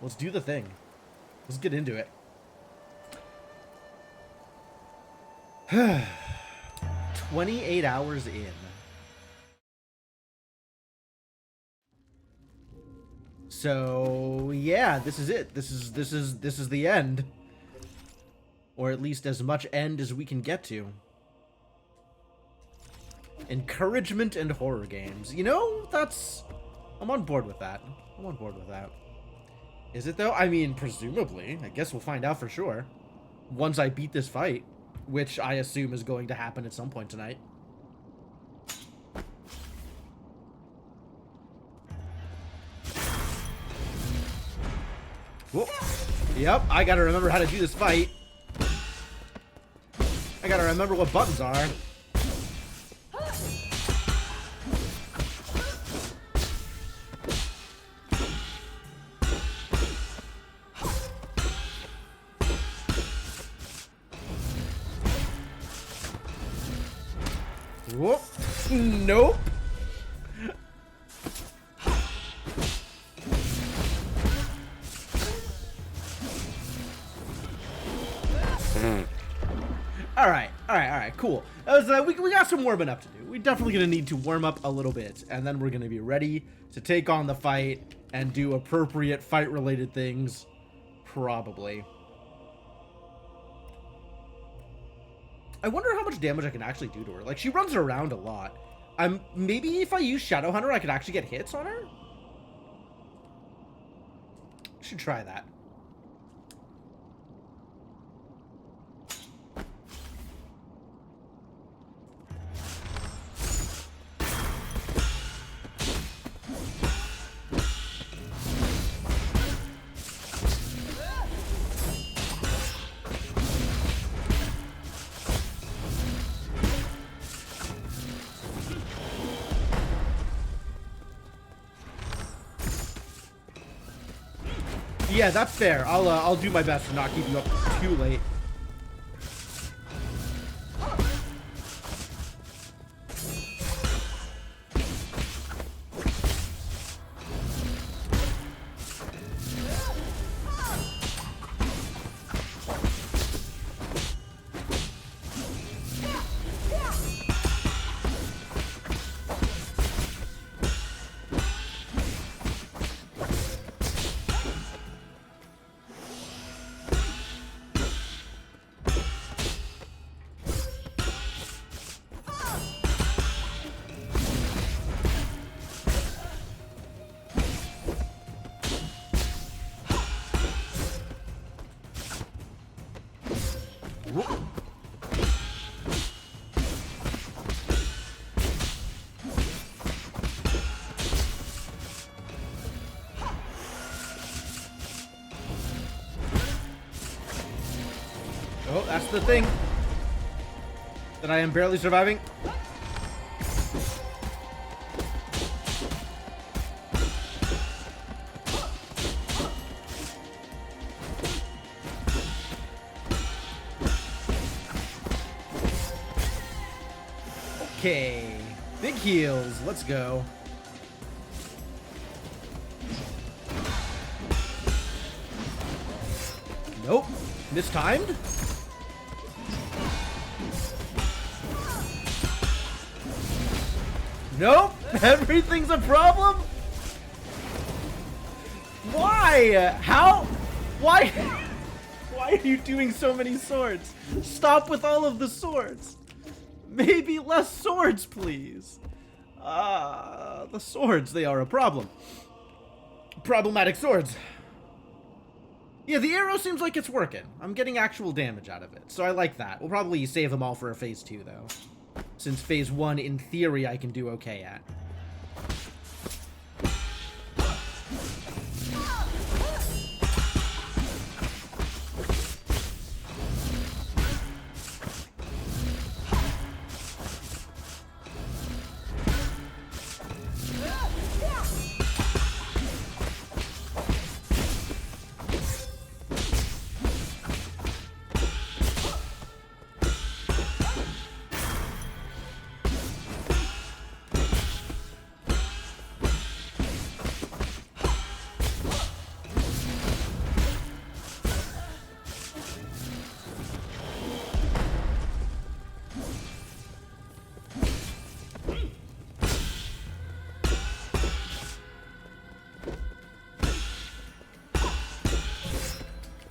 Let's do the thing. Let's get into it. 28 hours in. So yeah, this is it. This is the end. Or at least as much end as we can get to. Encouragement and horror games. You know, I'm on board with that. I'm on board with that. Is it though? I mean, presumably. I guess we'll find out for sure. Once I beat this fight. Which I assume is going to happen at some point tonight. Whoop. Yep, I gotta remember how to do this fight. I gotta remember what buttons are. Whoop. Nope. Alright, cool. That was, we got some warming up to do. We're definitely gonna need to warm up a little bit, and then we're gonna be ready to take on the fight and do appropriate fight-related things. Probably. I wonder how much damage I can actually do to her. Like, she runs around a lot. Maybe if I use Shadowhunter, I could actually get hits on her? Should try that. Yeah, that's fair. I'll do my best to not keep you up too late. Oh, that's the thing. That I am barely surviving. Okay. Big heals. Let's go. Nope. Mistimed? Nope. Everything's a problem? Why? How? Why? Why are you doing so many swords? Stop with all of the swords. Maybe less swords, please. The swords, they are a problem. Problematic swords. Yeah, the arrow seems like it's working. I'm getting actual damage out of it, so I like that. We'll probably save them all for a phase 2, though. Since phase 1, in theory, I can do okay at.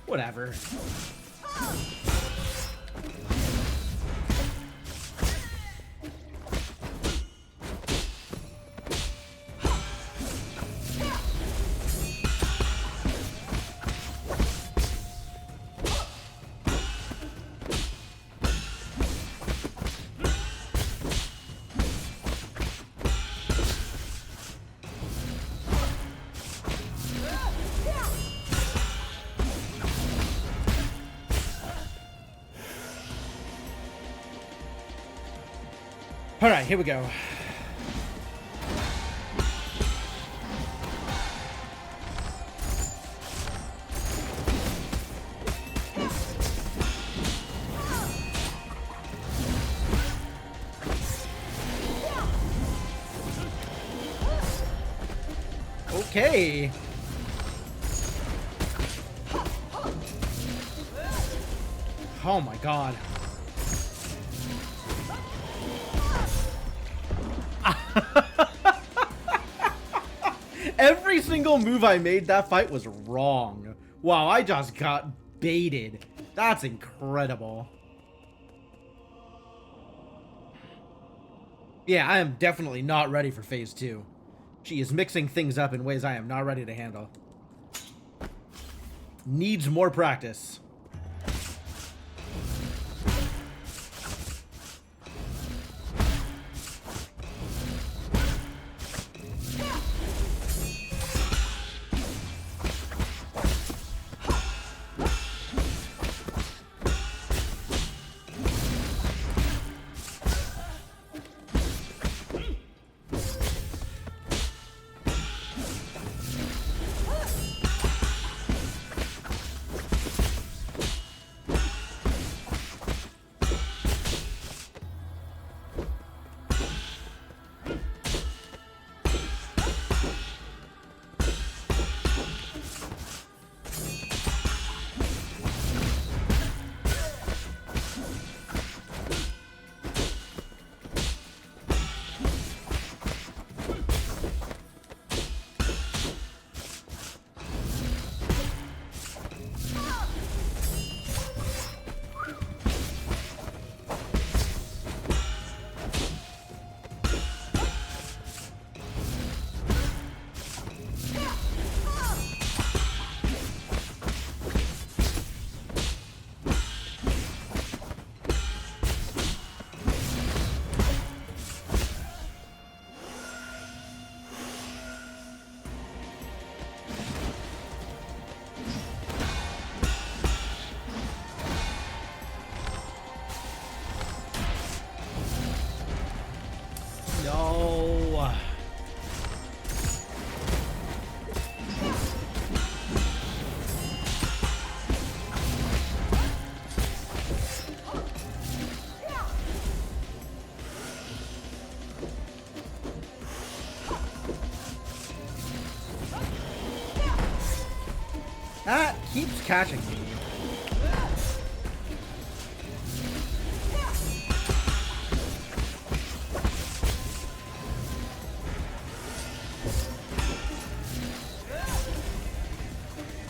Whatever. All right, here we go. Okay. Oh my god. Every single move I made that fight was wrong. Wow, I just got baited. That's incredible. Yeah, I am definitely not ready for phase 2. She is mixing things up in ways I am not ready to handle. Needs more practice. No. That keeps catching me.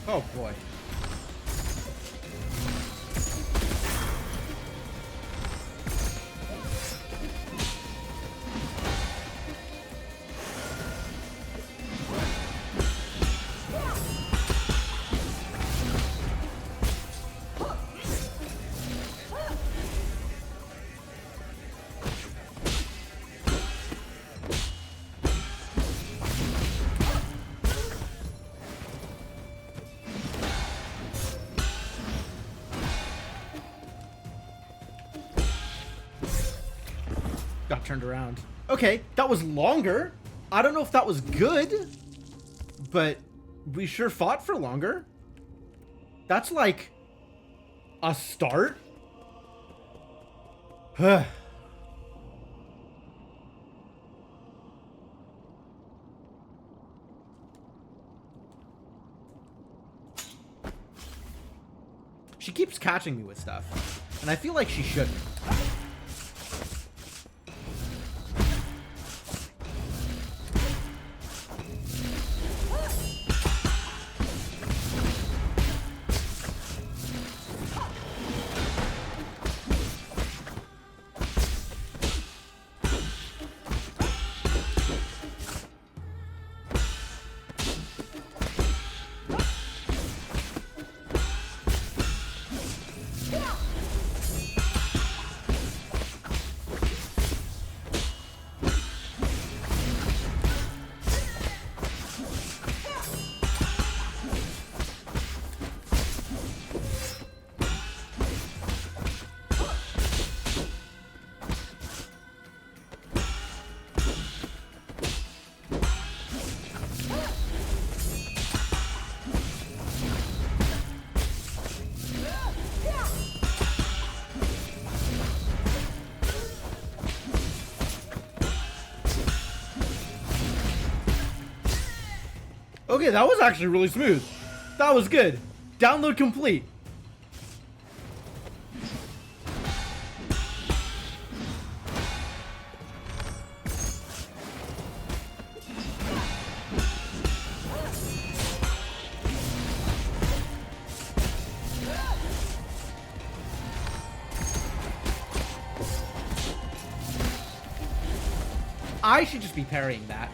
Oh boy. Got turned around. Okay, that was longer. I don't know if that was good, but we sure fought for longer. That's like a start. She keeps catching me with stuff, and I feel like she shouldn't. Okay, that was actually really smooth. That was good. Download complete. I should just be parrying that.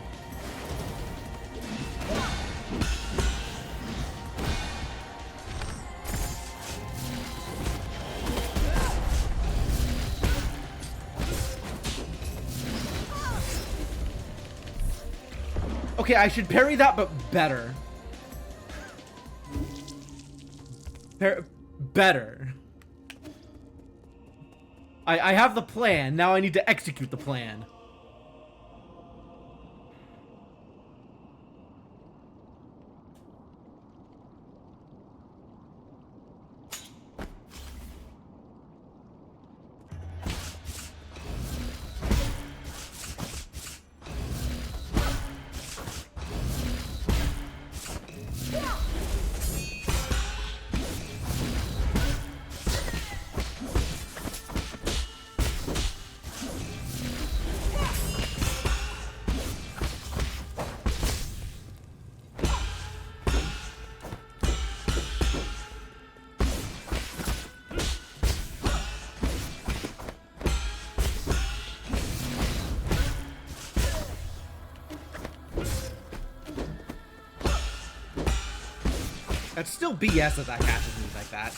Okay, I should parry that, but better. Better. I have the plan. Now I need to execute the plan. That's still BS that that catches me like that.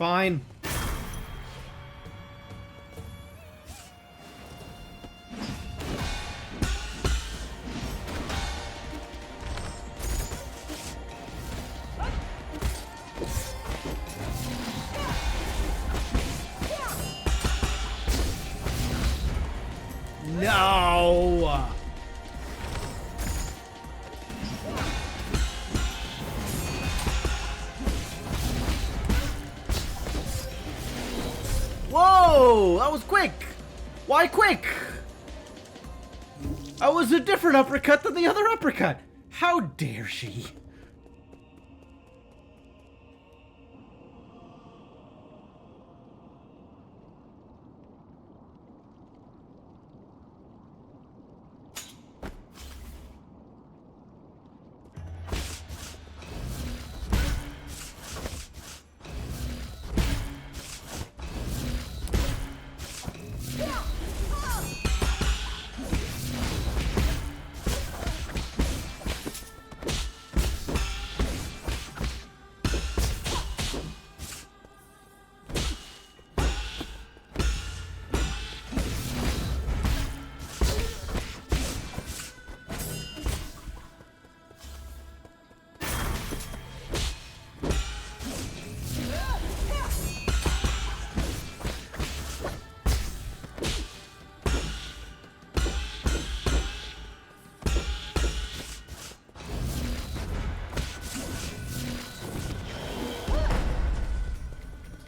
Fine. No. Whoa! That was quick! Why quick? That was a different uppercut than the other uppercut! How dare she?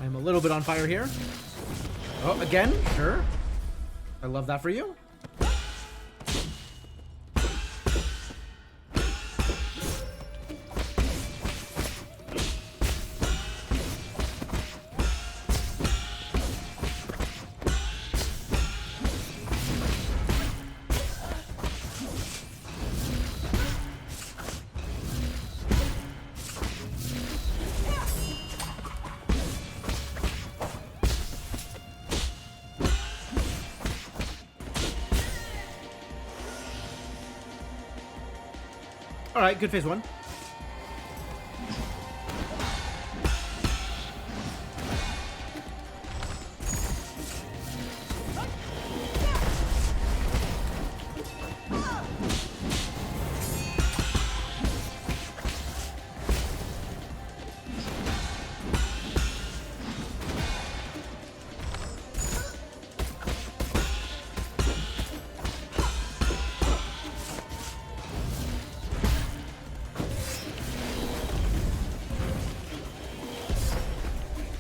I'm a little bit on fire here. Oh, again? Sure. I love that for you. Alright, good phase one.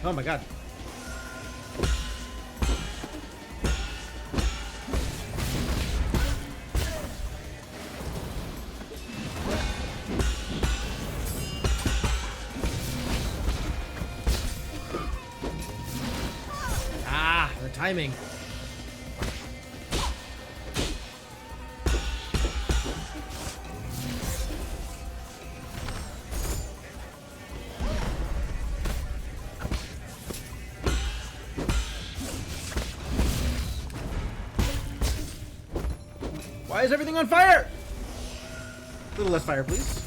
Oh my god. Ah, the timing. Why is everything on fire? A little less fire, please.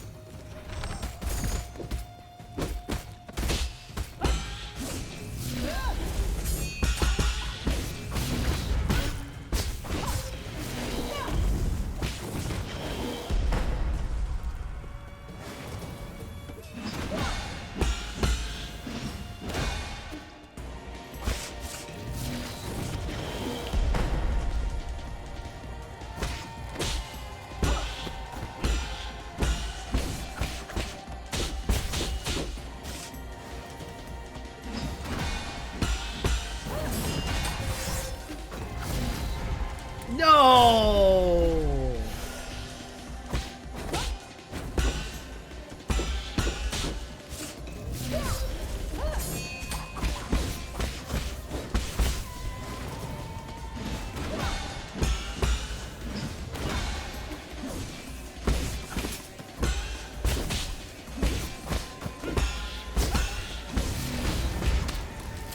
No!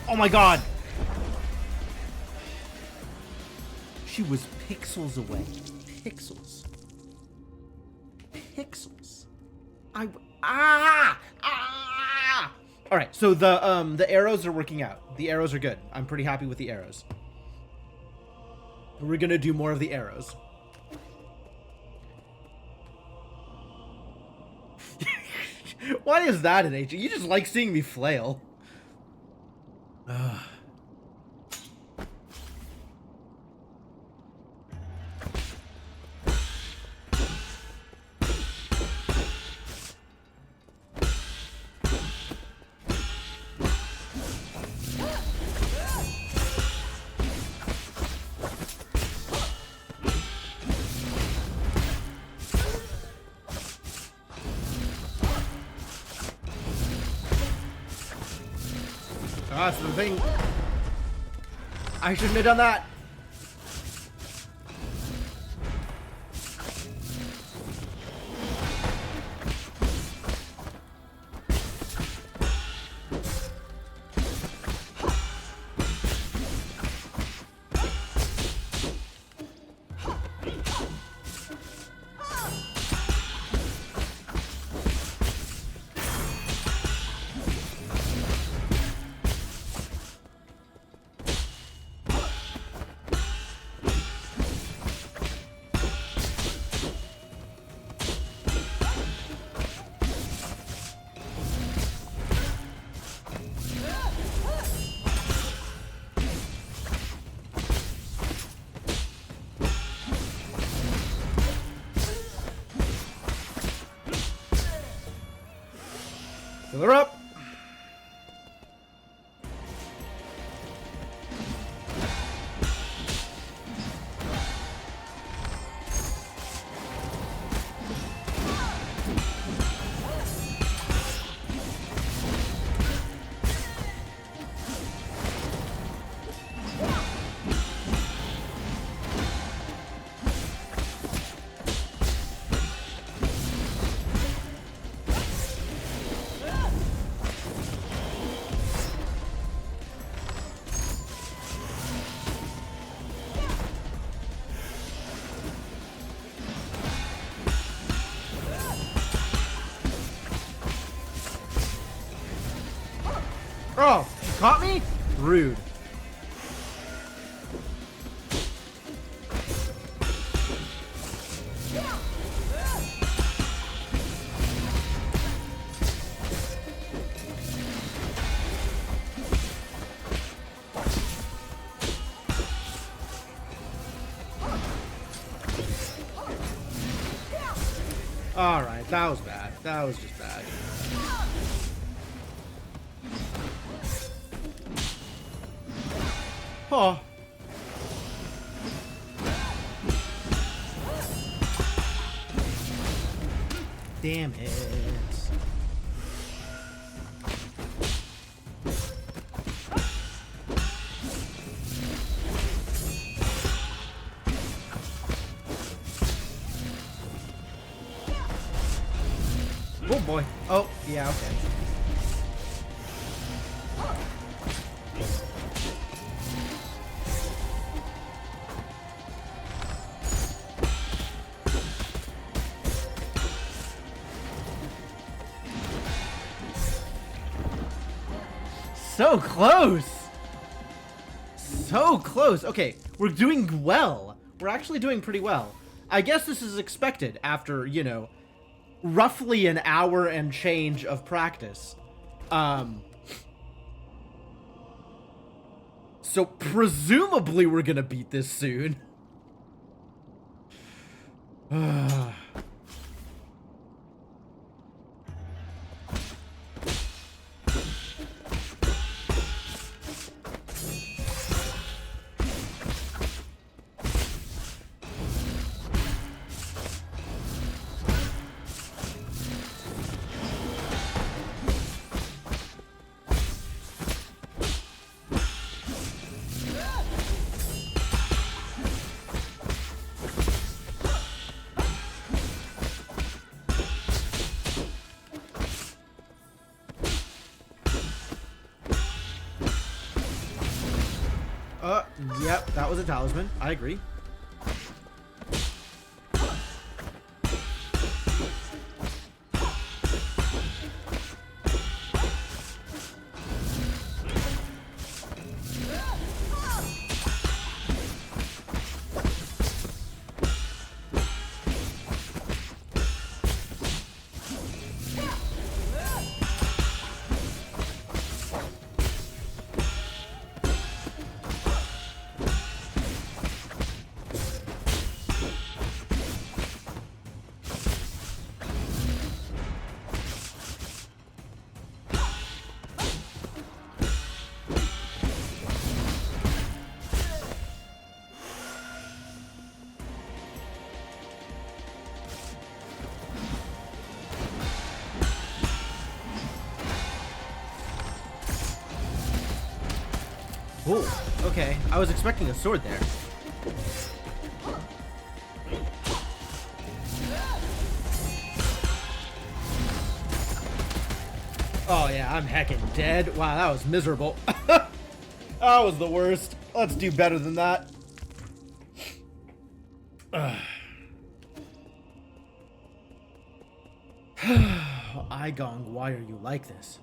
Oh my god! She was pixels away. Pixels. Pixels. Ah! All right, so the arrows are working out. The arrows are good. I'm pretty happy with the arrows. We're gonna do more of the arrows. Why is that an H? You just like seeing me flail. Ugh. Ah, that's the thing. I shouldn't have done that. Fill her up. Oh, you caught me? Rude. Alright, that was bad. That was just bad. Oh. Damn it. Oh boy. Oh, yeah, okay. So close! So close! Okay, we're doing well. We're actually doing pretty well. I guess this is expected after, you know, roughly an hour and change of practice. So presumably we're gonna beat this soon. Yep, that was a talisman. I agree. Oh, okay. I was expecting a sword there. Oh yeah, I'm heckin' dead. Wow, that was miserable. That was the worst. Let's do better than that. Aigong, why are you like this?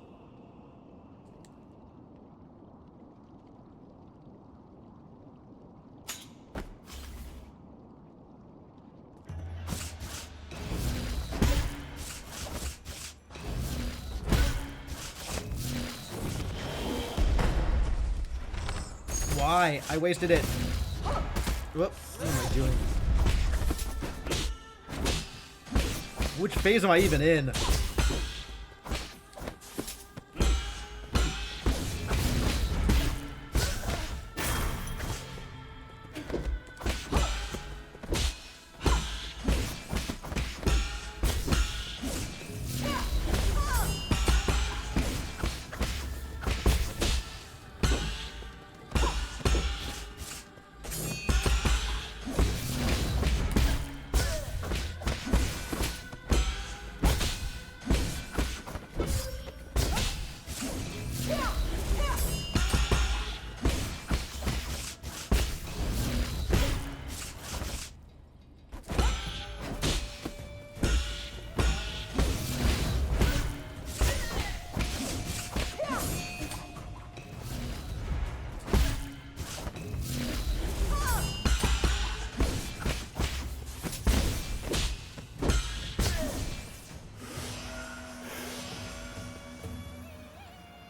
Why? I wasted it. Whoop. What am I doing? Which phase am I even in?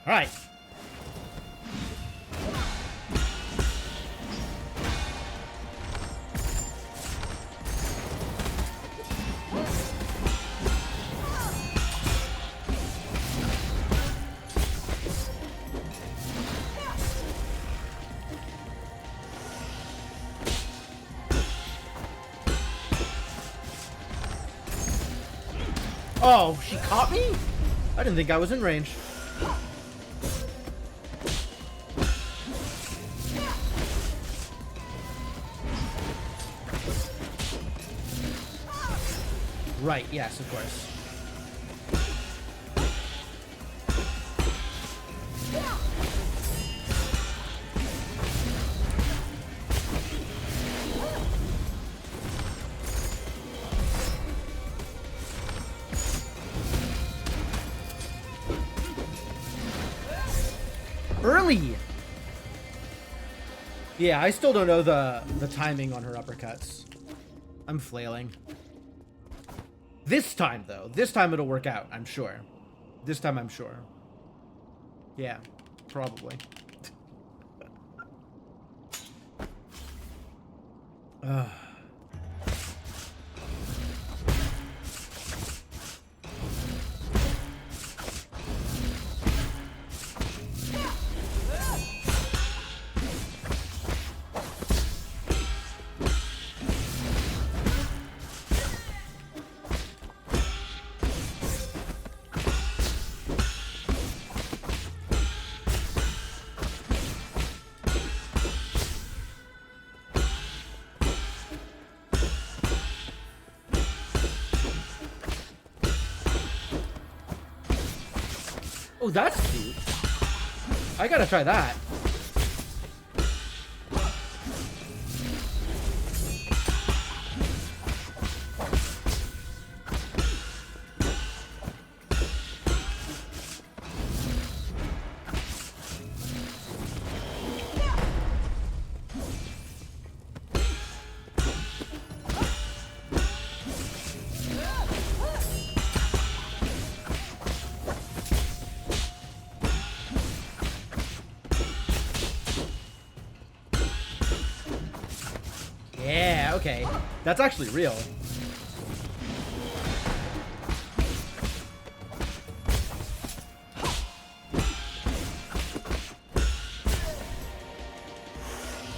All right. Oh, she caught me? I didn't think I was in range. Right, yes, of course. Early! Yeah, I still don't know the timing on her uppercuts. I'm flailing. This time, though. This time it'll work out, I'm sure. This time I'm sure. Yeah, probably. Oh, that's cute. I gotta try that. Yeah, okay. That's actually real.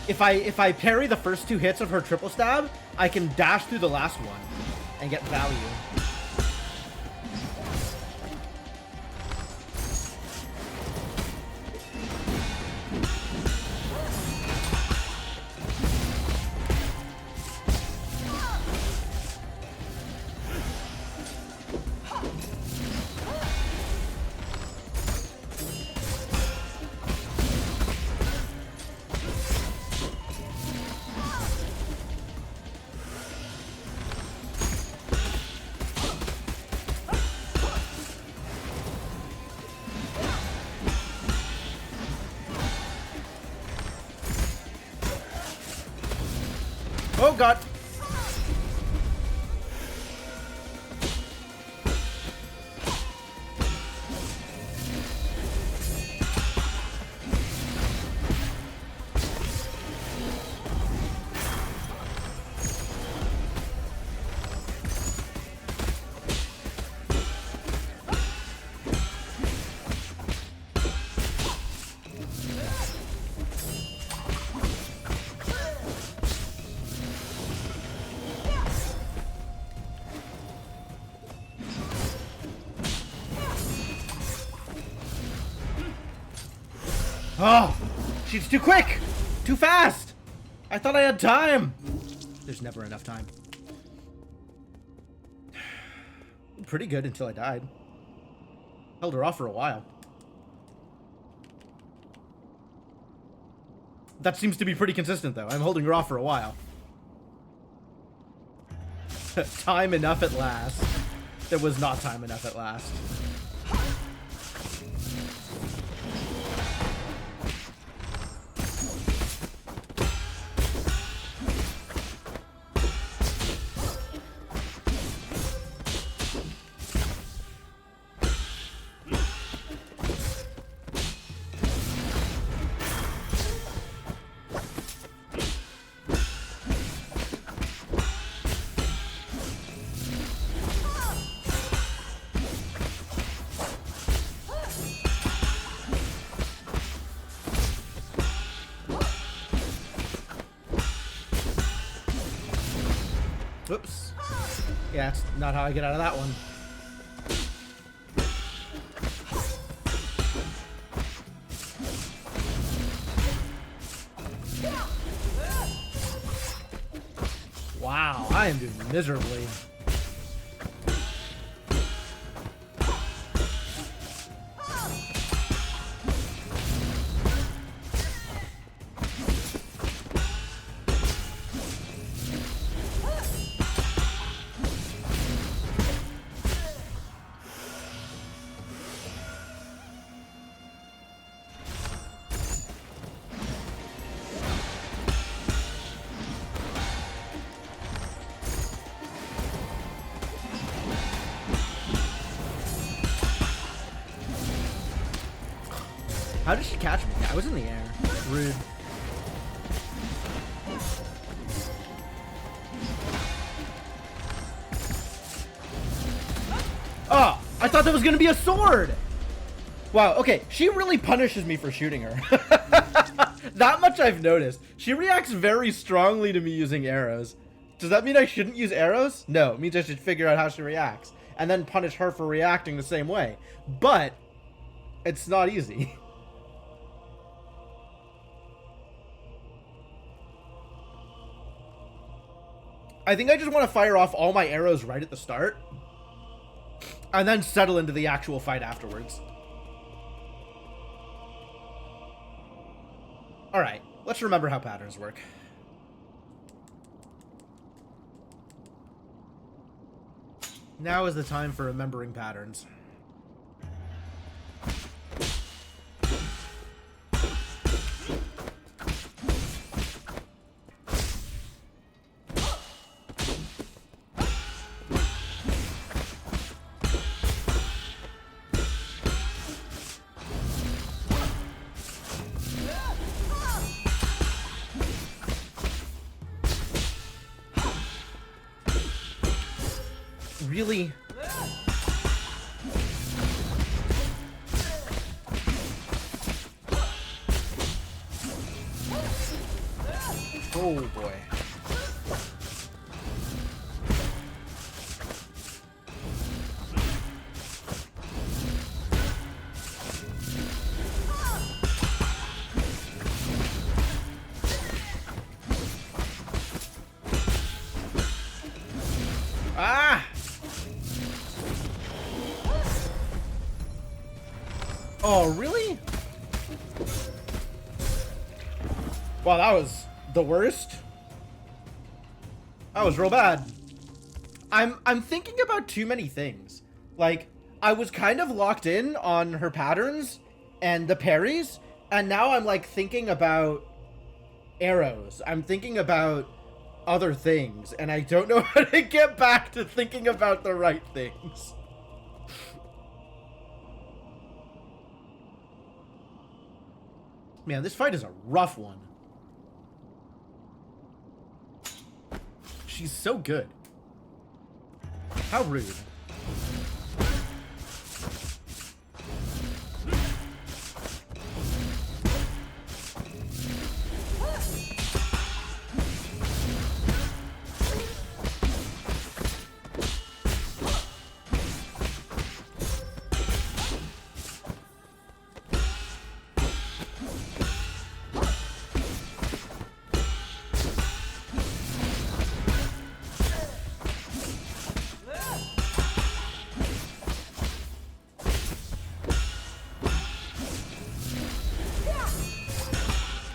If I parry the first 2 hits of her triple stab, I can dash through the last one and get value. Oh god. Oh, she's too quick, too fast. I thought I had time. There's never enough time. Pretty good until I died. Held her off for a while. That seems to be pretty consistent, though. I'm holding her off for a while. Time enough at last. There was not time enough at last. Oops. Yeah, that's not how I get out of that one. I am doing miserably. How did she catch me? I was in the air. Rude. Oh, I thought that was gonna be a sword. Wow, okay, she really punishes me for shooting her. That much I've noticed. She reacts very strongly to me using arrows. Does that mean I shouldn't use arrows? No, it means I should figure out how she reacts and then punish her for reacting the same way. But it's not easy. I think I just want to fire off all my arrows right at the start and then settle into the actual fight afterwards. All right, let's remember how patterns work. Now is the time for remembering patterns. Really? Oh boy. Ah! Oh, really? Wow, that was the worst. That was real bad. I'm thinking about too many things. Like, I was kind of locked in on her patterns and the parries, and now I'm like thinking about arrows. I'm thinking about other things, and I don't know how to get back to thinking about the right things. Man, this fight is a rough one. She's so good. How rude.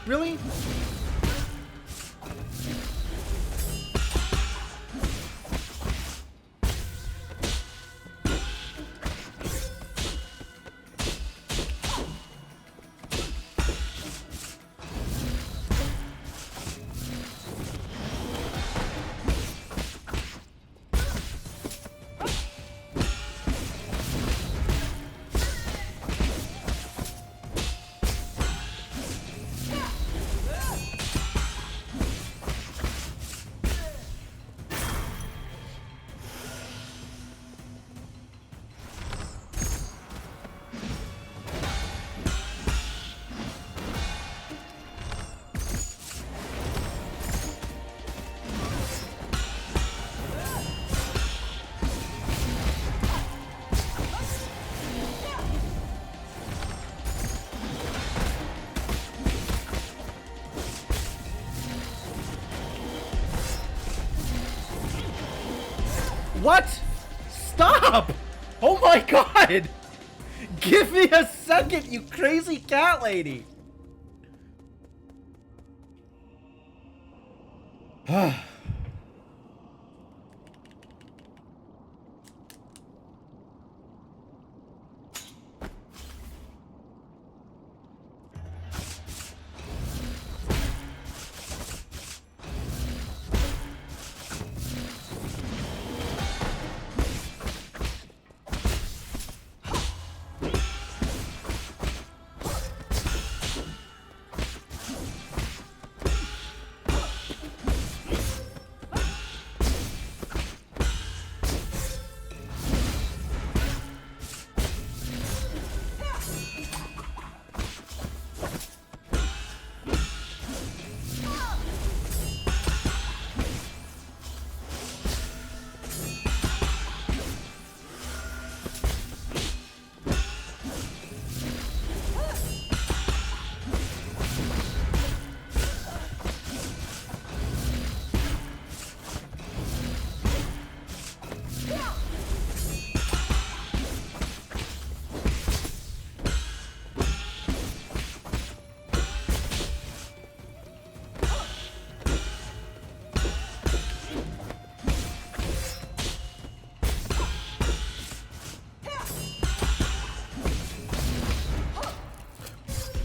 Really? What? Stop! Oh my god! Give me a second, you crazy cat lady!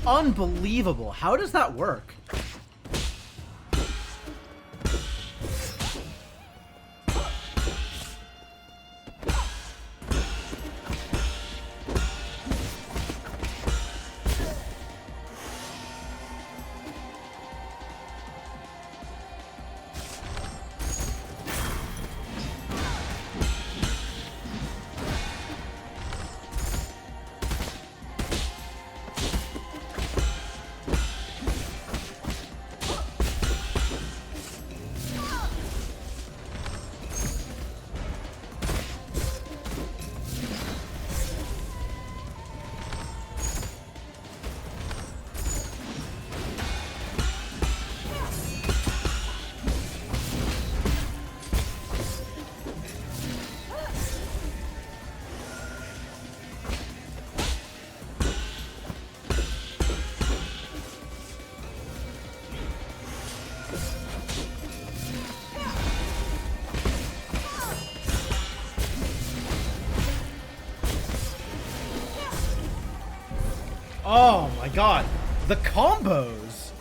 Unbelievable. How does that work? Oh my god, the combos!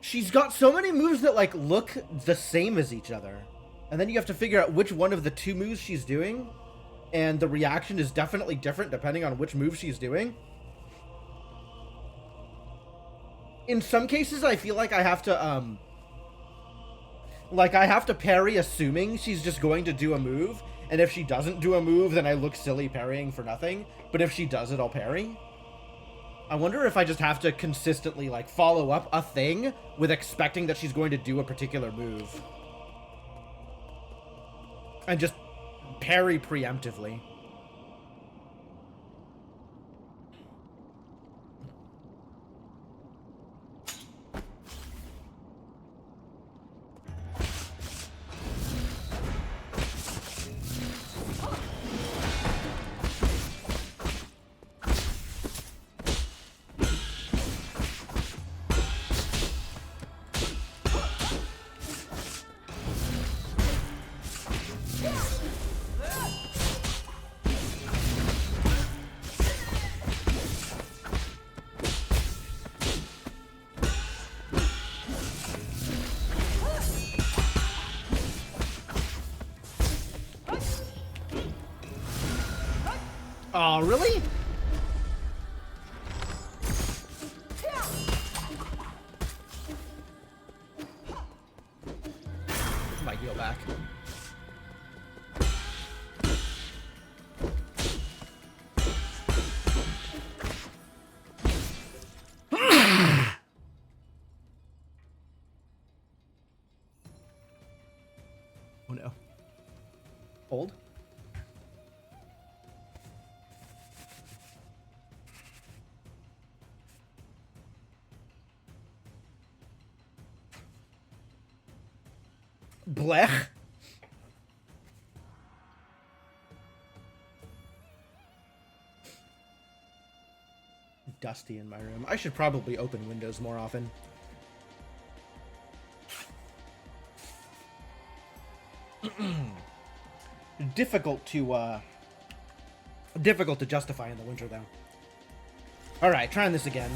She's got so many moves that like look the same as each other. And then you have to figure out which one of the two moves she's doing. And the reaction is definitely different depending on which move she's doing. In some cases, I feel like I have to, I have to parry assuming she's just going to do a move, and if she doesn't do a move, then I look silly parrying for nothing, but if she does it, I'll parry. I wonder if I just have to consistently, like, follow up a thing with expecting that she's going to do a particular move. And just parry preemptively. Oh, really? My heal back. Oh no. Hold. Blech. Dusty in my room. I should probably open windows more often. Difficult to justify in the winter, though. All right, trying this again.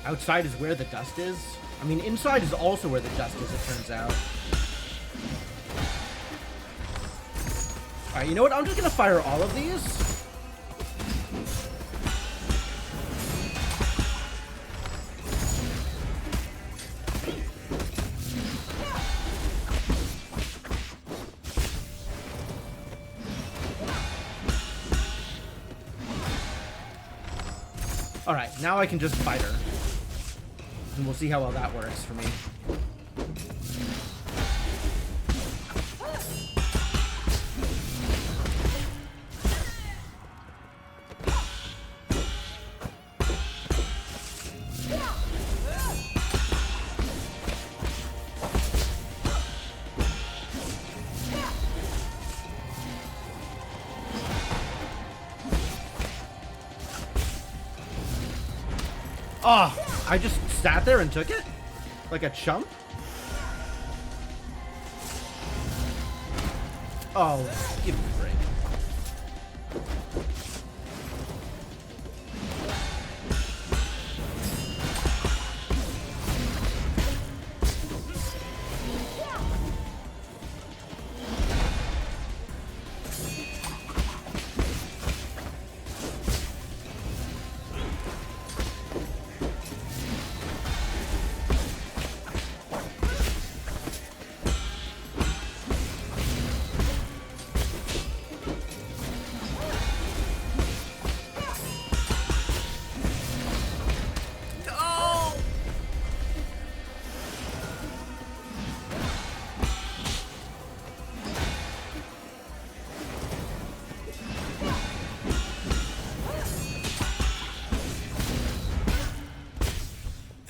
Outside is where the dust is? I mean, inside is also where the dust is, it turns out. Alright, you know what? I'm just gonna fire all of these. Alright, now I can just fight her. And we'll see how well that works for me. Oh, I just sat there and took it? Like a chump? Oh, give me a break.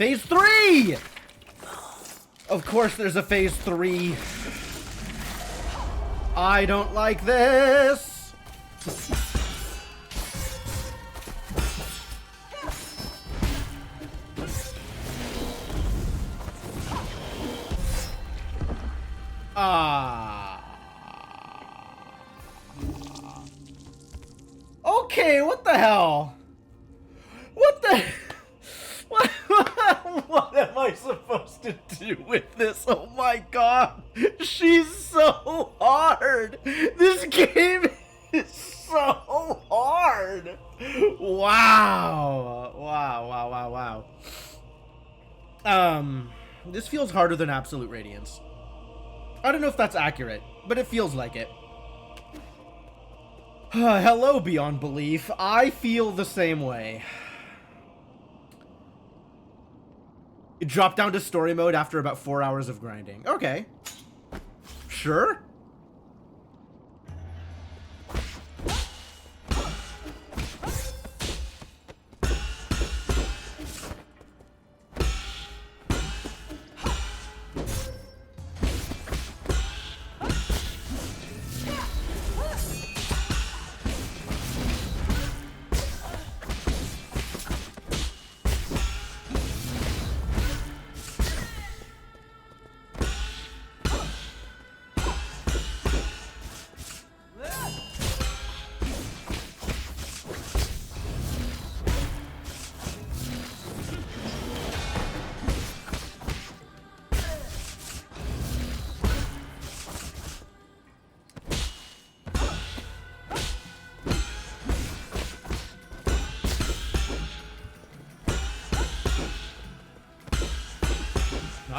Phase 3! Of course there's a phase 3. I don't like this. Okay, what the hell? What the... What am I supposed to do with this? Oh my god. She's so hard. This game is so hard. Wow. This feels harder than Absolute Radiance. I don't know if that's accurate, but it feels like it. Hello, Beyond Belief. I feel the same way. It dropped down to story mode after about 4 hours of grinding. Okay. Sure.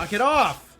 Knock it off!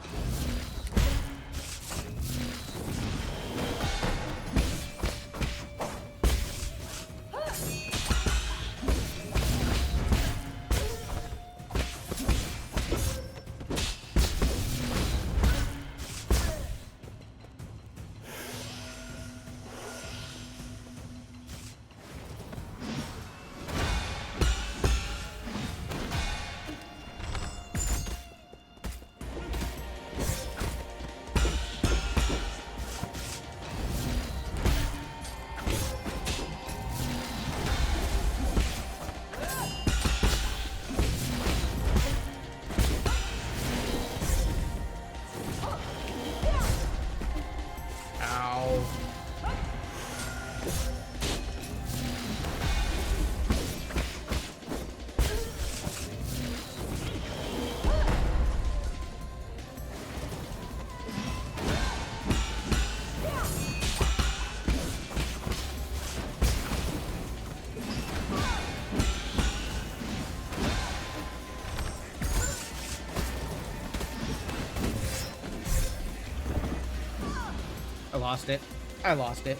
I lost it.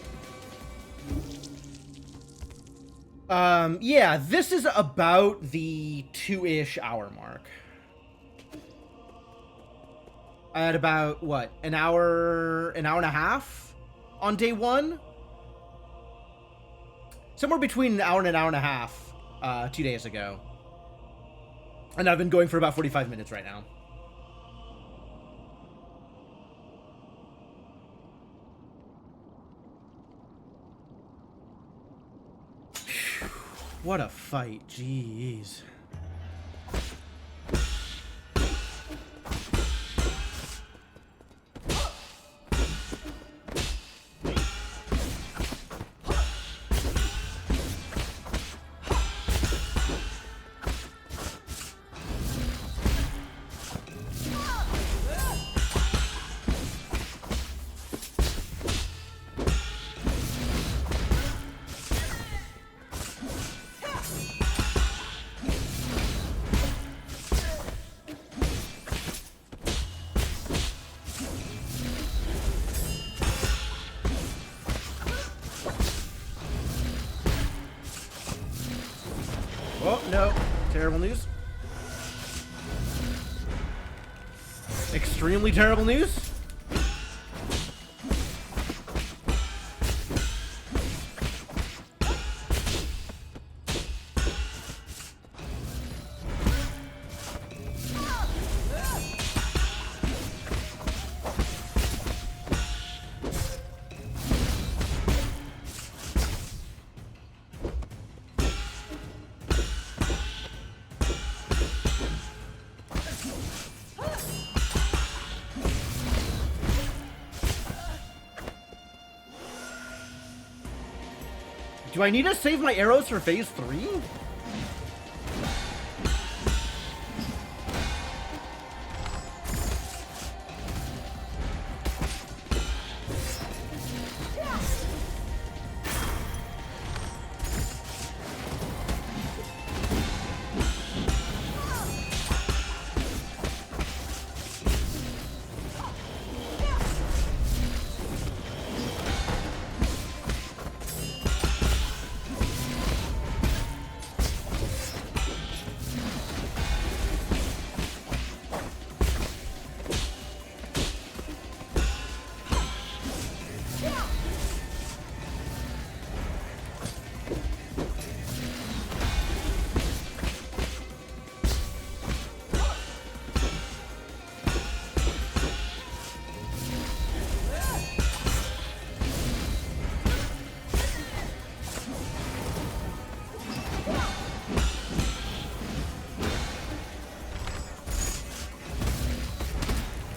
Yeah, this is about the 2-ish hour mark. I had about, what, an hour and a half on day 1? Somewhere between an hour and a half, 2 days ago. And I've been going for about 45 minutes right now. What a fight, jeez. Oh, no. Terrible news. Extremely terrible news. Do I need to save my arrows for phase 3?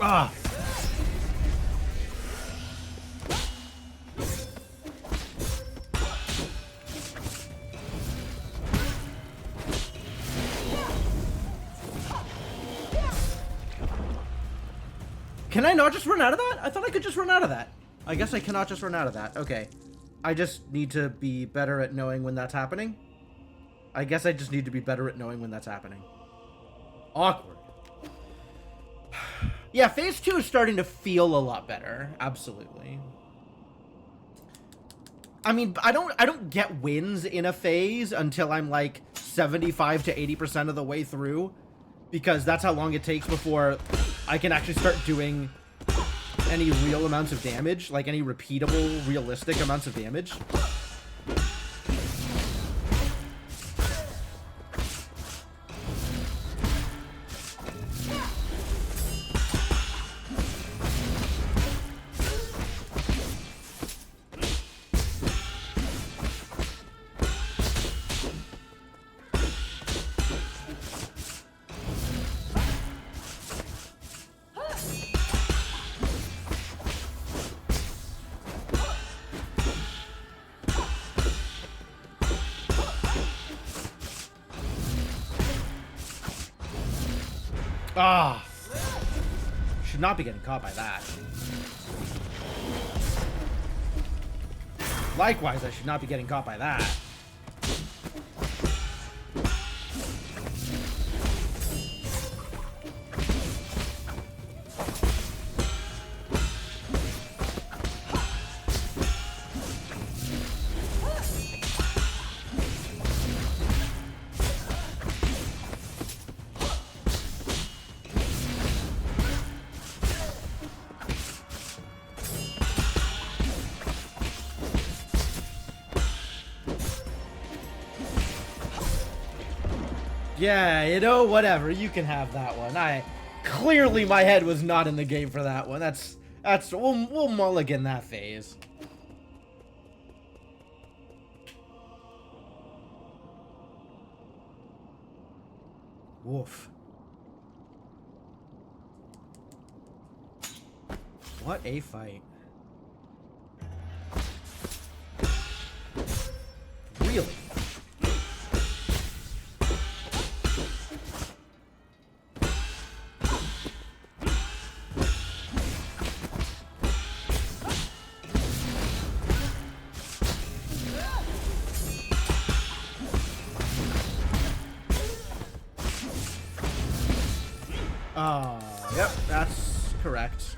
Ah. Can I not just run out of that? I thought I could just run out of that. I guess I cannot just run out of that. Okay. I just need to be better at knowing when that's happening. I guess I just need to be better at knowing when that's happening. Awkward. Yeah, phase 2 is starting to feel a lot better. Absolutely. I mean, I don't get wins in a phase until I'm like 75 to 80% of the way through, because that's how long it takes before I can actually start doing any real amounts of damage, like any repeatable, realistic amounts of damage. Ah! Should not be getting caught by that. Likewise, I should not be getting caught by that. Yeah, you know, whatever. You can have that one. Clearly my head was not in the game for that one. We'll mulligan that phase. Woof. What a fight. Really? Yep, that's correct.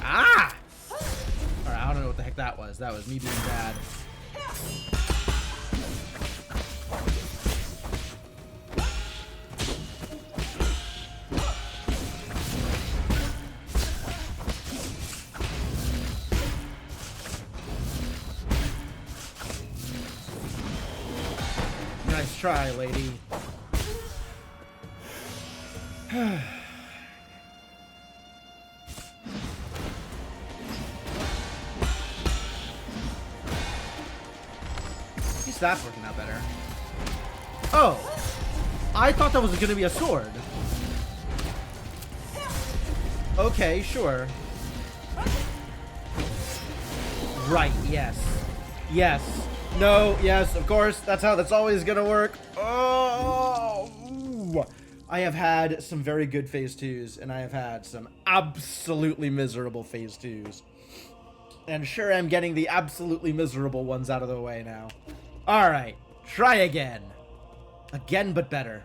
Ah! Alright, I don't know what the heck that was. That was me being bad. Nice try, lady. That's working out better. Oh, I thought that was going to be a sword. Okay, sure. Right, yes. Yes. No, yes, of course. That's how that's always going to work. Oh, ooh. I have had some very good phase 2s, and I have had some absolutely miserable phase 2s. And sure, I'm getting the absolutely miserable ones out of the way now. Alright, try again. Again, but better.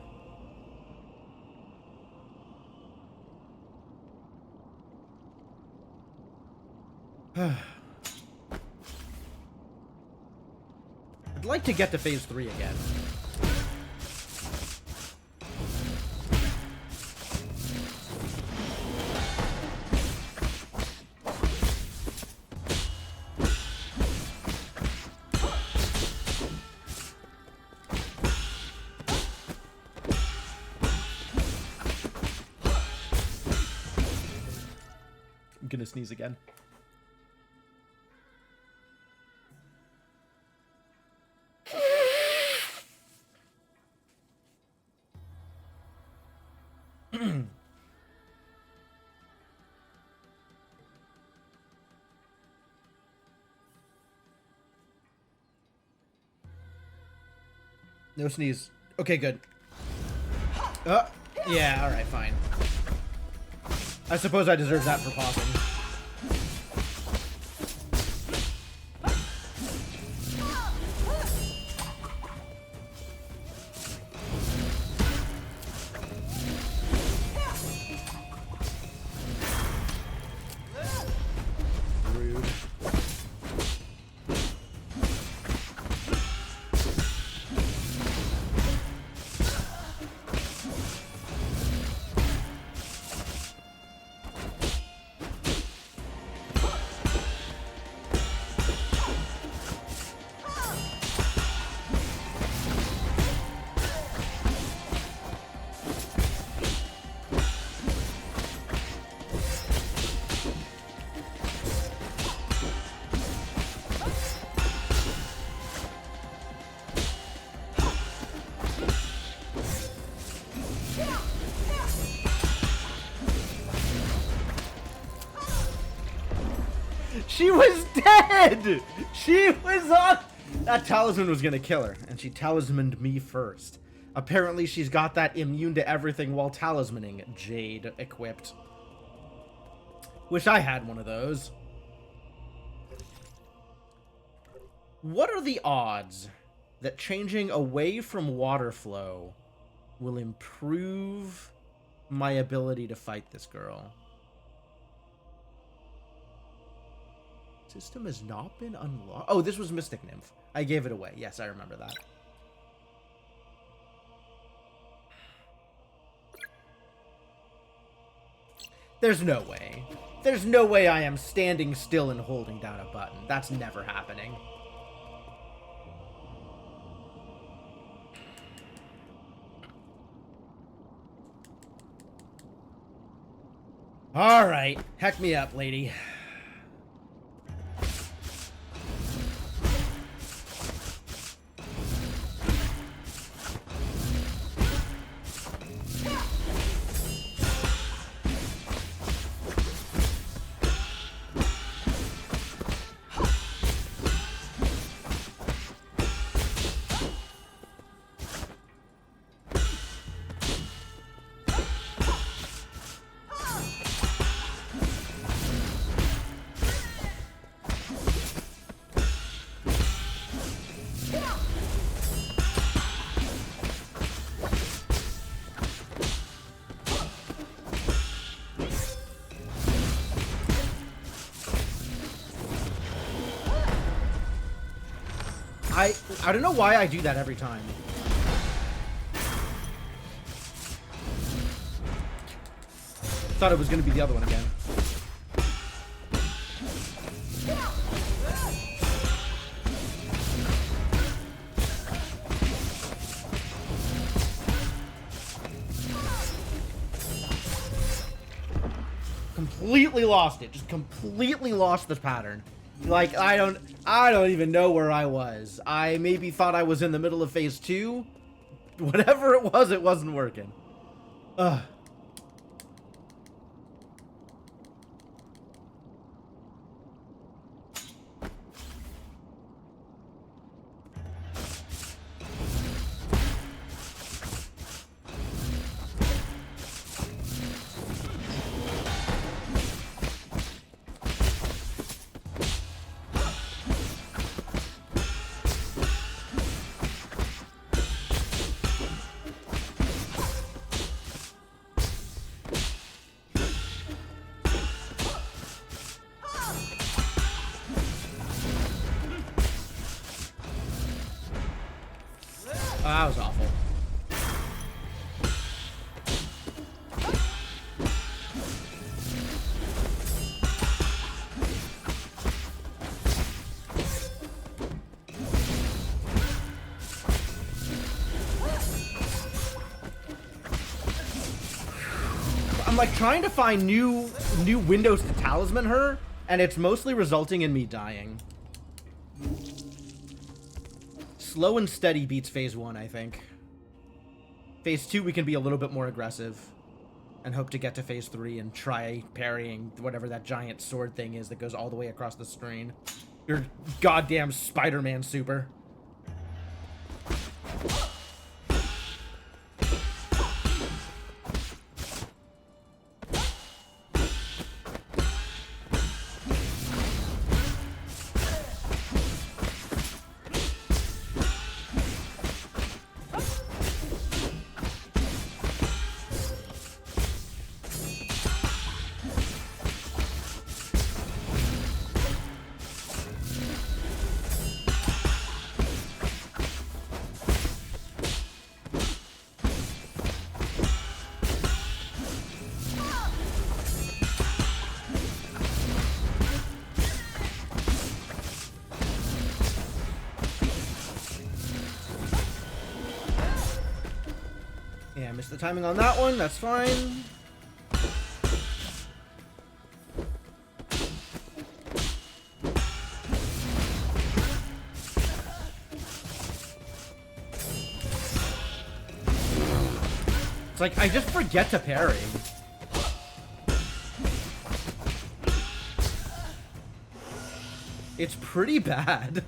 I'd like to get to phase 3 again. I'm gonna sneeze again. No sneeze. Okay, good. Yeah, alright, fine. I suppose I deserve that for pausing. Rude. She was dead! She was on... That talisman was gonna kill her, and she talismaned me first. Apparently she's got that immune to everything while talismaning Jade equipped. Wish I had one of those. What are the odds that changing away from water flow will improve my ability to fight this girl? System has not been unlocked. Oh, this was Mystic Nymph. I gave it away. Yes, I remember that. There's no way. There's no way I am standing still and holding down a button. That's never happening. All right. Heck me up, lady. I don't know why I do that every time. Thought it was going to be the other one again. Completely lost it. Just completely lost this pattern. Like, I don't even know where I was. I maybe thought I was in the middle of phase 2. Whatever it wasn't working. Ugh. That was awful. I'm like trying to find new windows to talisman her, and it's mostly resulting in me dying. Slow and steady beats phase 1, I think. Phase 2, we can be a little bit more aggressive and hope to get to phase 3 and try parrying whatever that giant sword thing is that goes all the way across the screen. Your goddamn Spider-Man super. Yeah, I missed the timing on that one. That's fine. It's like, I just forget to parry. It's pretty bad.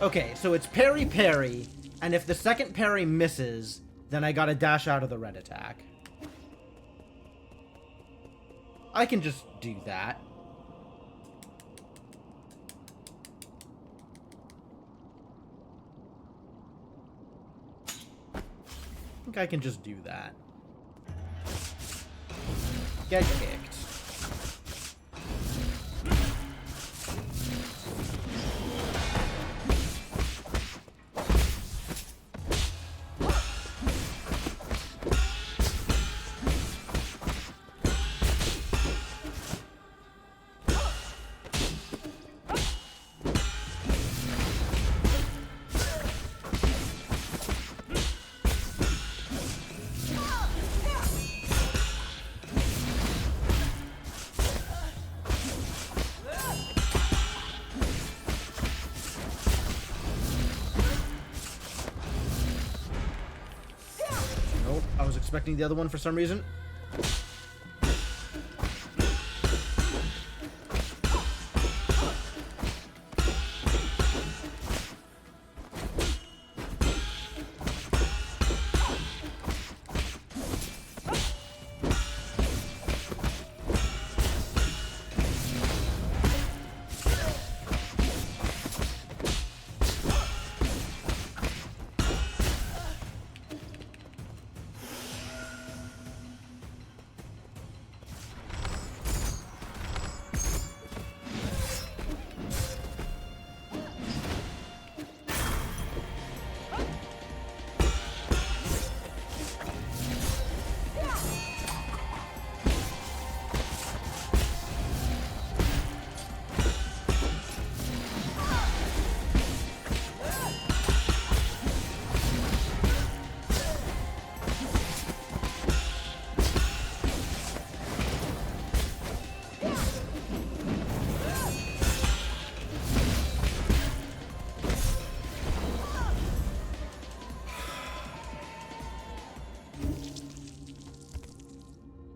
Okay, so it's parry parry, and if the second parry misses, then I gotta dash out of the red attack. I can just do that. I think I can just do that. Get kicked. Expecting the other one for some reason.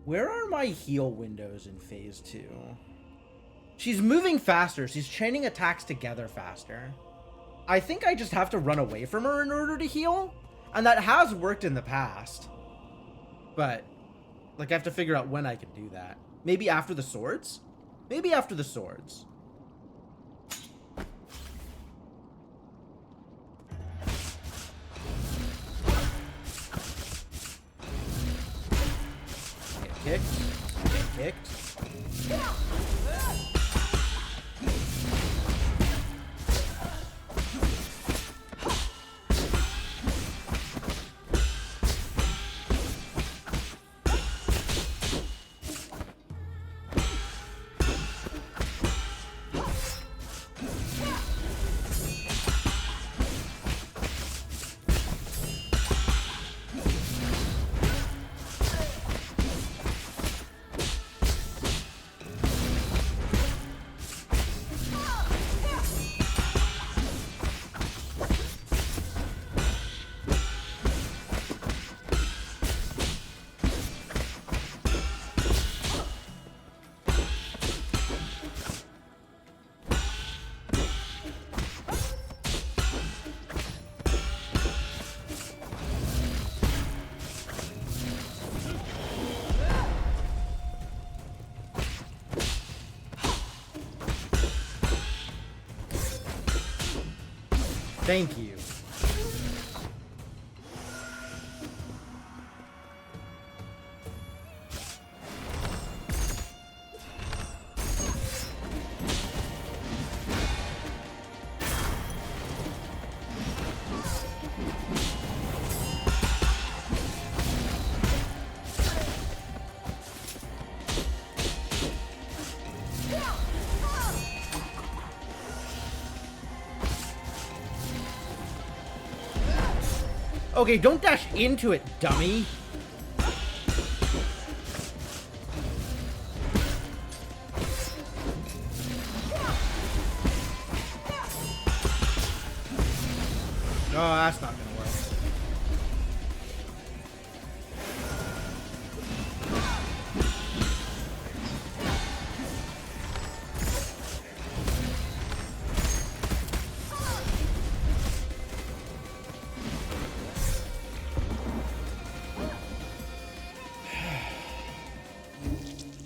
Where are my heal windows in phase 2? She's moving faster. She's chaining attacks together faster. I think I just have to run away from her in order to heal. And that has worked in the past. But, like, I have to figure out when I can do that. Maybe after the swords? Maybe after the swords. Get kicked. Get kicked. Thank you. Okay, don't dash into it, dummy. No, that's not gonna work.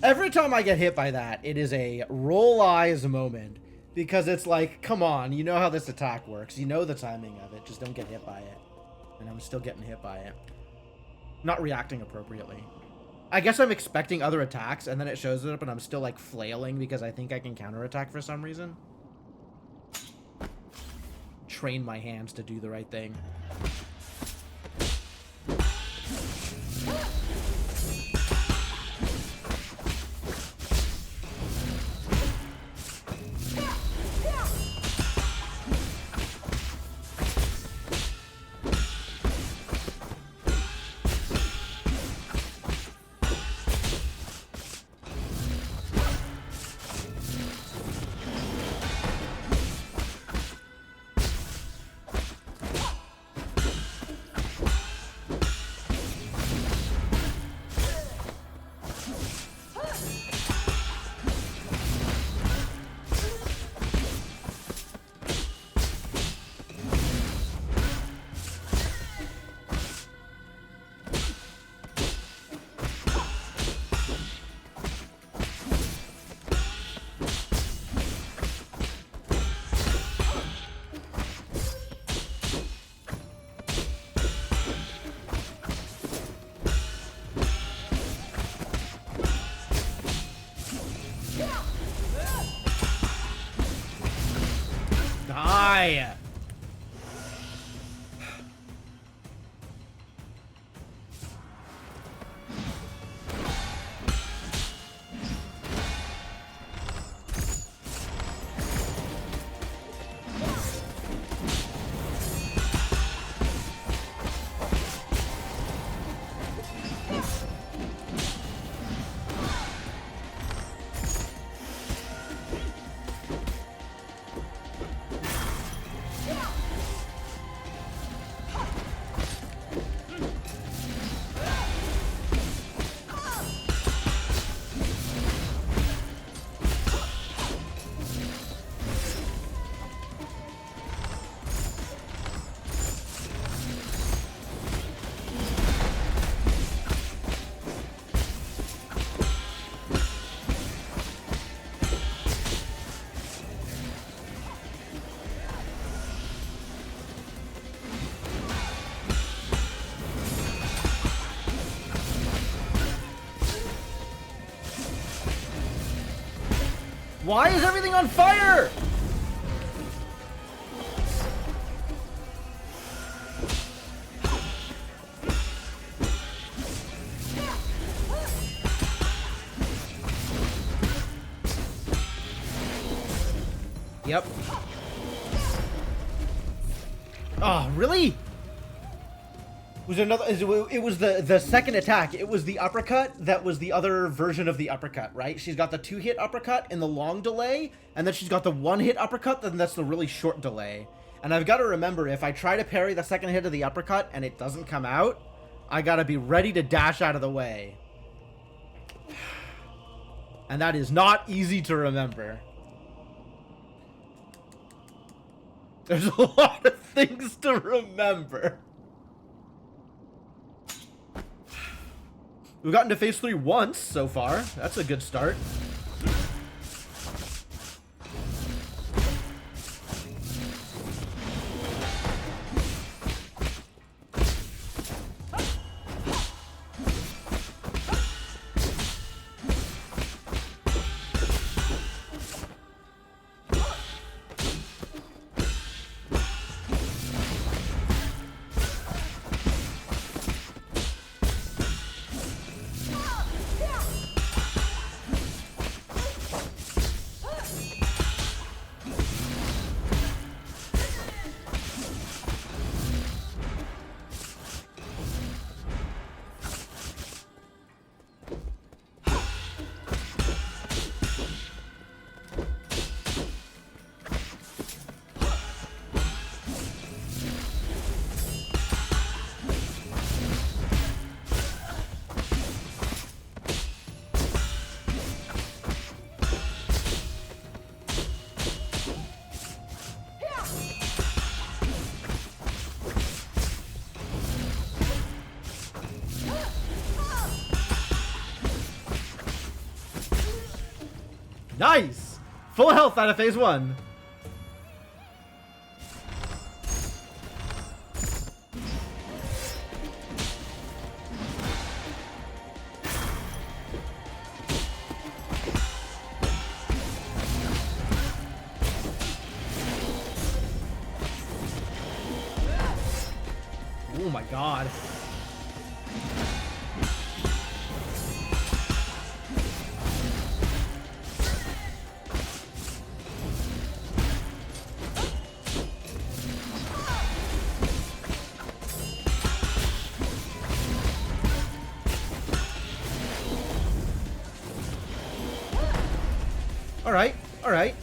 Every time I get hit by that, it is a roll eyes moment. Because it's like, come on, you know how this attack works. You know the timing of it. Just don't get hit by it. And I'm still getting hit by it. Not reacting appropriately. I guess I'm expecting other attacks, and then it shows it up, and I'm still, like, flailing because I think I can counterattack for some reason. Train my hands to do the right thing. Die! Why is everything on fire? Yep. Oh, really? Was there another? It was the second attack. It was the uppercut that was the other version of the uppercut, right? She's got the 2-hit uppercut in the long delay, and then she's got the 1-hit uppercut, then that's the really short delay. And I've got to remember, if I try to parry the second hit of the uppercut and it doesn't come out, I gotta be ready to dash out of the way. And that is not easy to remember. There's a lot of things to remember. We've gotten to phase 3 once so far. That's a good start. Nice! Full health out of phase 1. Oh my god. Alright, alright.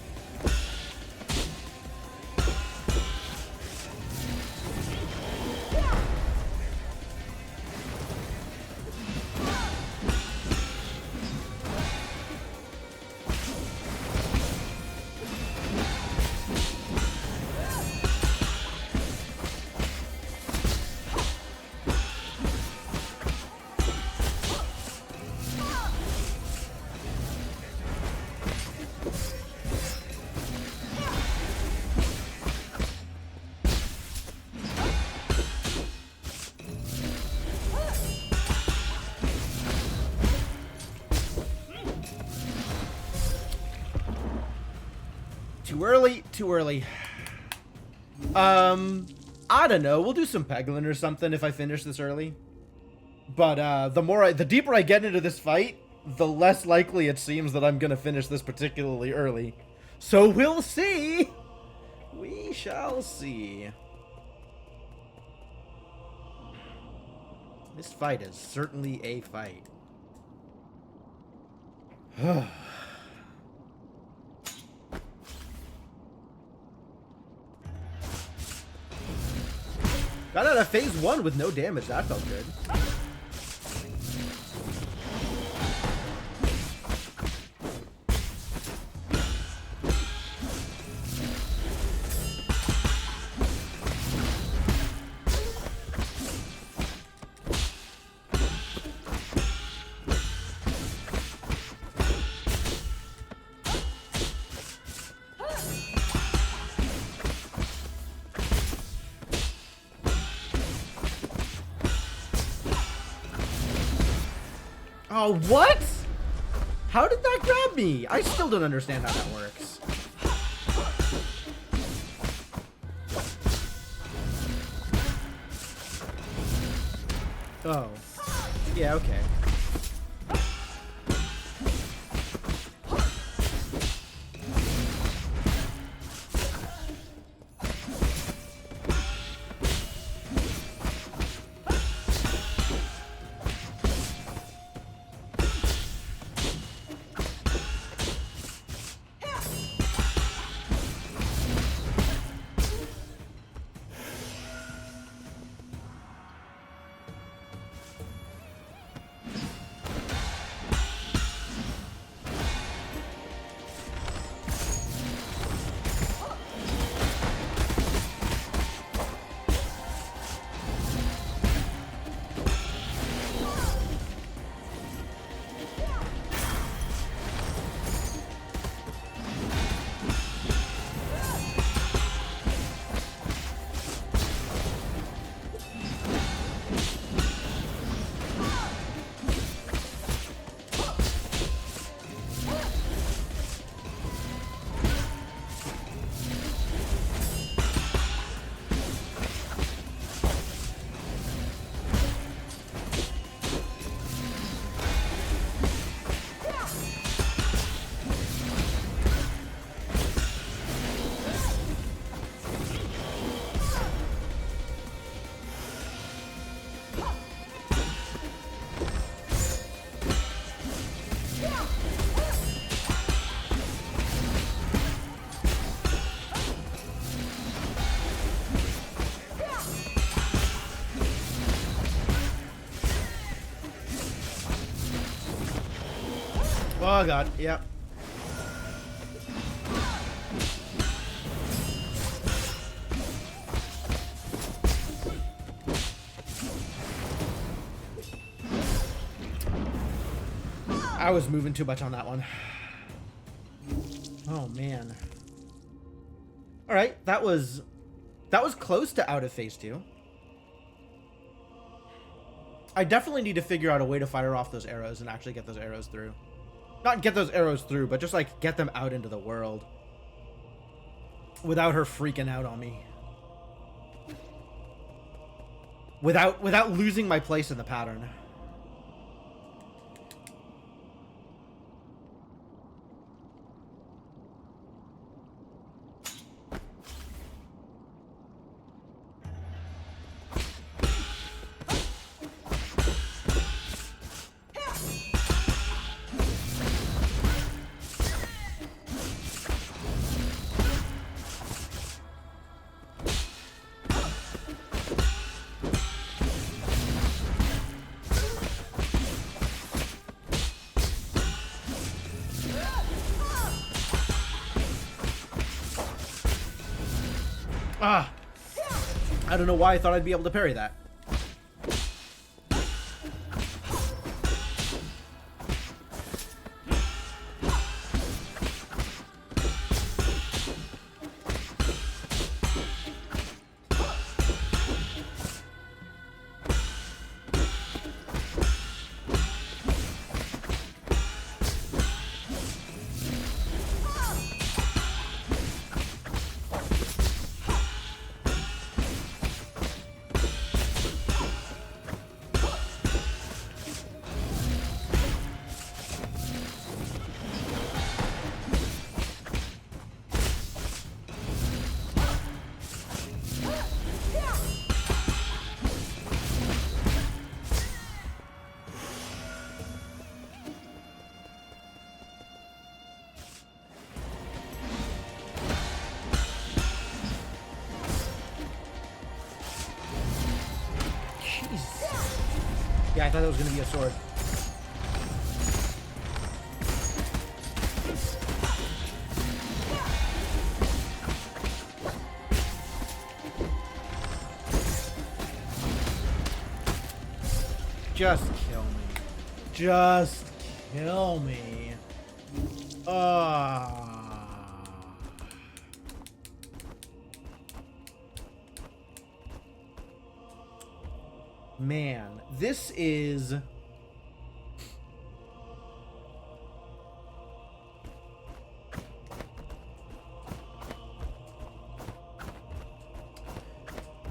Too early, too early. I don't know. We'll do some Peglin or something if I finish this early. But the deeper I get into this fight, the less likely it seems that I'm gonna finish this particularly early. So we'll see. We shall see. This fight is certainly a fight. Got out of phase 1 with no damage. That felt good. Oh, what? How did that grab me? I still don't understand how that works. Oh. Yeah, okay. Oh god, yeah. I was moving too much on that one. Oh, man. Alright, that was close to out of phase 2. I definitely need to figure out a way to fire off those arrows and actually get those arrows through. Not get those arrows through, but just, like, get them out into the world. Without her freaking out on me. Without losing my place in the pattern. Ah! I don't know why I thought I'd be able to parry that. Yeah, I thought that was going to be a sword. Just kill me. Just kill me. Man, this is...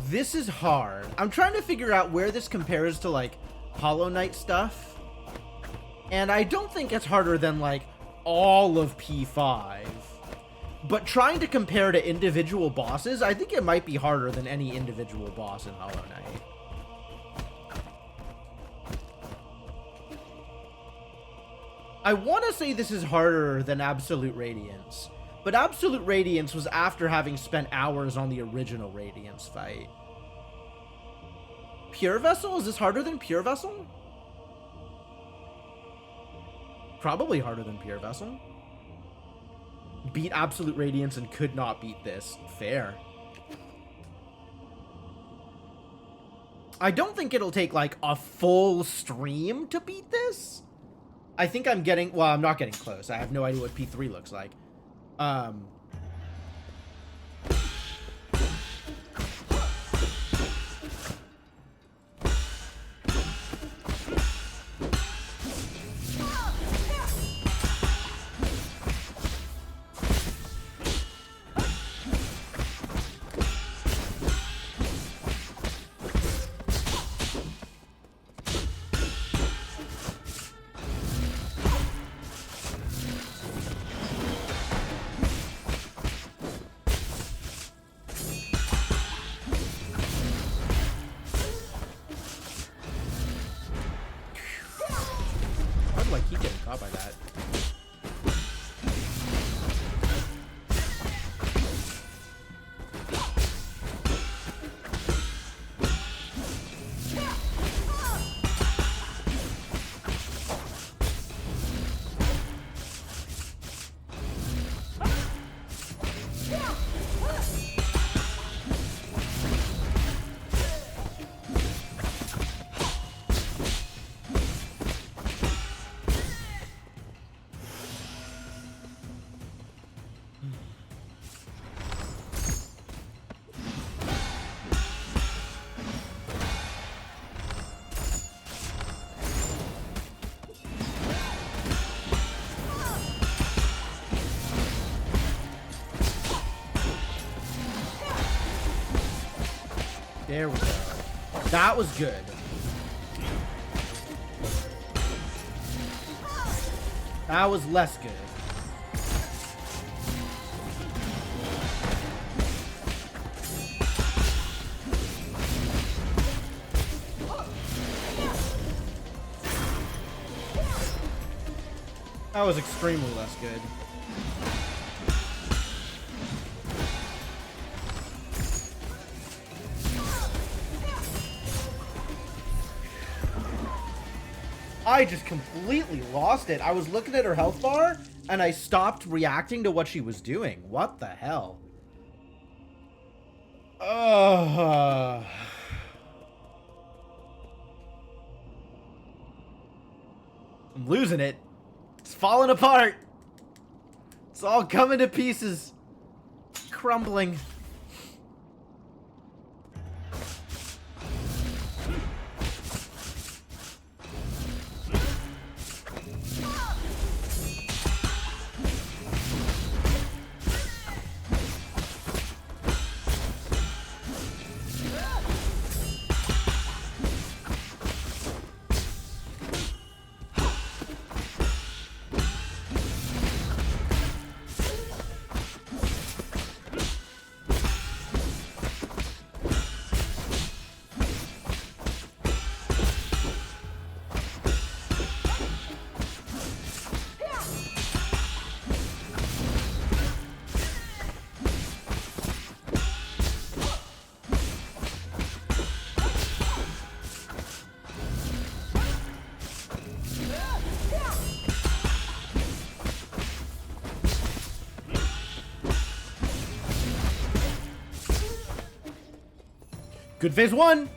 This is hard. I'm trying to figure out where this compares to, like, Hollow Knight stuff. And I don't think it's harder than, like, all of P5. But trying to compare to individual bosses, I think it might be harder than any individual boss in Hollow Knight. I want to say this is harder than Absolute Radiance, but Absolute Radiance was after having spent hours on the original Radiance fight. Pure Vessel? Is this harder than Pure Vessel? Probably harder than Pure Vessel. Beat Absolute Radiance and could not beat this. Fair. I don't think it'll take, like, a full stream to beat this. I think I'm getting... Well, I'm not getting close. I have no idea what P3 looks like. By that. There we go. That was good. That was less good. That was extremely less good. I just completely lost it. I was looking at her health bar, and I stopped reacting to what she was doing. What the hell? I'm losing it. It's falling apart. It's all coming to pieces. Crumbling. Good phase one.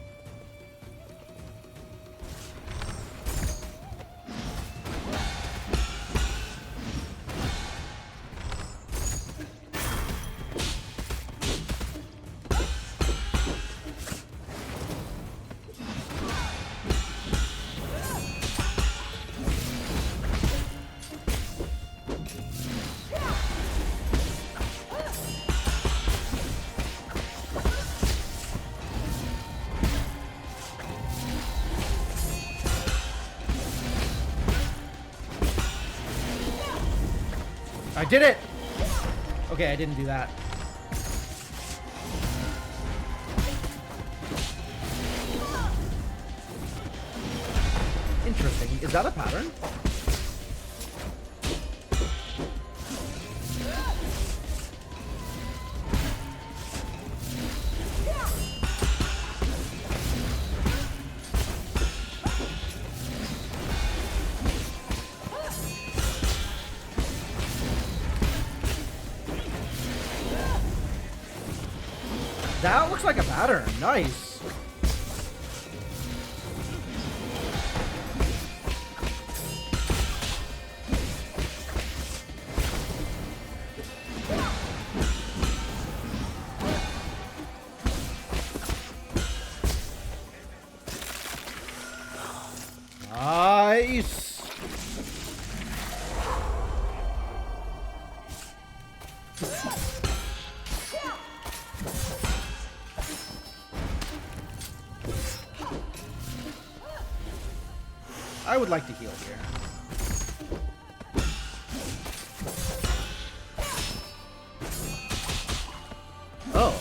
I did it! Okay, I didn't do that. Interesting. Is that a pattern? That looks like a pattern. Nice. Nice. I would like to heal here. Oh.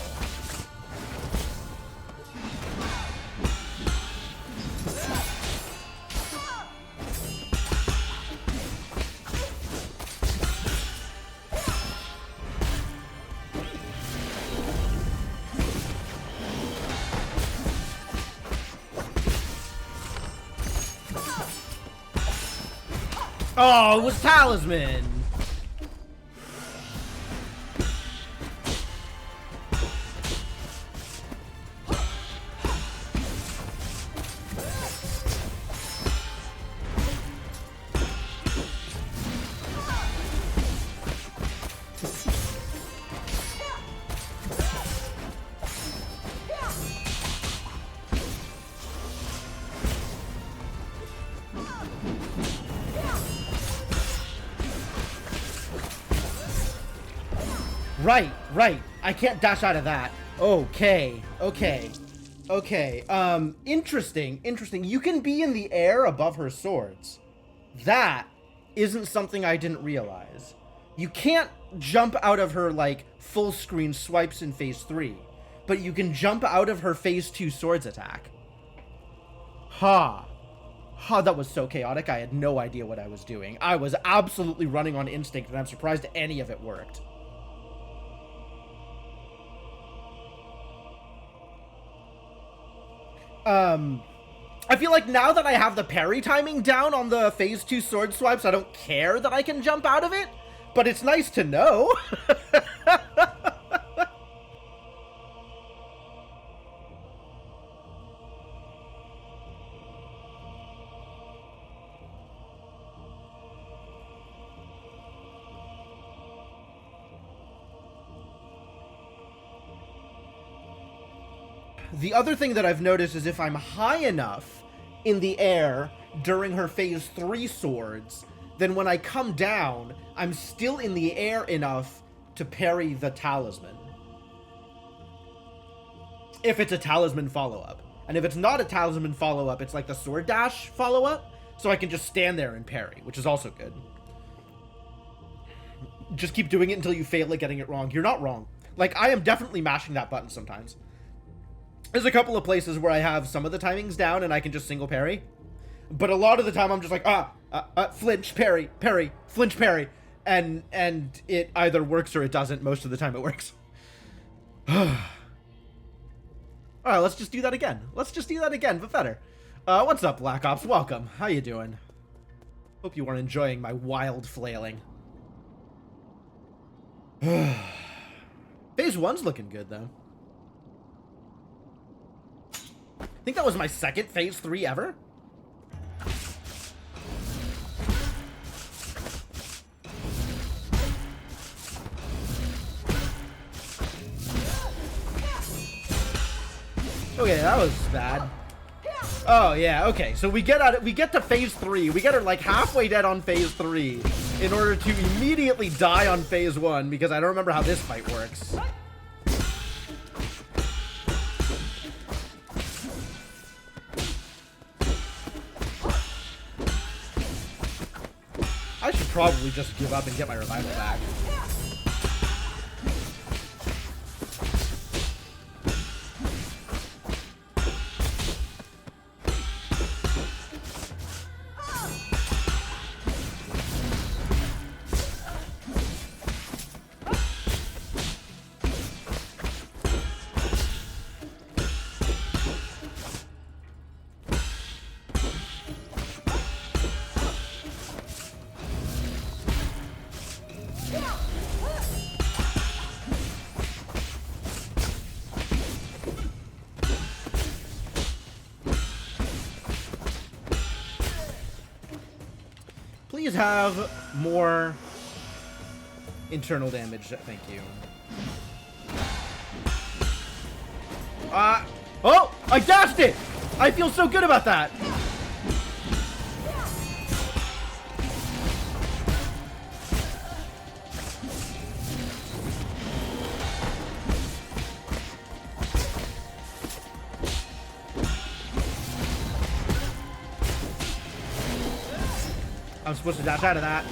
Oh, it was Talisman. Right. I can't dash out of that. Okay. Okay, interesting, interesting. You can be in the air above her swords. That isn't something I didn't realize. You can't jump out of her, like, full screen swipes in phase 3, but you can jump out of her phase 2 swords attack. Ha. Ha, that was so chaotic, I had no idea what I was doing. I was absolutely running on instinct, and I'm surprised any of it worked. I feel like now that I have the parry timing down on the phase 2 sword swipes, I don't care that I can jump out of it, but it's nice to know. The other thing that I've noticed is if I'm high enough in the air during her phase 3 swords, then when I come down, I'm still in the air enough to parry the talisman. If it's a talisman follow-up. And if it's not a talisman follow-up, it's like the sword dash follow-up, so I can just stand there and parry, which is also good. Just keep doing it until you fail at getting it wrong. You're not wrong. Like, I am definitely mashing that button sometimes. There's a couple of places where I have some of the timings down and I can just single parry. But a lot of the time I'm just like, flinch, parry, parry, flinch, parry. And it either works or it doesn't. Most of the time it works. Alright, let's just do that again. Let's just do that again, but better. What's up, Black Ops? Welcome. How you doing? Hope you are enjoying my wild flailing. Phase 1's looking good, though. I think that was my second phase 3 ever. Okay, that was bad. Oh yeah, okay. So we get to phase 3. We get her like halfway dead on phase 3 in order to immediately die on phase 1 because I don't remember how this fight works. I should probably just give up and get my revival back. Please have more internal damage, thank you. Oh! I dashed it! I feel so good about that! I'm supposed to dash out of that.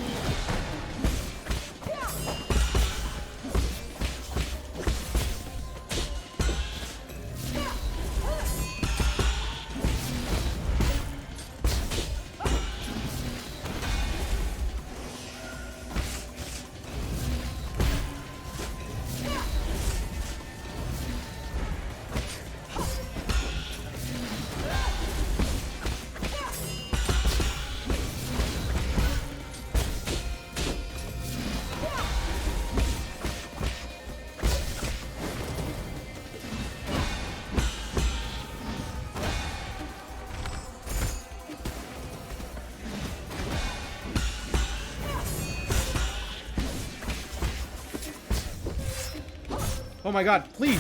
Oh my god, please.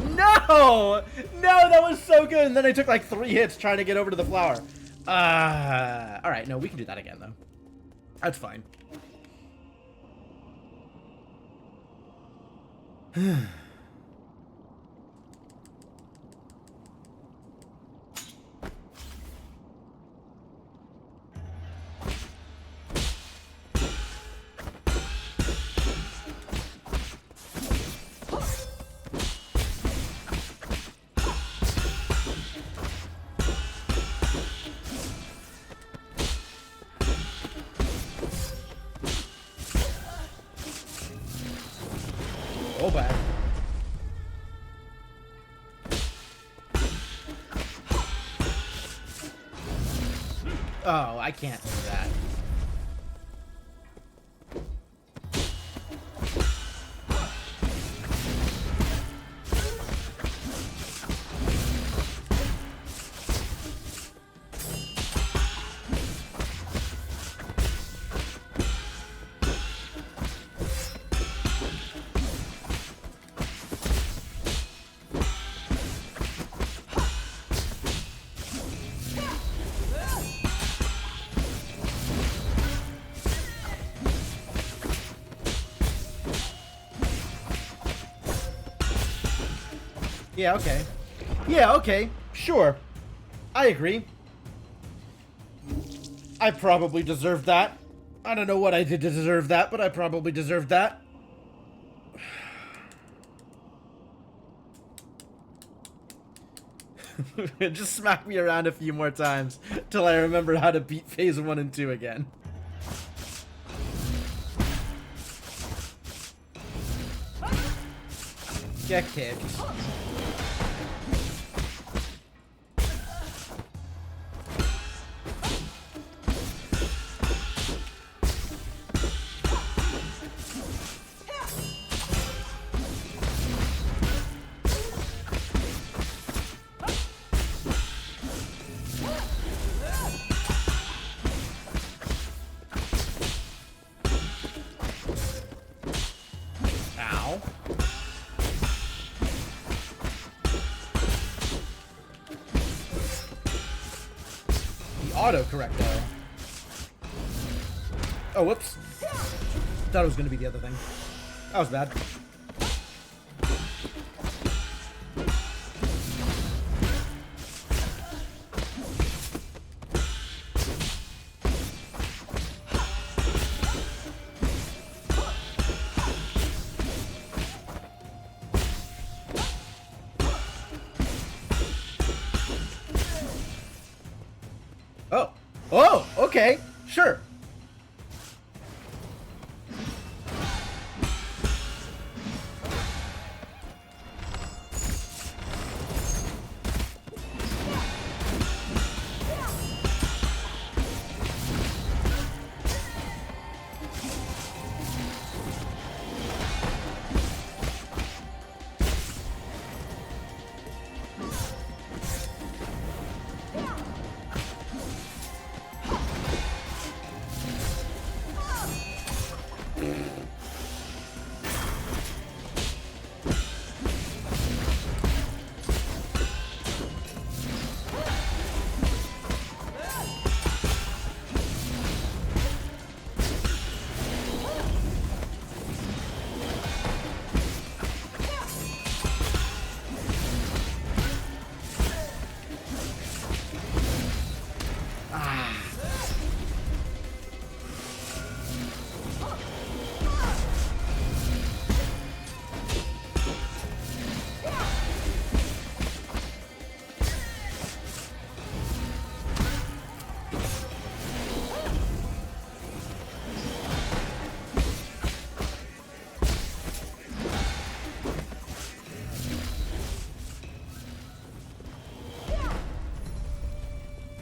No! No, that was so good. And then I took like 3 hits trying to get over to the flower. Alright, no, we can do that again though. That's fine. so bad. Oh, I can't do that. Yeah, okay. Yeah, okay. Sure. I agree. I probably deserved that. I don't know what I did to deserve that, but I probably deserved that. Just smack me around a few more times till I remember how to beat phase 1 and 2 again. Get kicked. Ow. The autocorrect though. Oh, whoops. Thought it was gonna be the other thing. That was bad. Oh. Oh, okay. Sure.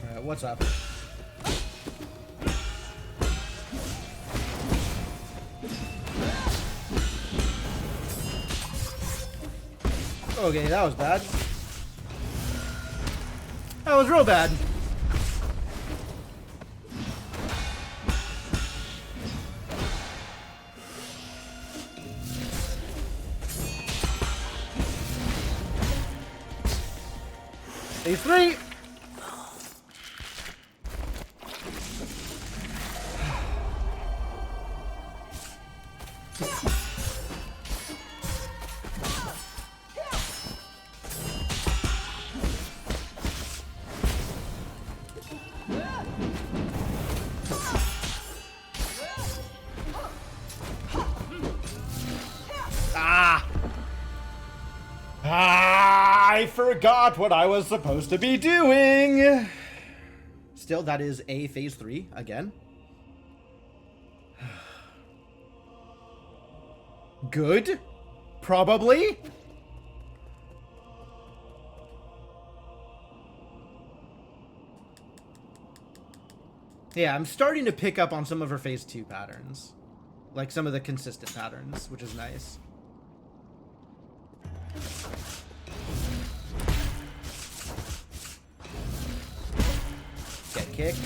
Alright, what's up? Okay, that was bad. That was real bad. Phase 3! I forgot what I was supposed to be doing. Still, that is a phase 3 again. Good. Probably. Yeah, I'm starting to pick up on some of her phase 2 patterns. Like some of the consistent patterns, which is nice. Get kicked.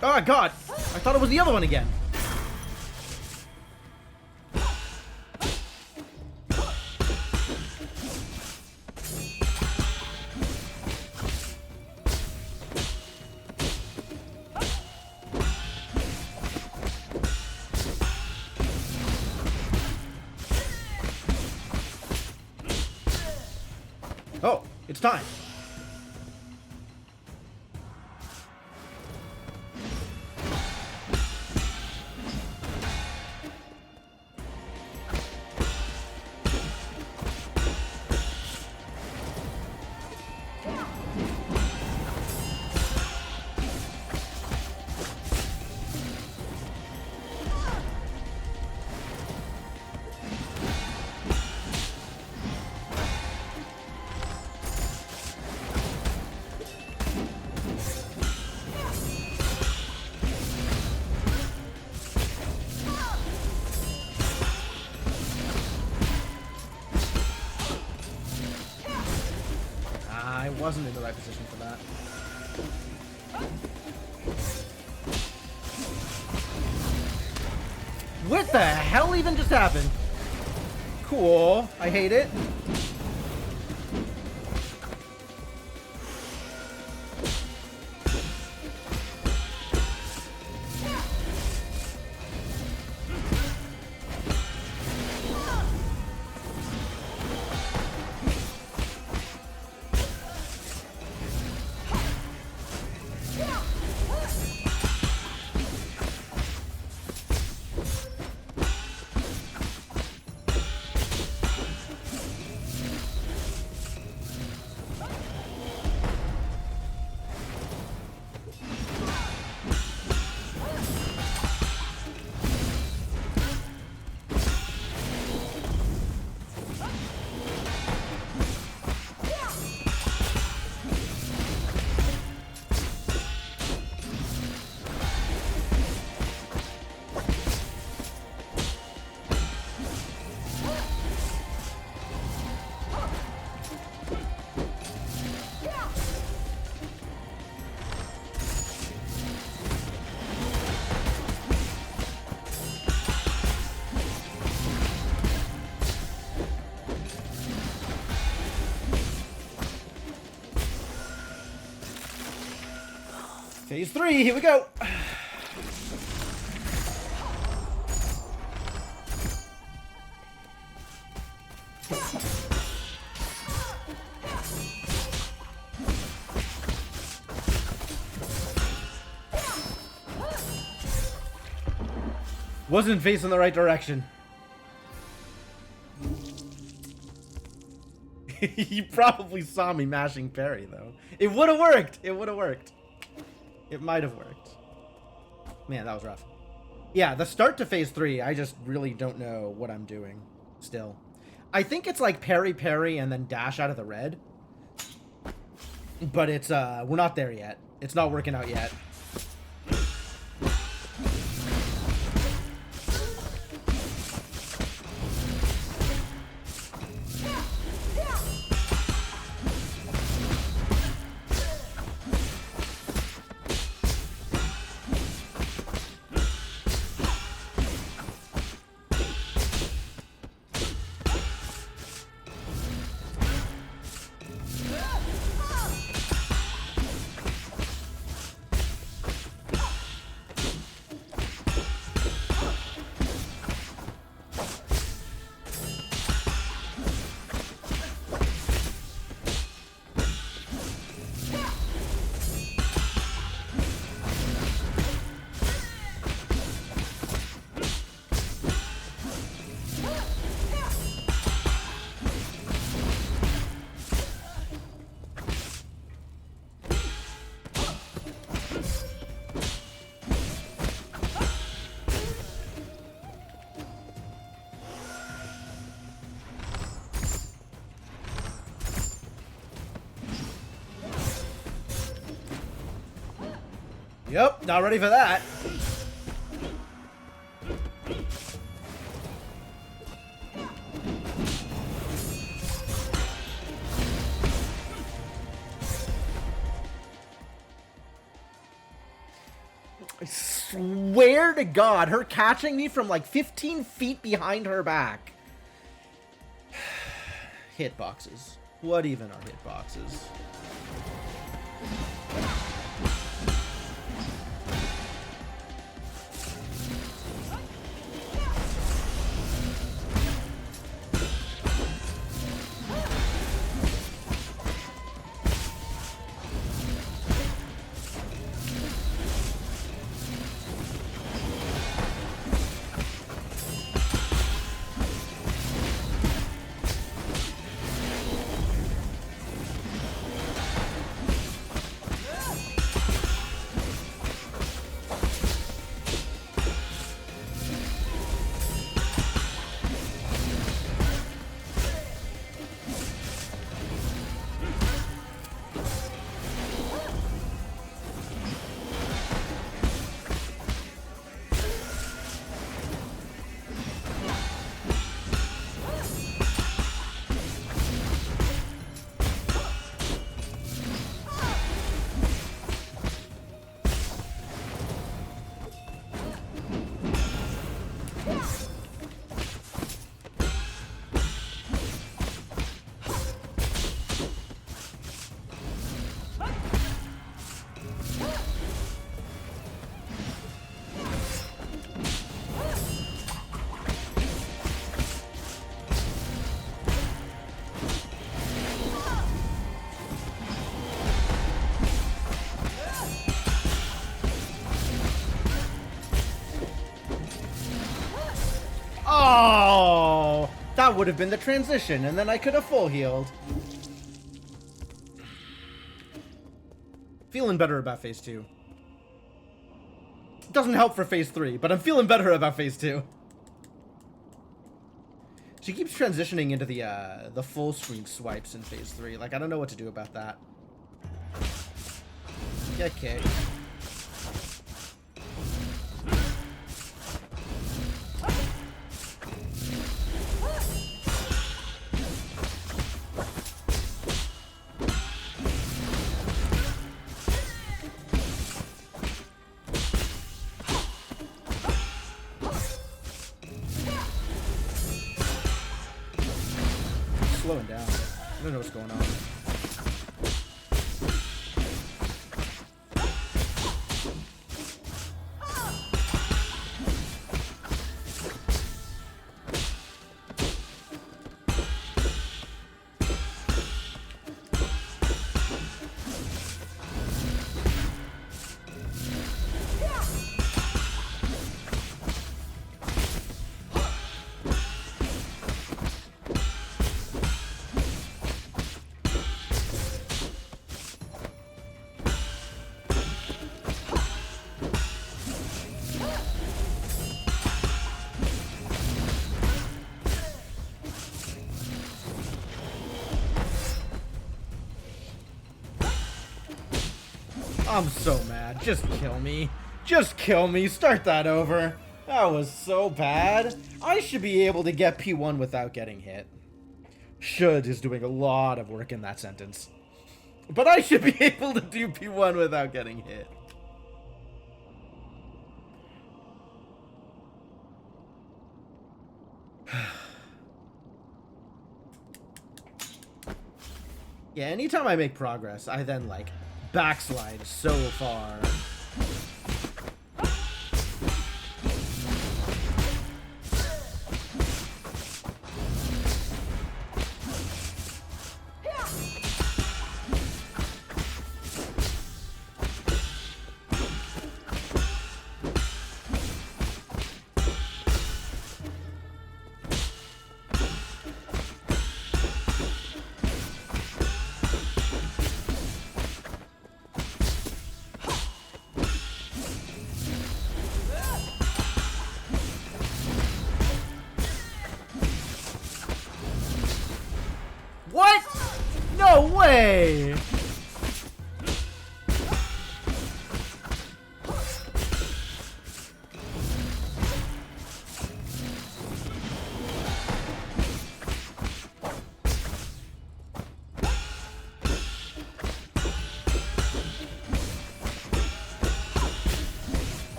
Oh god! I thought it was the other one again. Oh, it's time. I wasn't in the right position for that. What the hell even just happened? Cool. I hate it. Phase 3, here we go. Wasn't facing the right direction. You probably saw me mashing parry, though. It would have worked. It would have worked. It might have worked. Man, that was rough. Yeah, the start to phase 3, I just really don't know what I'm doing still. I think it's like parry, parry, and then dash out of the red. But it's, we're not there yet. It's not working out yet. Yep, not ready for that. I swear to God, her catching me from like 15 feet behind her back. Hitboxes. What even are hitboxes? Oh, that would have been the transition, and then I could have full healed. Feeling better about phase 2. Doesn't help for phase 3, but I'm feeling better about phase 2. She keeps transitioning into the full screen swipes in phase 3. Like, I don't know what to do about that. Okay. Slowing down. I don't know what's going on. I'm so mad. Just kill me. Just kill me. Start that over. That was so bad. I should be able to get P1 without getting hit. Should is doing a lot of work in that sentence. But I should be able to do P1 without getting hit. Yeah, anytime I make progress, I then, like, backslide so far.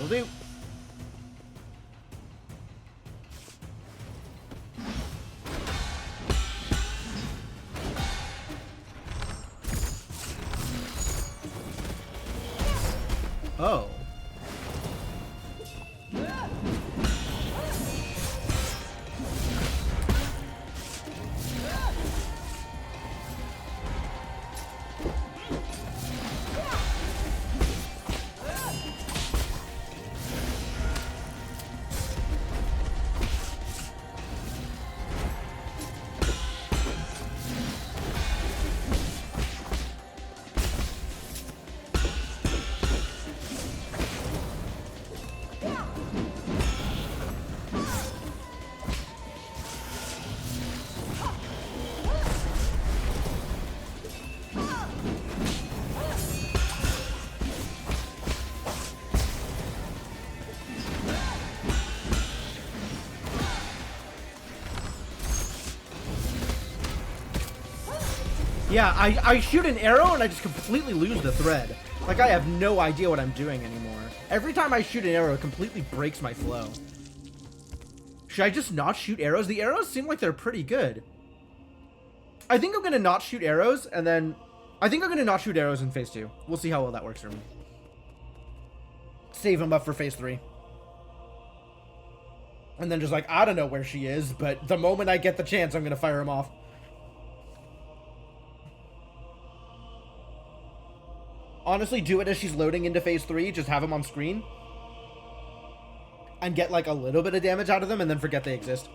do. Oh. Yeah, I shoot an arrow and I just completely lose the thread. Like, I have no idea what I'm doing anymore. Every time I shoot an arrow, it completely breaks my flow. Should I just not shoot arrows? The arrows seem like they're pretty good. I think I'm going to not shoot arrows, and then... I think I'm going to not shoot arrows in phase 2. We'll see how well that works for me. Save them up for phase 3. And then just like, I don't know where she is, but the moment I get the chance, I'm going to fire him off. Honestly, do it as she's loading into phase 3. Just have them on screen. And get like a little bit of damage out of them and then forget they exist.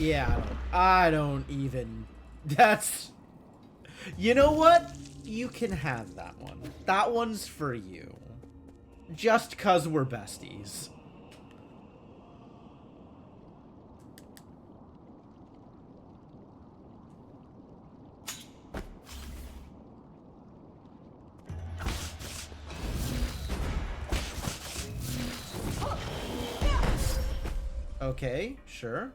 Yeah, I don't even... That's... You know what? You can have that one. That one's for you. Just 'cause we're besties. Okay, sure.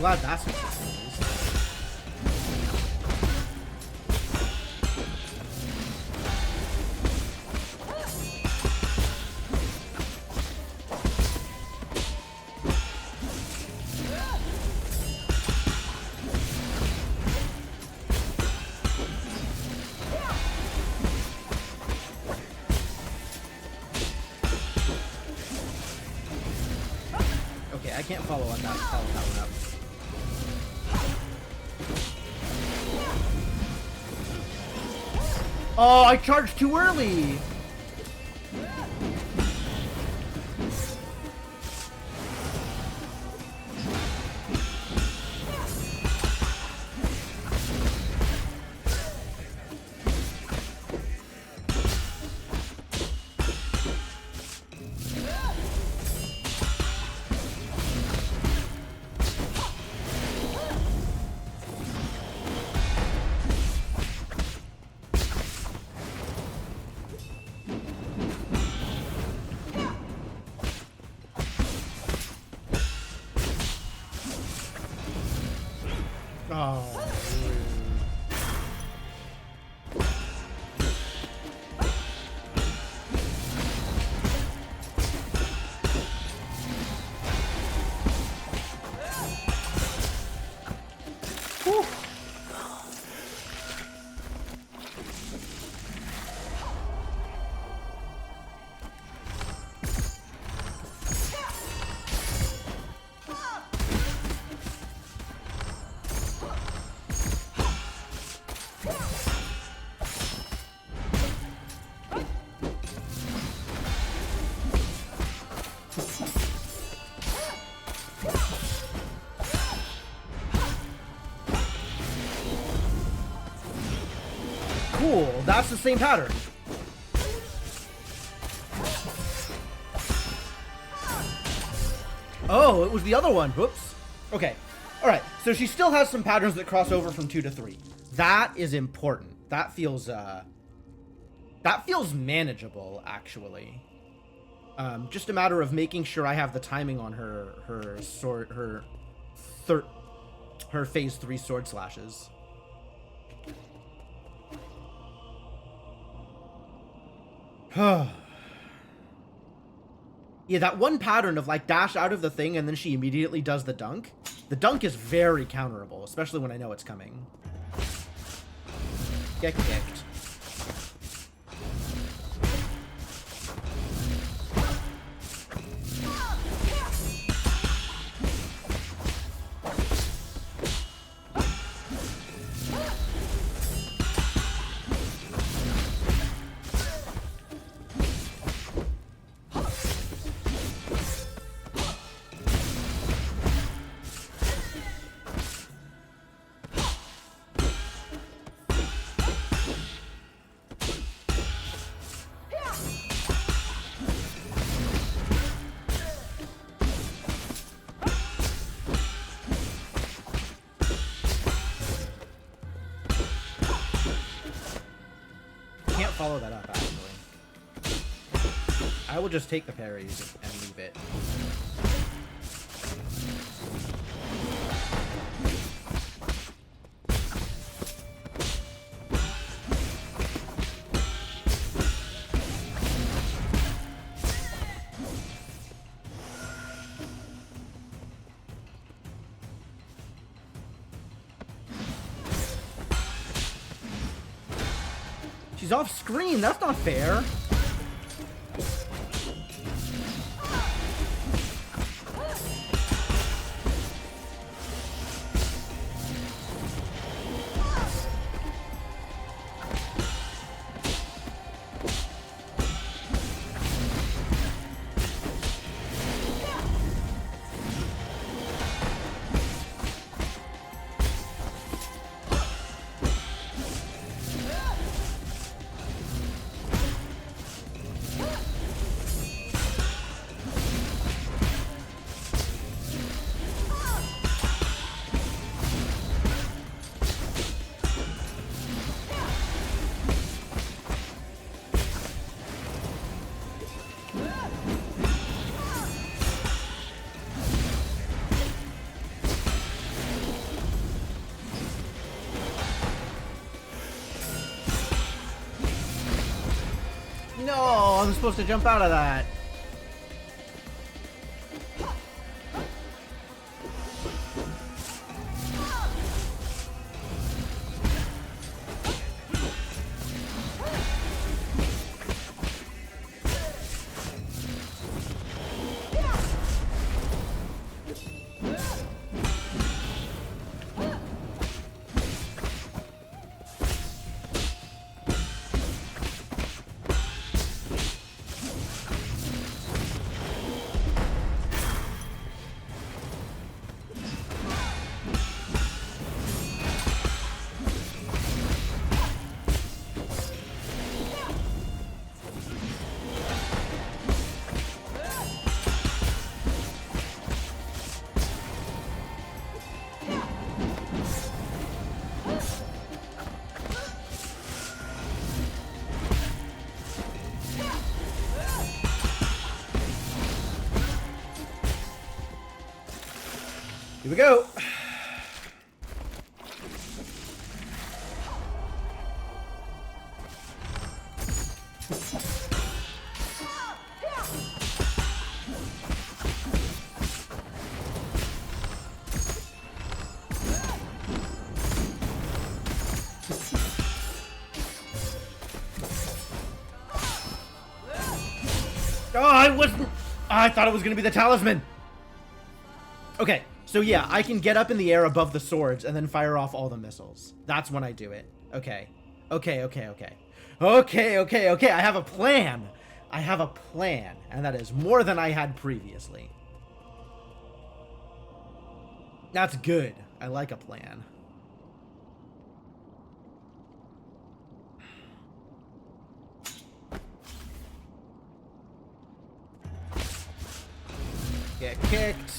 Glad that's what this is. Okay, I can't follow that one up. Oh, I charged too early! that's the same pattern. Oh, it was the other one. Whoops. Okay. All right. So she still has some patterns that cross over from 2 to 3. That is important. That feels manageable, actually. Just a matter of making sure I have the timing on her phase 3 sword slashes. Yeah, that one pattern of like dash out of the thing and then she immediately does the dunk. The dunk is very counterable, especially when I know it's coming. Get kicked. Follow that up, actually. I will just take the parries and leave it. She's off screen. That's not fair. No, I'm supposed to jump out of that. Here we go. Oh, I thought it was going to be the talisman. Okay. So yeah, I can get up in the air above the swords and then fire off all the missiles. That's when I do it. Okay. Okay. I have a plan. And that is more than I had previously. That's good. I like a plan. get kicked.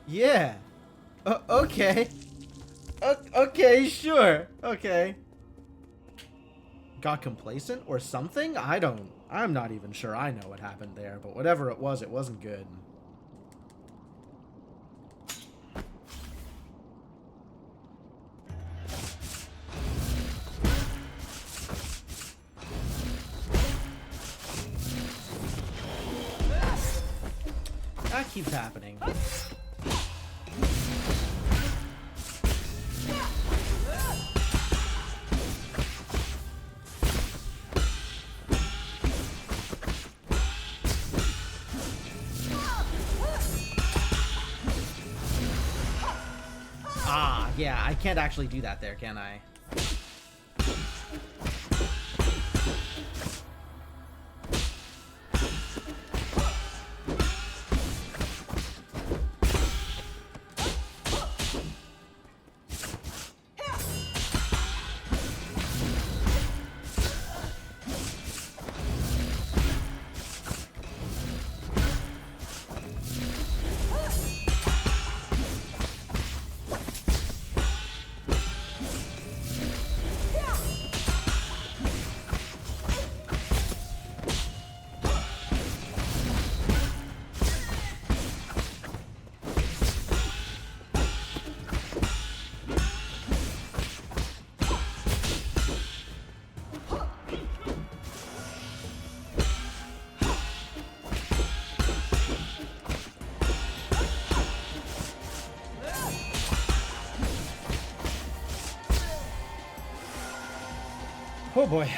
Yeah. Okay. Okay, sure. Okay. Got complacent or something? I'm not even sure I know what happened there, but whatever it wasn't good. That keeps happening. Ah, yeah, I can't actually do that there, can I? Oh boy.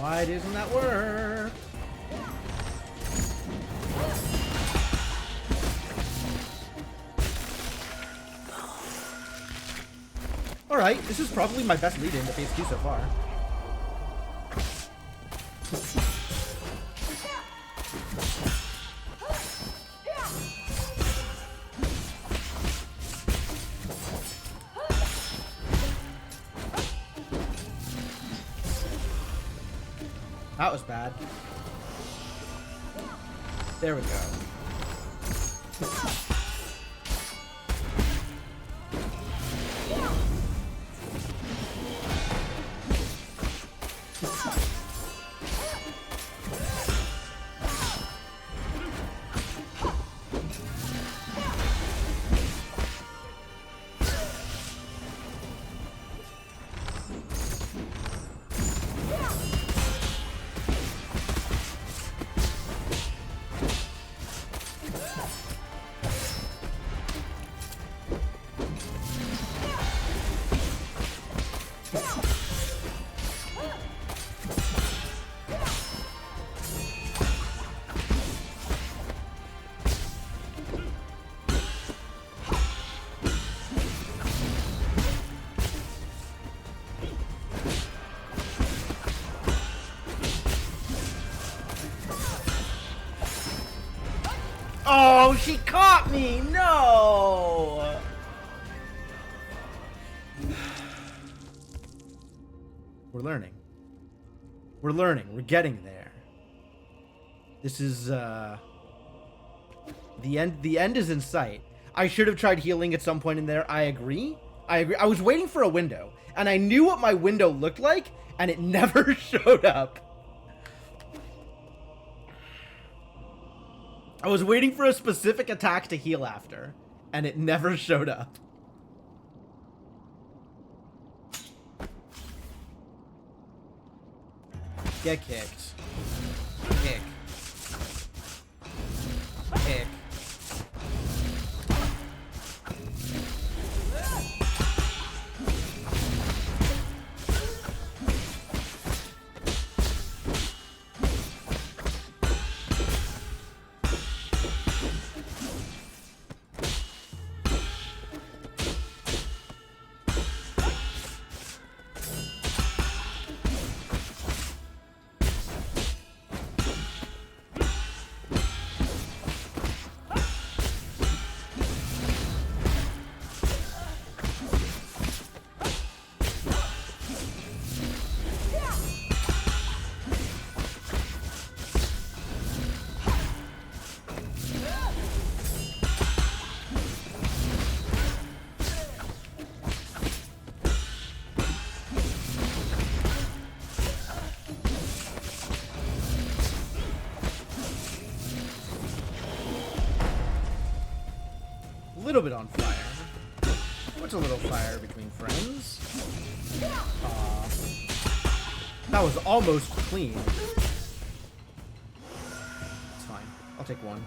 Why doesn't that work? Alright, this is probably my best lead-in to phase 2 so far. That was bad. There we go. Oh, she caught me! No! We're learning. We're learning. We're getting there. This is, the end is in sight. I should have tried healing at some point in there. I agree. I was waiting for a window, and I knew what my window looked like, and it never showed up. I was waiting for a specific attack to heal after, and it never showed up. Get kicked. Kick. Kick. A little bit on fire. What's a little fire between friends? That was almost clean. It's fine. I'll take one.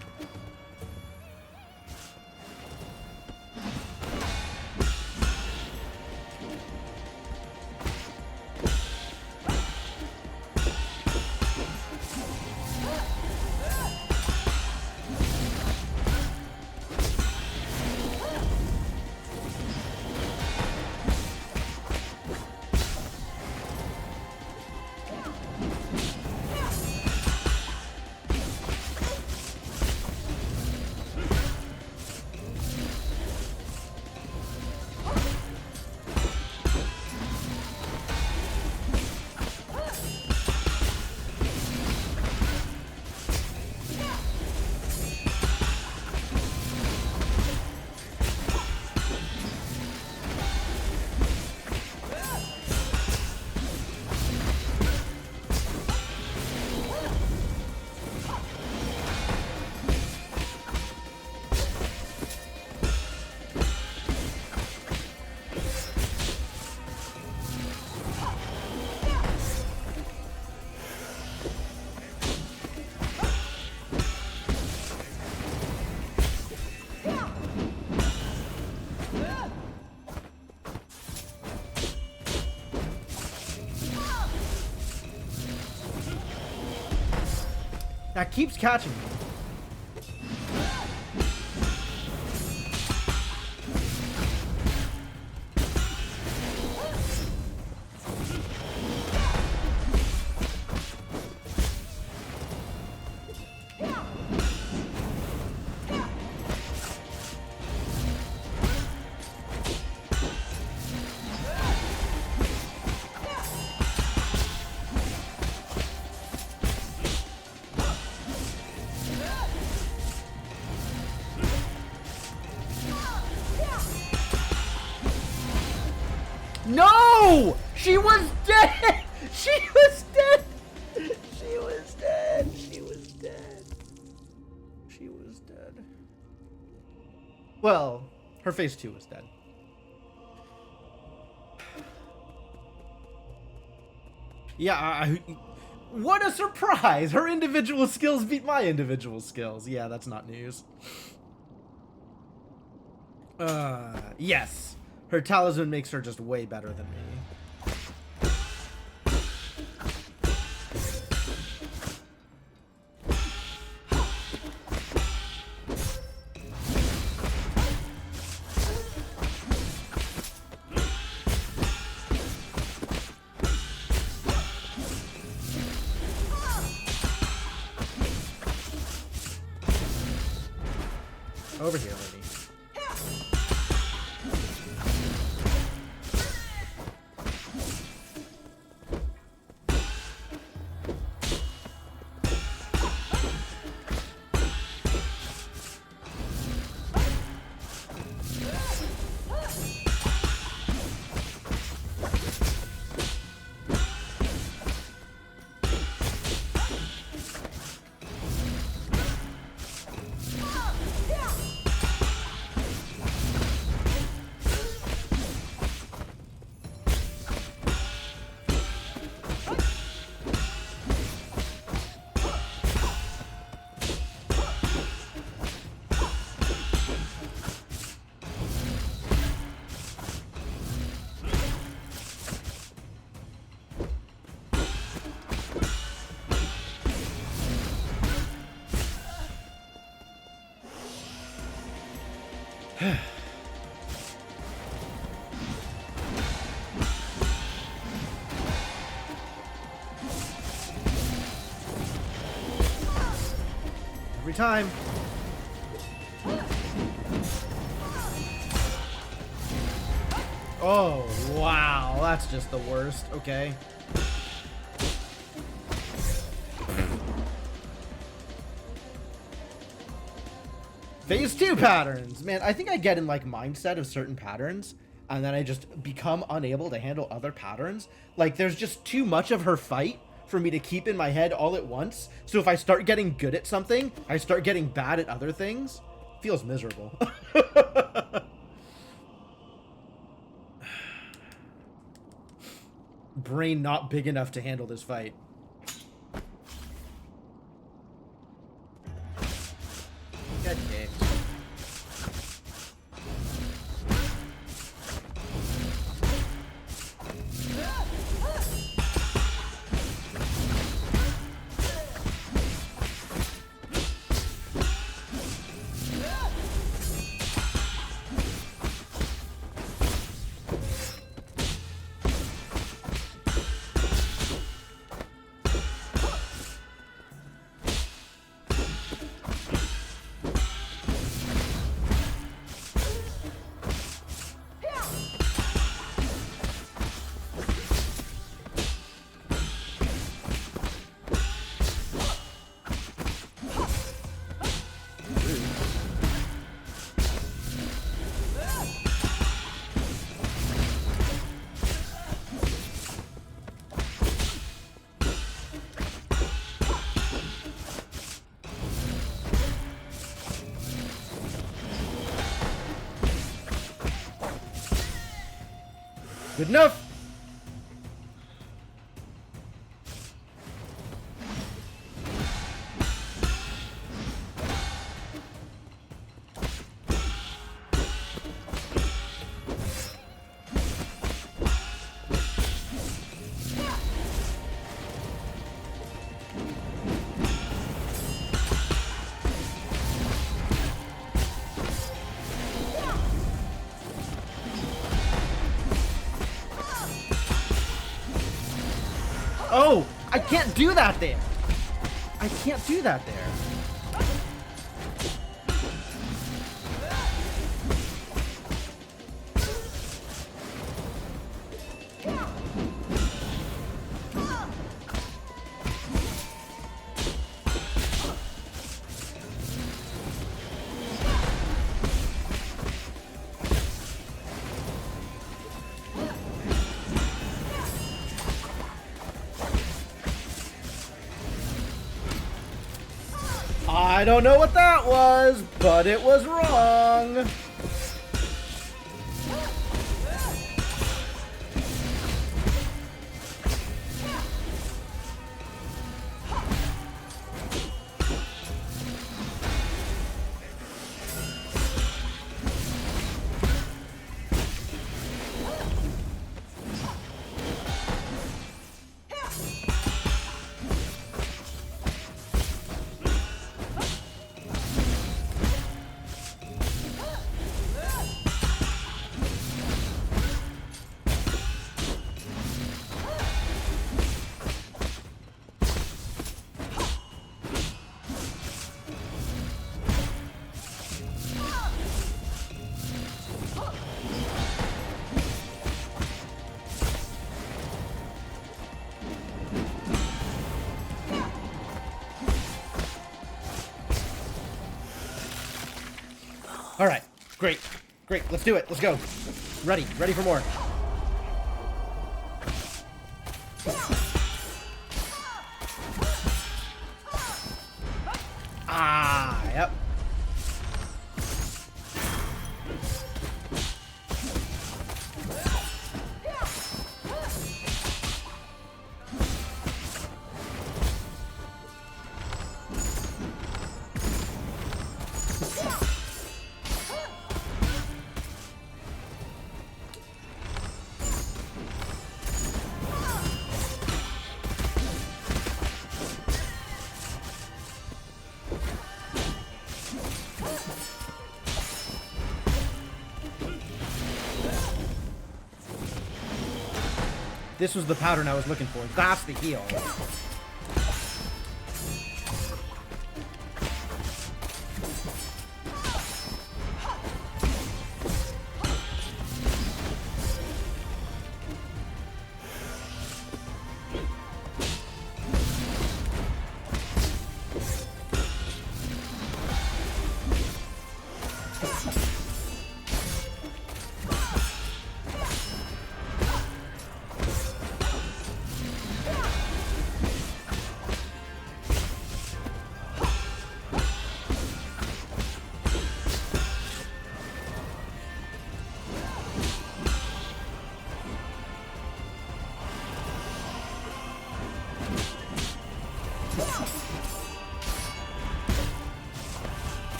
That keeps catching me. Oh! She was dead! She was dead! She was dead! She was dead. She was dead. Well, her phase 2 was dead. Yeah, what a surprise! Her individual skills beat my individual skills. Yeah, that's not news. Yes. Her talisman makes her just way better than me. Over here, lady. Every time. Oh, wow. That's just the worst. Okay. Phase 2 patterns. Man, I think I get in like mindset of certain patterns and then I just become unable to handle other patterns. Like there's just too much of her fight for me to keep in my head all at once. So if I start getting good at something, I start getting bad at other things. Feels miserable. Brain not big enough to handle this fight. Get kicked. Good enough. Oh, I can't do that there. I can't do that there. I don't know what that was, but it was wrong. All right, great, let's do it, let's go. Ready for more. Ah, yep. This was the pattern I was looking for. That's the heal.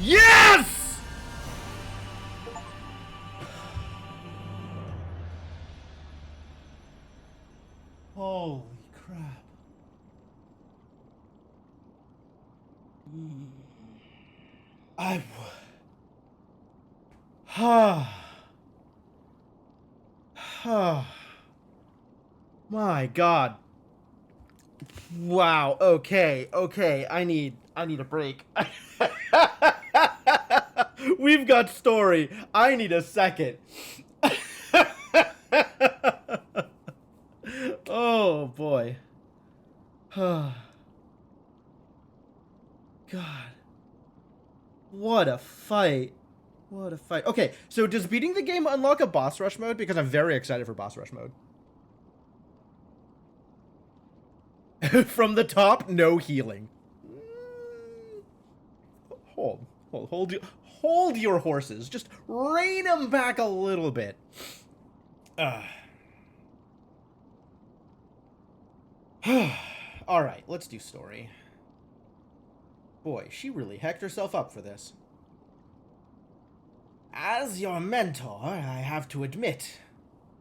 Yes! Holy crap. My God. Wow. Okay. I need a break. We've got story. I need a second. Oh boy. God. What a fight. What a fight. Okay, so does beating the game unlock a boss rush mode? Because I'm very excited for boss rush mode. From the top, no healing. Hold your horses. Just rein them back a little bit. All right, let's do story. Boy, she really hecked herself up for this. As your mentor, I have to admit,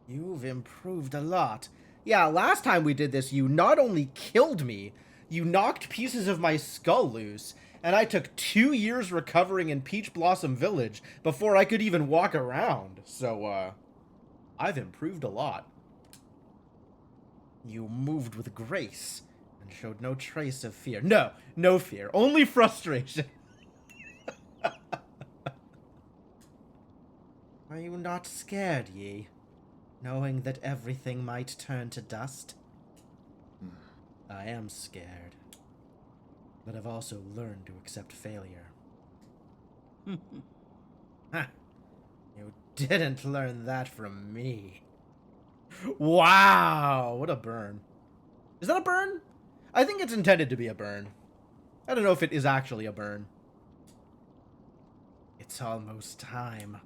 you've improved a lot. Yeah, last time we did this, you not only killed me, you knocked pieces of my skull loose, and I took 2 years recovering in Peach Blossom Village before I could even walk around. So, I've improved a lot. You moved with grace and showed no trace of fear. No fear, only frustration. Are you not scared, Yi? Knowing that everything might turn to dust? I am scared. But I've also learned to accept failure. Ha! You didn't learn that from me. Wow, what a burn. Is that a burn? I think it's intended to be a burn. I don't know if it is actually a burn. It's almost time.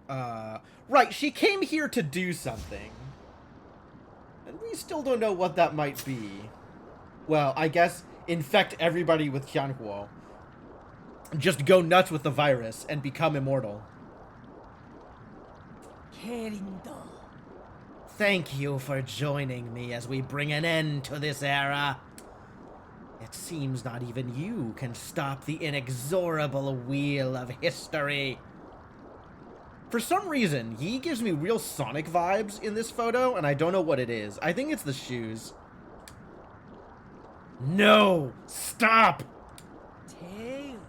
Right, she came here to do something. And we still don't know what that might be. Well, I guess infect everybody with Qianhuo. Just go nuts with the virus and become immortal. Thank you for joining me as we bring an end to this era. It seems not even you can stop the inexorable wheel of history. For some reason, Yi gives me real Sonic vibes in this photo, and I don't know what it is. I think it's the shoes. No! Stop!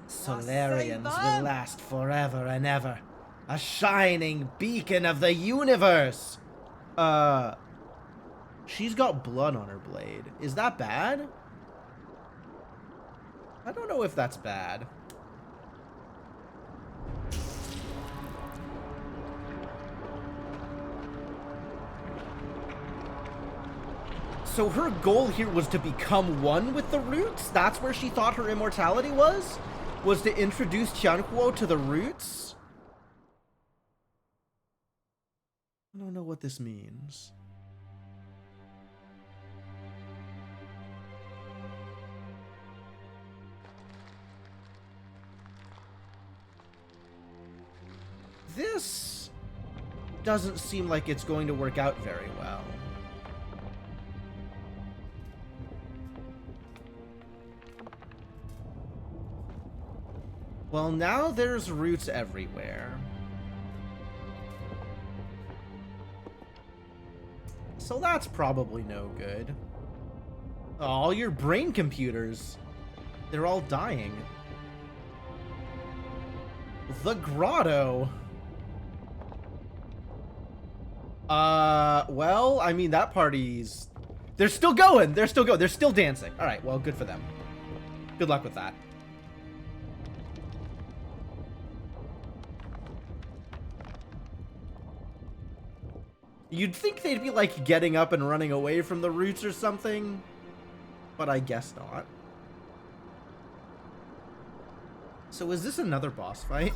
Solarians will last forever and ever. A shining beacon of the universe! She's got blood on her blade. Is that bad? I don't know if that's bad. So her goal here was to become one with the roots? That's where she thought her immortality was? Was to introduce Qianhuo to the roots? I don't know what this means. This doesn't seem like it's going to work out very well. Well, now there's roots everywhere. So that's probably no good. All your brain computers, they're all dying. The grotto. Well, I mean, that party's... They're still going! They're still going! They're still dancing! Alright, well, good for them. Good luck with that. You'd think they'd be, like, getting up and running away from the roots or something. But I guess not. So is this another boss fight?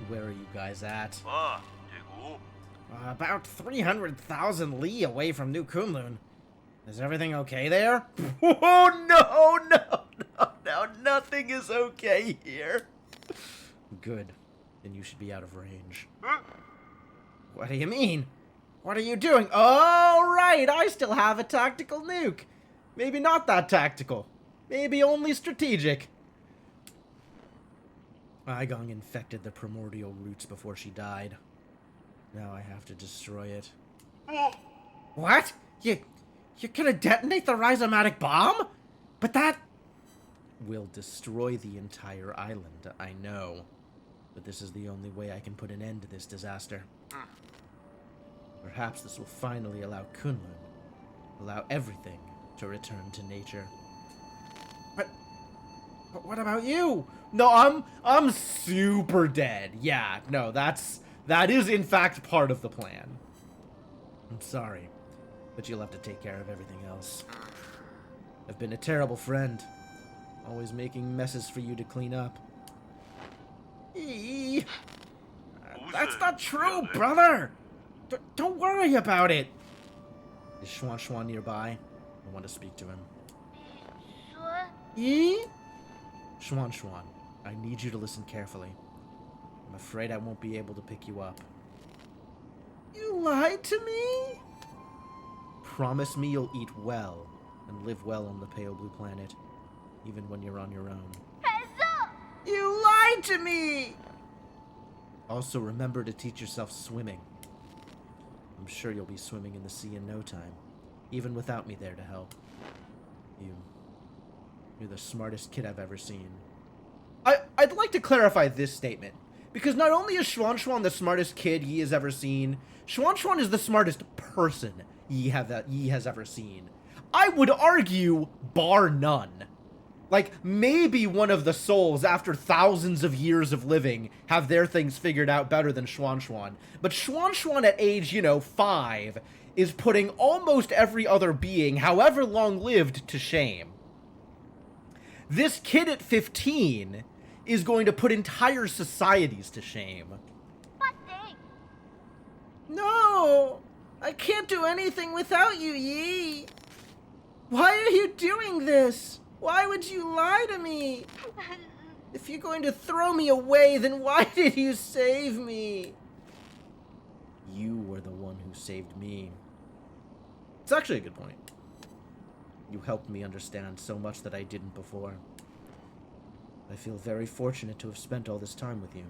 Where are you guys at? About 300,000 li away from New Kunlun. Is everything okay there? Oh, no, nothing is okay here. Good. Then you should be out of range. What do you mean? What are you doing? Oh, right, I still have a tactical nuke. Maybe not that tactical. Maybe only strategic. Aigong infected the primordial roots before she died. Now I have to destroy it. What? You're gonna detonate the rhizomatic bomb? But that... will destroy the entire island, I know. But this is the only way I can put an end to this disaster. Perhaps this will finally allow Kunlun, allow everything to return to nature. But what about you? No, I'm super dead. Yeah, no, that is in fact part of the plan. I'm sorry, but you'll have to take care of everything else. I've been a terrible friend, always making messes for you to clean up. That's not true, brother! Don't worry about it! Is Xuan Xuan nearby? I want to speak to him. Xuan Xuan, I need you to listen carefully. I'm afraid I won't be able to pick you up. You lied to me? Promise me you'll eat well and live well on the pale blue planet, even when you're on your own. You lied to me! Also, remember to teach yourself swimming. I'm sure you'll be swimming in the sea in no time, even without me there to help. You're the smartest kid I've ever seen. I'd like to clarify this statement, because not only is Xuan Xuan the smartest kid Yi has ever seen, Xuan Xuan is the smartest person Yi has ever seen. I would argue, bar none. Like, maybe one of the souls, after thousands of years of living, have their things figured out better than Xuan Xuan. But Xuan Xuan at age, 5, is putting almost every other being, however long-lived, to shame. This kid at 15 is going to put entire societies to shame. No! I can't do anything without you, Yi! Why are you doing this? Why would you lie to me? If you're going to throw me away, then why did you save me? You were the one who saved me. It's actually a good point. You helped me understand so much that I didn't before. I feel very fortunate to have spent all this time with you.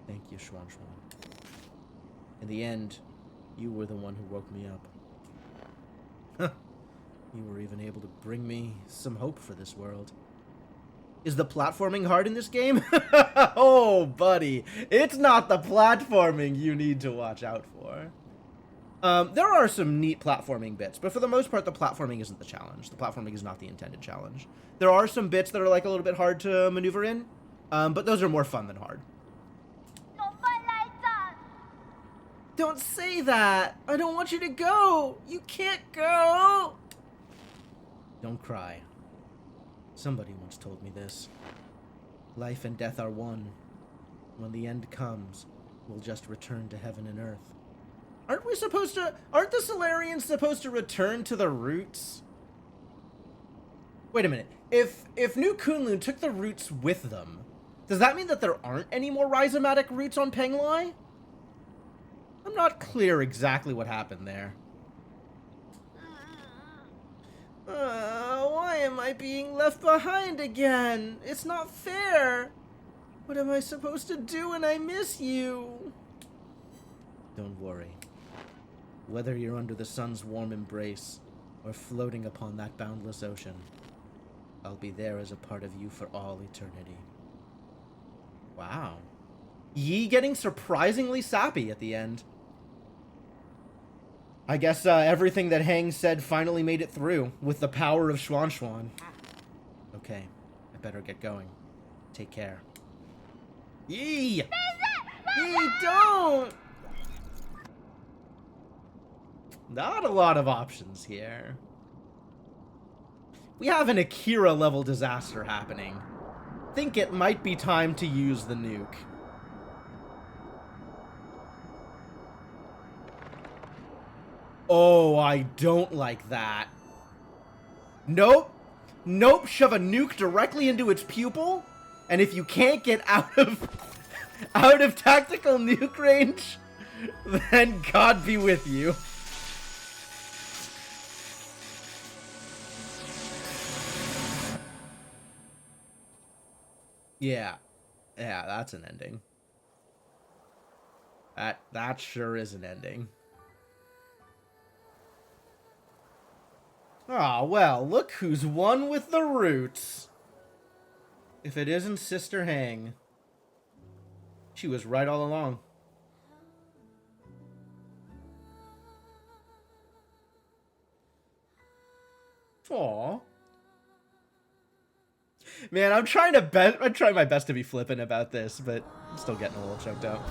Thank you, Xuan Xuan. In the end, you were the one who woke me up. Huh. You were even able to bring me some hope for this world. Is the platforming hard in this game? Oh, buddy. It's not the platforming you need to watch out for. There are some neat platforming bits, but for the most part, the platforming isn't the challenge. The platforming is not the intended challenge. There are some bits that are like a little bit hard to maneuver in, but those are more fun than hard. Don't say that! I don't want you to go! You can't go! Don't cry. Somebody once told me this. Life and death are one. When the end comes, we'll just return to heaven and earth. Aren't the Solarians supposed to return to the roots? Wait a minute. If New Kunlun took the roots with them, does that mean that there aren't any more rhizomatic roots on Penglai? I'm not clear exactly what happened there. Why am I being left behind again? It's not fair. What am I supposed to do when I miss you? Don't worry. Whether you're under the sun's warm embrace or floating upon that boundless ocean, I'll be there as a part of you for all eternity. Wow. Yi getting surprisingly sappy at the end. I guess everything that Hang said finally made it through with the power of Xuan Xuan. Okay, I better get going. Take care. Yi! Yi, don't! Not a lot of options here. We have an Akira level disaster happening. Think it might be time to use the nuke. Oh, I don't like that. Nope. Nope, shove a nuke directly into its pupil. And if you can't get out of tactical nuke range, then God be with you. Yeah. Yeah, that's an ending. That sure is an ending. Ah, well, look who's won with the roots. If it isn't Sister Hang. She was right all along. Aw. Man, I'm trying my best to be flippant about this, but I'm still getting a little choked up.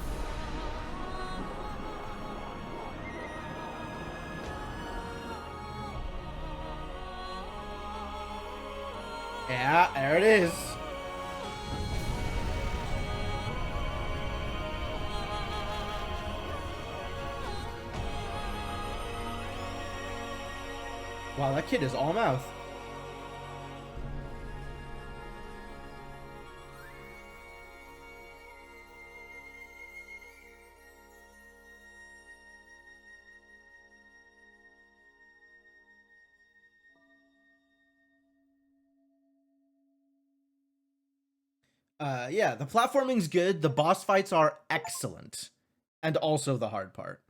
Yeah, there it is. Wow, that kid is all mouth. Yeah, the platforming's good. The boss fights are excellent. And also the hard part.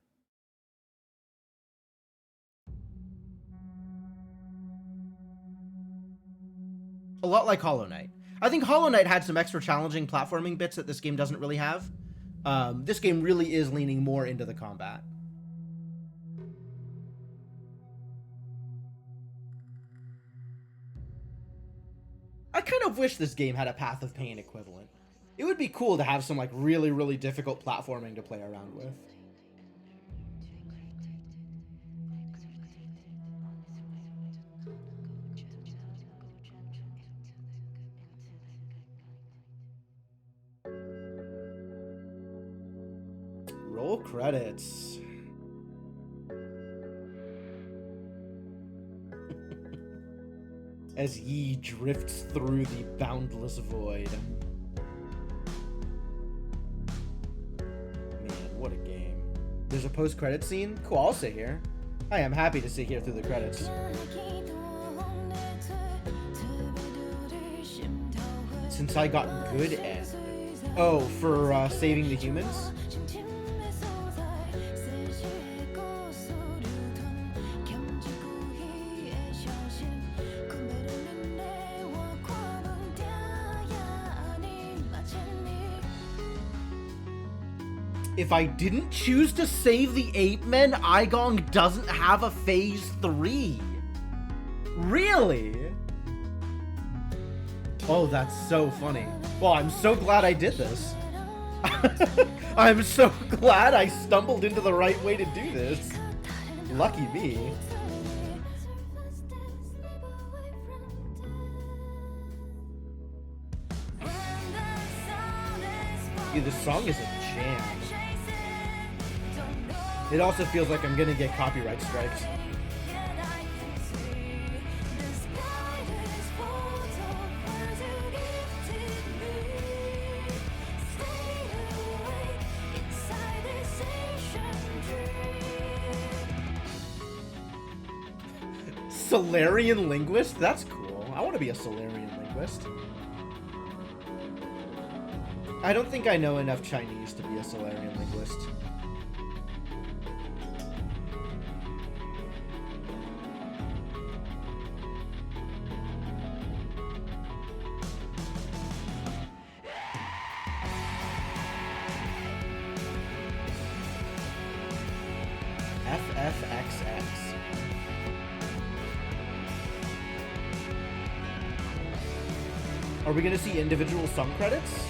A lot like Hollow Knight. I think Hollow Knight had some extra challenging platforming bits that this game doesn't really have. This game really is leaning more into the combat. kind of wish this game had a Path of Pain equivalent. It would be cool to have some like really, really difficult platforming to play around with. Roll credits. As Yi drifts through the boundless void. Man, what a game. There's a post-credit scene? Cool, I'll sit here. I am happy to sit here through the credits. Since I got good at... Oh, for saving the humans? If I didn't choose to save the Ape Men, Aigong doesn't have a Phase 3. Really? Oh, that's so funny. Well, I'm so glad I did this. I'm so glad I stumbled into the right way to do this. Lucky me. Dude, this song is a jam. It also feels like I'm gonna get copyright strikes. Solarian linguist? That's cool. I want to be a Solarian linguist. I don't think I know enough Chinese to be a Solarian linguist. FFXX. Are we gonna see individual song credits?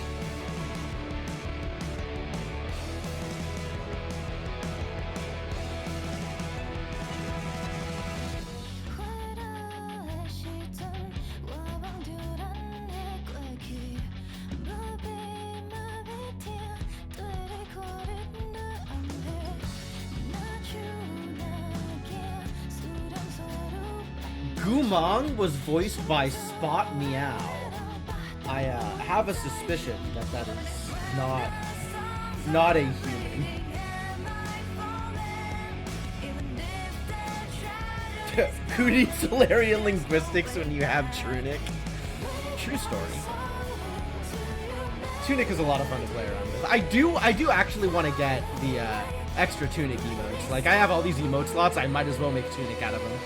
Gumong was voiced by Spot Meow. I have a suspicion that that is not a human. Who needs Solarian linguistics when you have Trunic? True story. Tunic is a lot of fun to play around with. I do actually want to get the extra Tunic emotes. Like, I have all these emote slots, I might as well make Tunic out of them.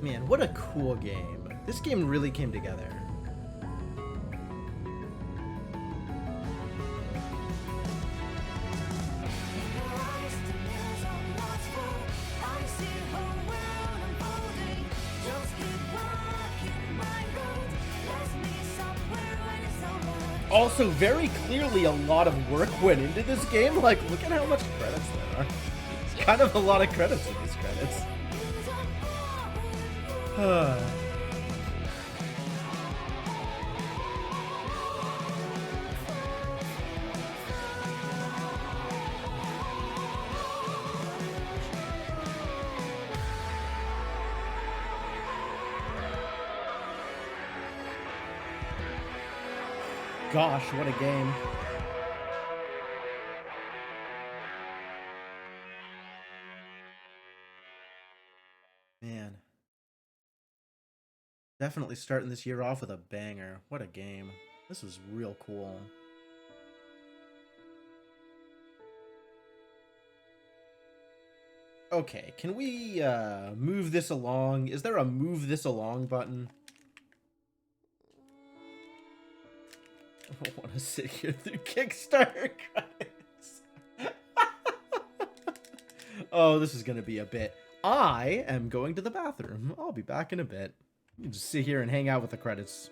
Man, what a cool game. This game really came together. Also, very clearly a lot of work went into this game. Like, look at how much credits there are. It's kind of a lot of credits in these credits. Gosh, what a game. Man. Definitely starting this year off with a banger. What a game. This was real cool. Okay, can we move this along? Is there a move this along button? I don't want to sit here through Kickstarter credits. Oh, this is going to be a bit. I am going to the bathroom. I'll be back in a bit. You can just sit here and hang out with the credits.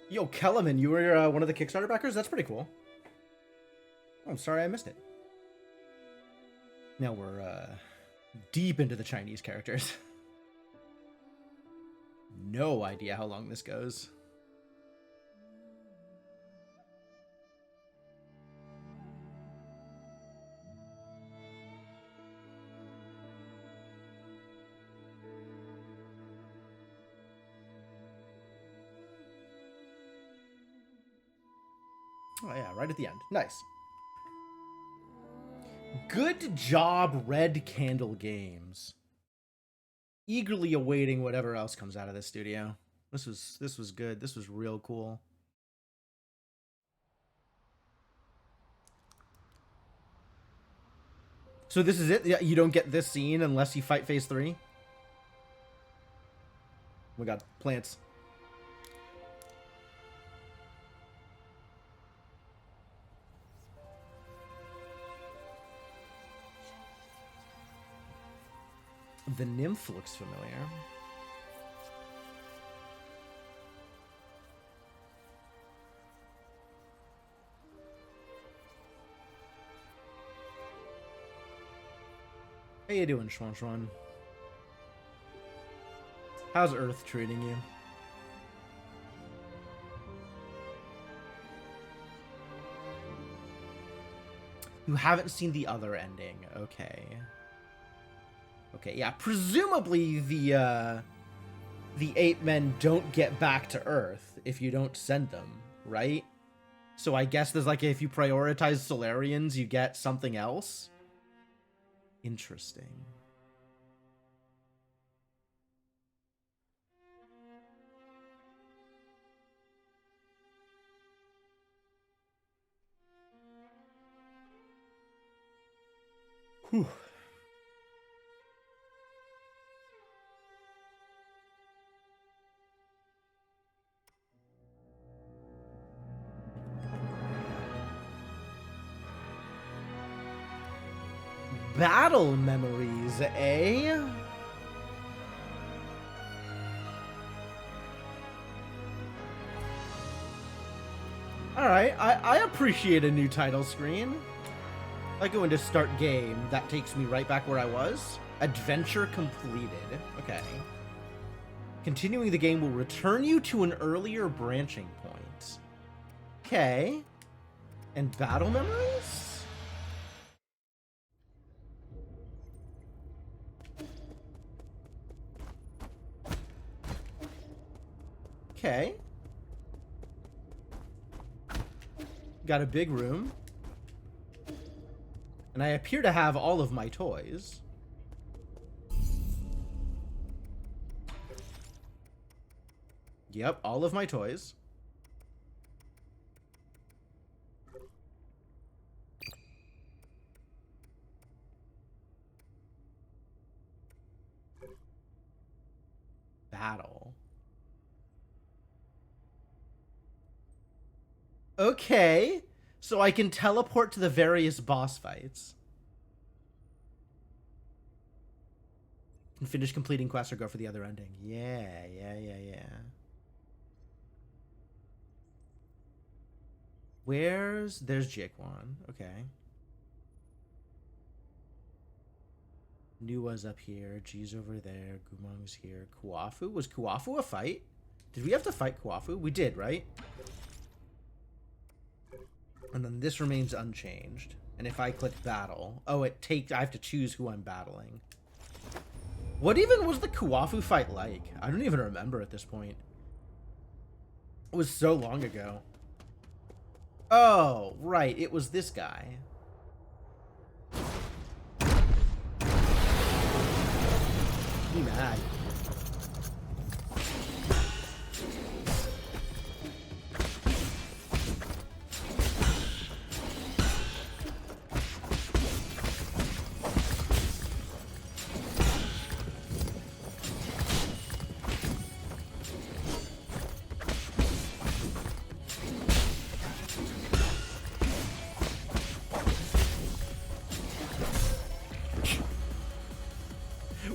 Yo, Kellerman, you were one of the Kickstarter backers? That's pretty cool. Oh, I'm sorry I missed it. Now we're deep into the Chinese characters. No idea how long this goes. Oh yeah, right at the end. Nice. Good job, Red Candle Games. Eagerly awaiting whatever else comes out of this studio. This was good. This was real cool. So this is it? Yeah, you don't get this scene unless you fight phase 3? Oh my god, plants. The nymph looks familiar. How you doing, Schwan Schwan? How's Earth treating you? You haven't seen the other ending. Okay. Okay, yeah, presumably the ape men don't get back to Earth if you don't send them, right? So I guess there's like, if you prioritize Solarians, you get something else? Interesting. Whew. Battle memories, eh? Alright, I appreciate a new title screen. I go into start game, that takes me right back where I was. Adventure completed. Okay. Continuing the game will return you to an earlier branching point. Okay. And battle memories? Okay. Got a big room. And I appear to have all of my toys. Yep, all of my toys. Battle. Okay. So I can teleport to the various boss fights. Can finish completing quests or go for the other ending. Yeah. There's Jaquan. Okay. Nuwa's up here. G's over there. Gumong's here. Kuafu? Was Kuafu a fight? Did we have to fight Kuafu? We did, right? And then this remains unchanged. And if I click battle... Oh, I have to choose who I'm battling. What even was the Kuafu fight like? I don't even remember at this point. It was so long ago. Oh, right. It was this guy. Be mad.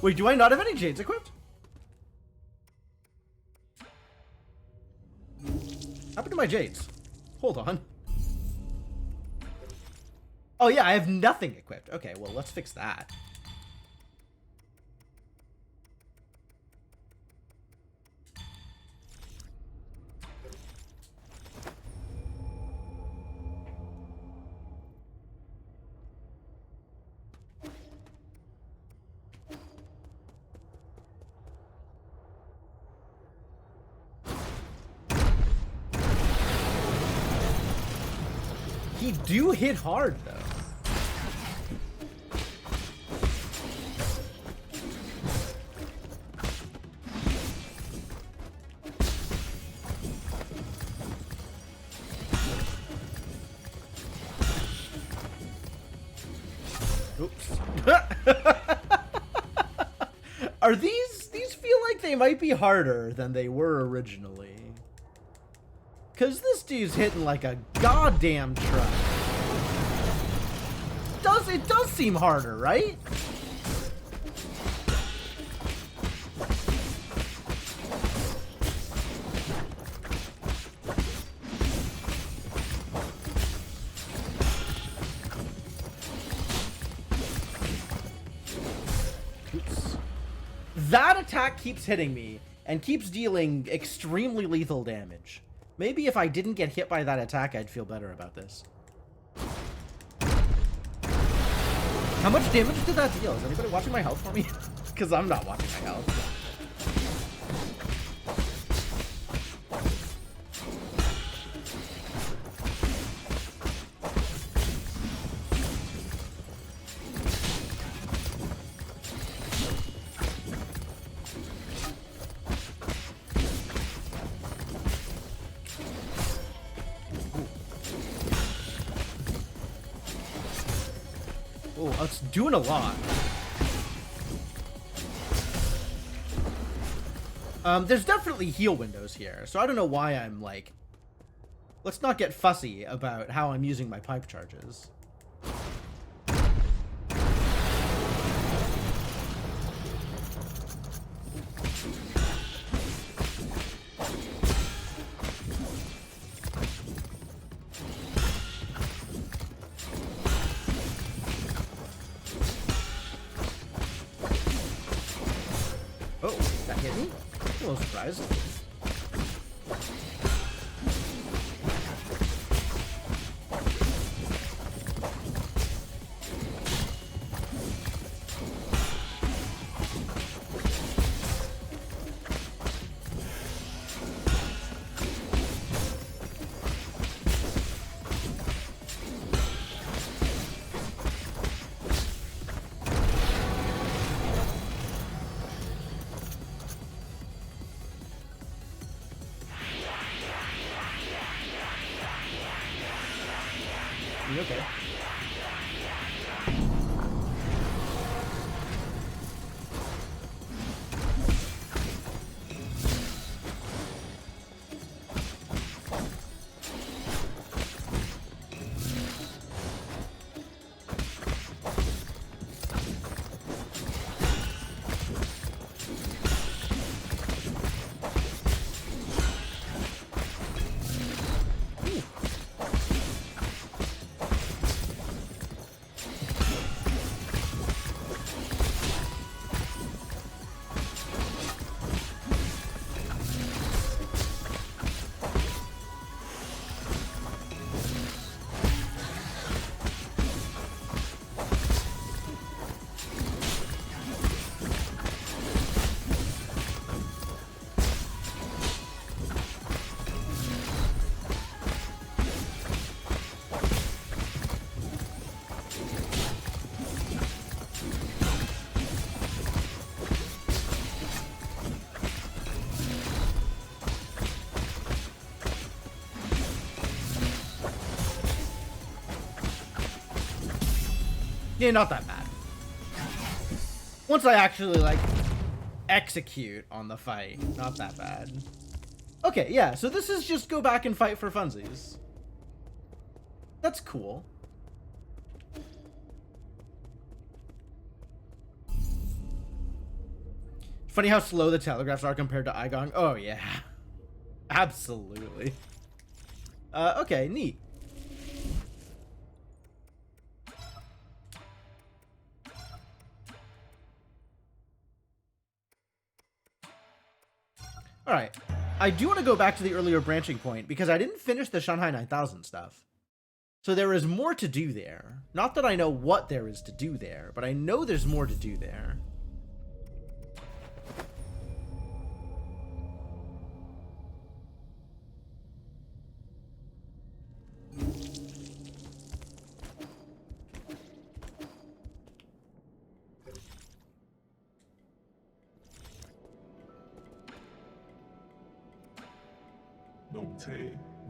Wait, do I not have any jades equipped? What happened to my jades? Hold on. Oh yeah, I have nothing equipped. Okay, well, let's fix that. He do hit hard, though. Oops. Are these feel like they might be harder than they were originally? Because this dude's hitting like a goddamn truck. It does seem harder, right? Oops. That attack keeps hitting me and keeps dealing extremely lethal damage. Maybe if I didn't get hit by that attack, I'd feel better about this. How much damage did that deal? Is anybody watching my health for me? Because I'm not watching my health. Oh, it's doing a lot. There's definitely heal windows here, so I don't know why I'm like... Let's not get fussy about how I'm using my pipe charges. Oh, that hit me? I'm a little surprised. okay. Yeah, not that bad. Once I actually, like, execute on the fight, not that bad. Okay, yeah, so this is just go back and fight for funsies. That's cool. Funny how slow the telegraphs are compared to Igong. Oh, yeah. Absolutely. Okay, neat. All right. I do want to go back to the earlier branching point because I didn't finish the Shanghai 9000 stuff. So there is more to do there. Not that I know what there is to do there, but I know there's more to do there.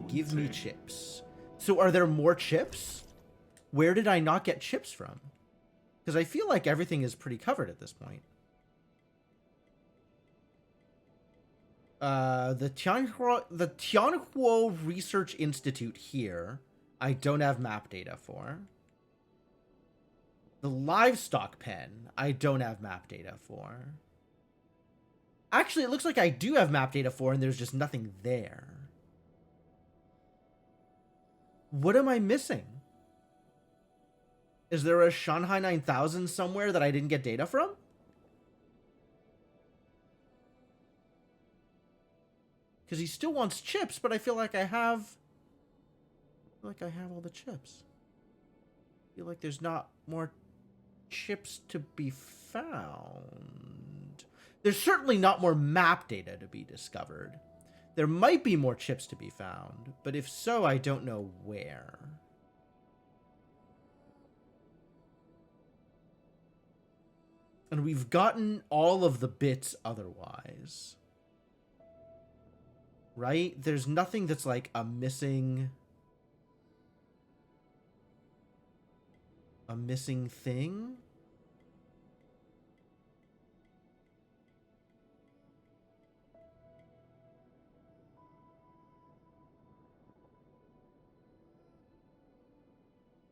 Give me chips. So are there more chips? Where did I not get chips from? Because I feel like everything is pretty covered at this point. The Tianhuo Research Institute here, I don't have map data for. The livestock pen, I don't have map data for. Actually, it looks like I do have map data for, and there's just nothing there. What am I missing? Is there a Shanghai 9000 somewhere that I didn't get data from? Because he still wants chips, but I feel like I have... all the chips. I feel like there's not more chips to be found. There's certainly not more map data to be discovered. There might be more chips to be found, but if so, I don't know where. And we've gotten all of the bits otherwise. Right? There's nothing that's like a missing thing.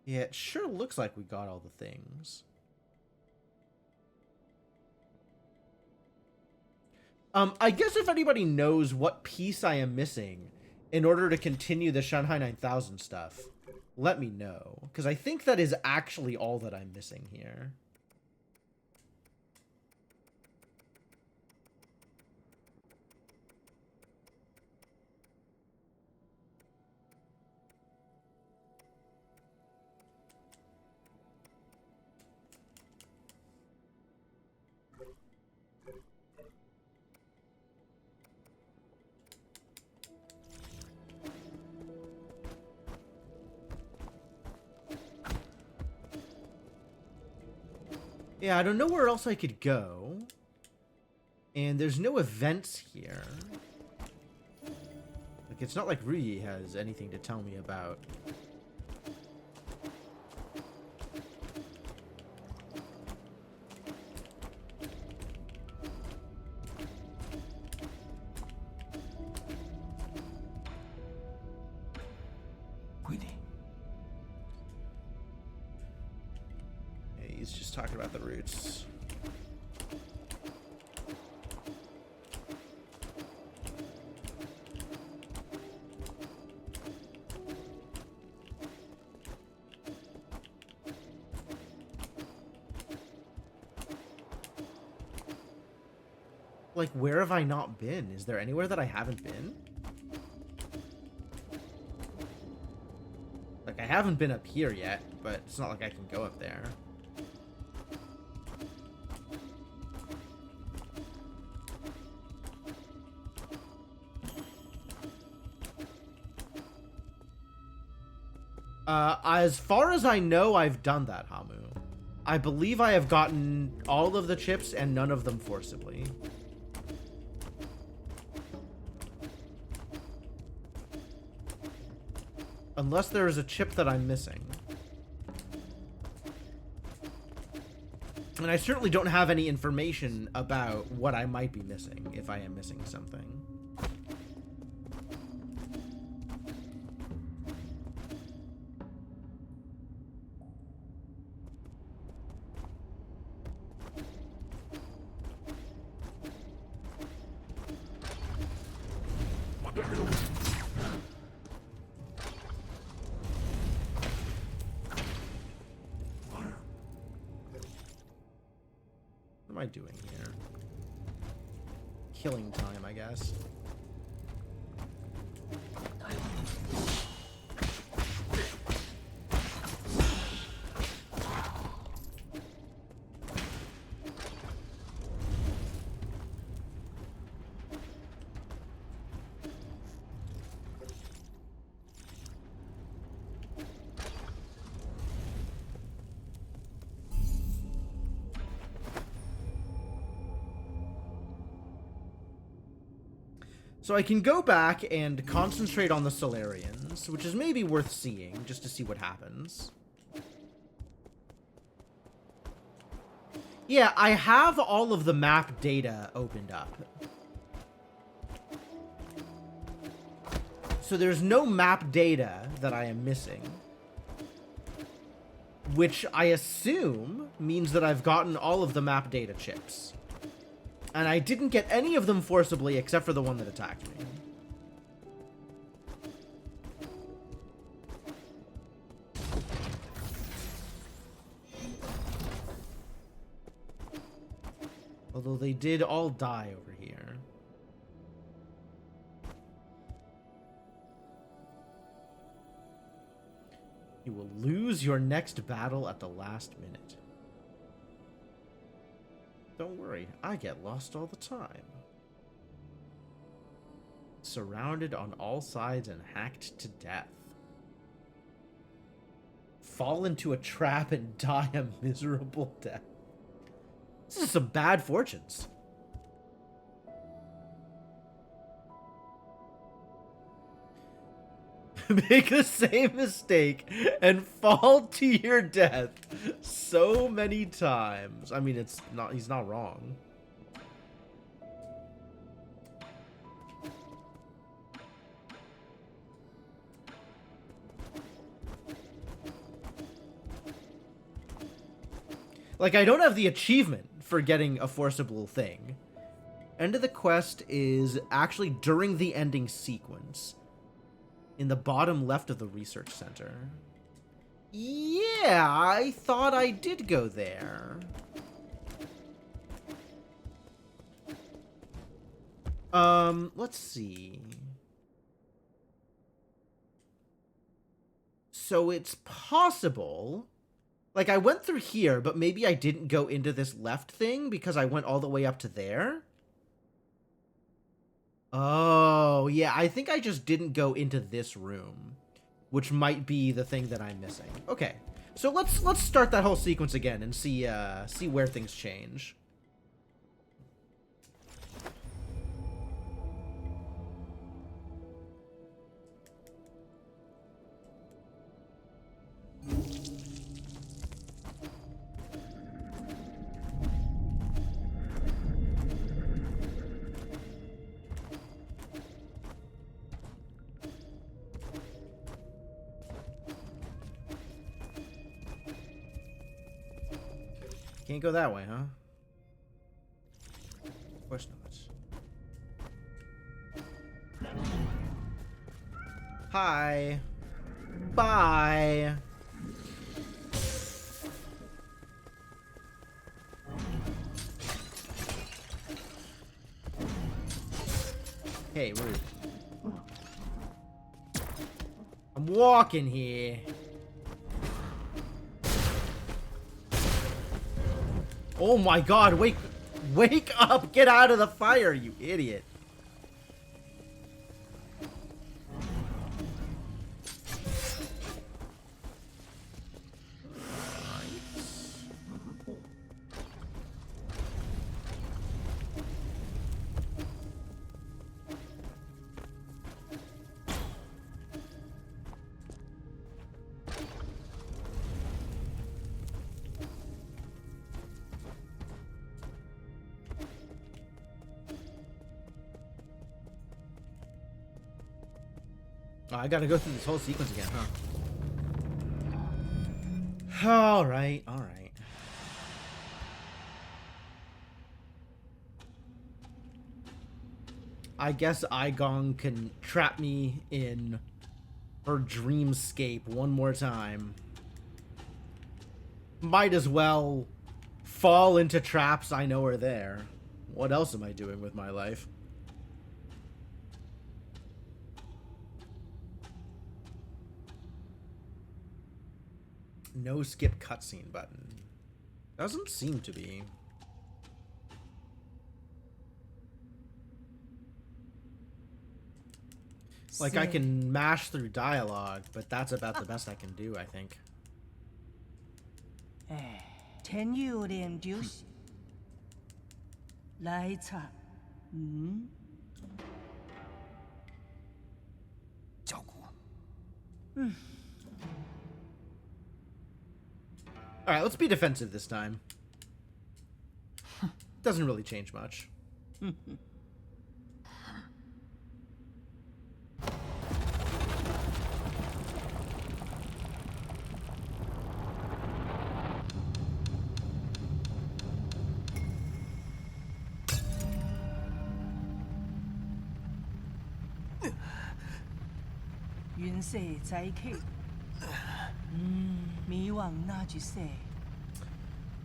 Yeah, it sure looks like we got all the things. I guess if anybody knows what piece I am missing in order to continue the Shanghai 9000 stuff, let me know. Because I think that is actually all that I'm missing here. Yeah, I don't know where else I could go. And there's no events here. Like, it's not like Ruyi has anything to tell me about talking about the roots. Like, where have I not been? Is there anywhere that I haven't been? Like, I haven't been up here yet, but it's not like I can go up there. As far as I know, I've done that, Hamu. I believe I have gotten all of the chips and none of them forcibly. Unless there is a chip that I'm missing. And I certainly don't have any information about what I might be missing, if I am missing something. What am I doing here? Killing time, I guess. So I can go back and concentrate on the Solarians, which is maybe worth seeing, just to see what happens. Yeah, I have all of the map data opened up. So there's no map data that I am missing. Which I assume means that I've gotten all of the map data chips. And I didn't get any of them forcibly except for the one that attacked me. Although they did all die over here. You will lose your next battle at the last minute. Don't worry, I get lost all the time. Surrounded on all sides and hacked to death. Fall into a trap and die a miserable death. This is some bad fortunes. Make the same mistake and fall to your death so many times. I mean, he's not wrong. Like, I don't have the achievement for getting a forcible thing. End of the quest is actually during the ending sequence. In the bottom left of the research center. Yeah, I thought I did go there. Let's see. So it's possible. Like, I went through here, but maybe I didn't go into this left thing because I went all the way up to there. Oh, yeah, I think I just didn't go into this room, which might be the thing that I'm missing. Okay, so let's start that whole sequence again and see where things change. Can't go that way, huh? Of course not. Hi. Bye. Hey, rude. I'm walking here. Oh my god, wake up! Get out of the fire, you idiot. Oh, I gotta go through this whole sequence again, huh? Alright, alright. I guess Aigong can trap me in her dreamscape one more time. Might as well fall into traps I know are there. What else am I doing with my life? No skip cutscene button. Doesn't seem to be. Like, I can mash through dialogue, but that's about the best I can do, I think. 天有点就是来场，教姑。Alright, let's be defensive this time. Doesn't really change much.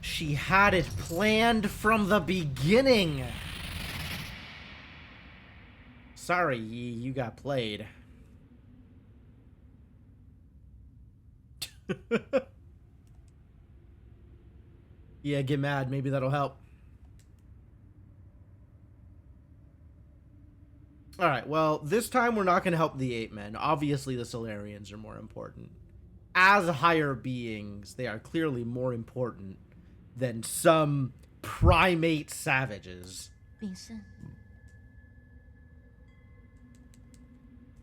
She had it planned from the beginning. Sorry, Yi, you got played. Yeah, get mad. Maybe that'll help. Alright, well, this time we're not going to help the Ape Men. Obviously, the Solarians are more important. As higher beings, they are clearly more important than some primate savages. 秉胜，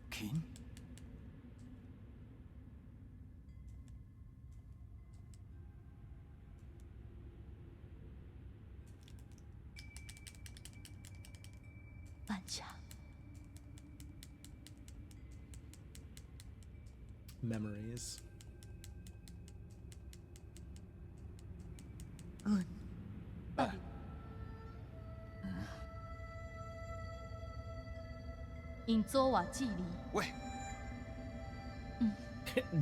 King? 半强， Memories. 嗯， 因做我记里， 喂，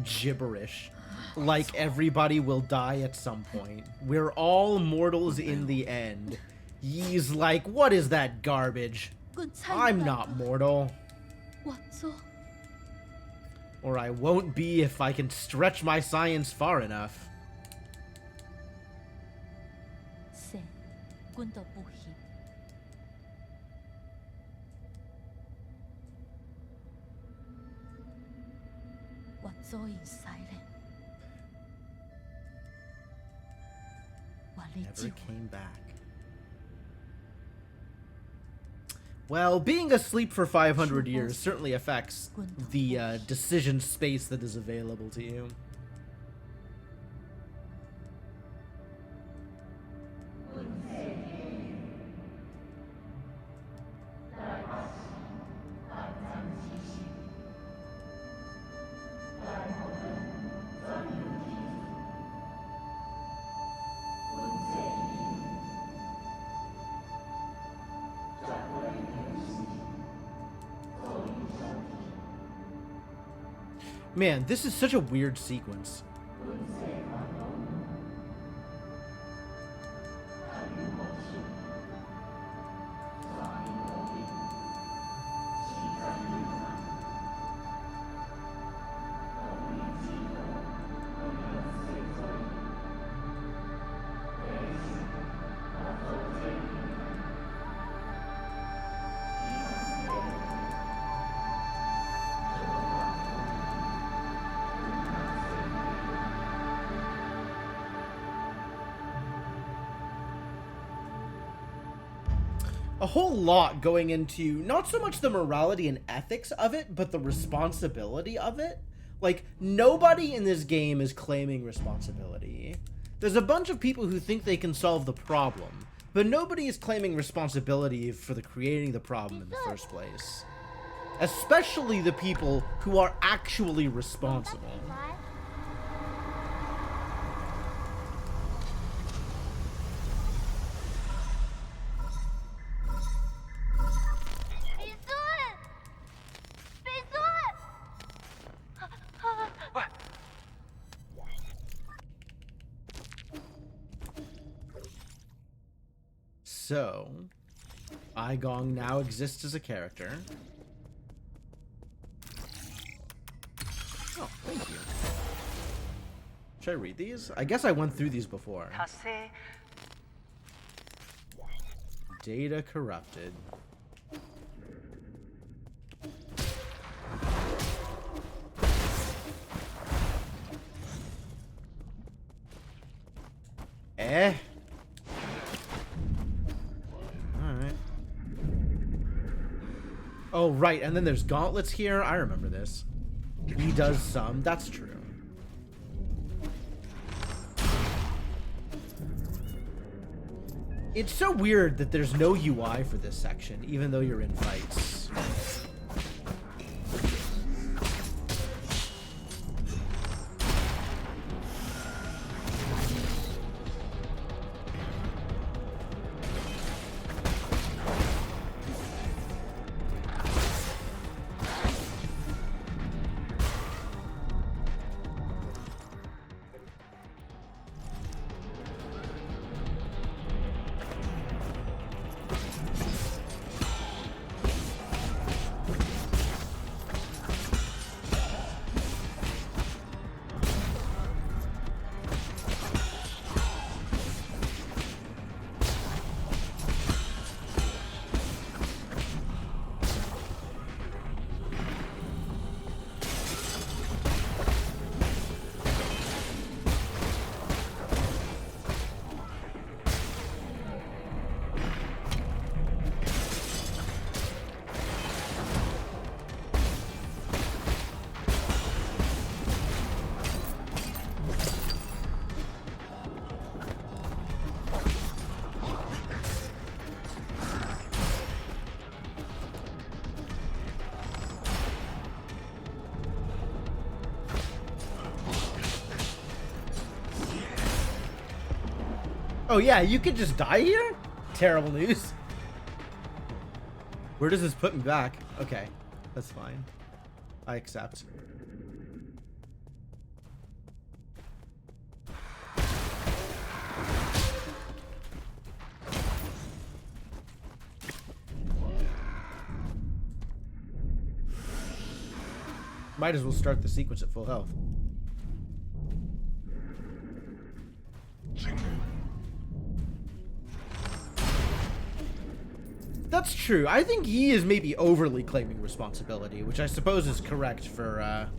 Gibberish. Like everybody will die at some point. We're all mortals in the end. Ye's like, what is that garbage? 滚菜 I'm not mortal. 我做， Or I won't be if I can stretch my science far enough. 是，滚到不行，我做因犀利，我嚟 Never 救， came back. Well, being asleep for 500 years certainly affects the decision space that is available to you. Man, this is such a weird sequence. A whole lot going into not so much the morality and ethics of it, but the responsibility of it. Like, nobody in this game is claiming responsibility. There's a bunch of people who think they can solve the problem, but nobody is claiming responsibility for creating the problem in the first place. Especially the people who are actually responsible. So, Aigong now exists as a character. Oh, thank you. Should I read these? I guess I went through these before. Data corrupted. Alright. Oh, right, and then there's gauntlets here. I remember this. He does some. That's true. It's so weird that there's no UI for this section, even though you're in fights. Oh yeah, you could just die here? Terrible news. Where does this put me back? Okay, that's fine. I accept. Might as well start the sequence at full health. That's true. I think he is maybe overly claiming responsibility, which I suppose is correct for our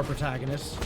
protagonist.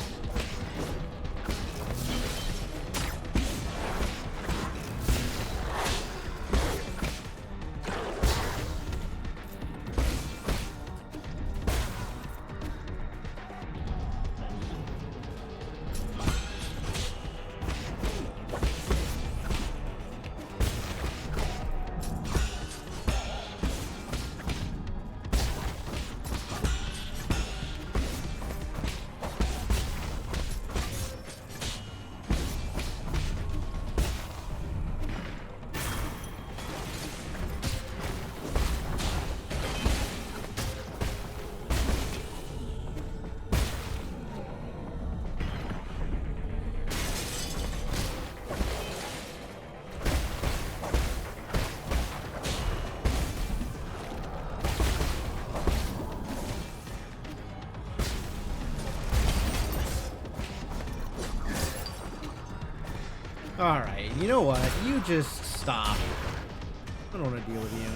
Alright, you know what? You just stop. I don't want to deal with you.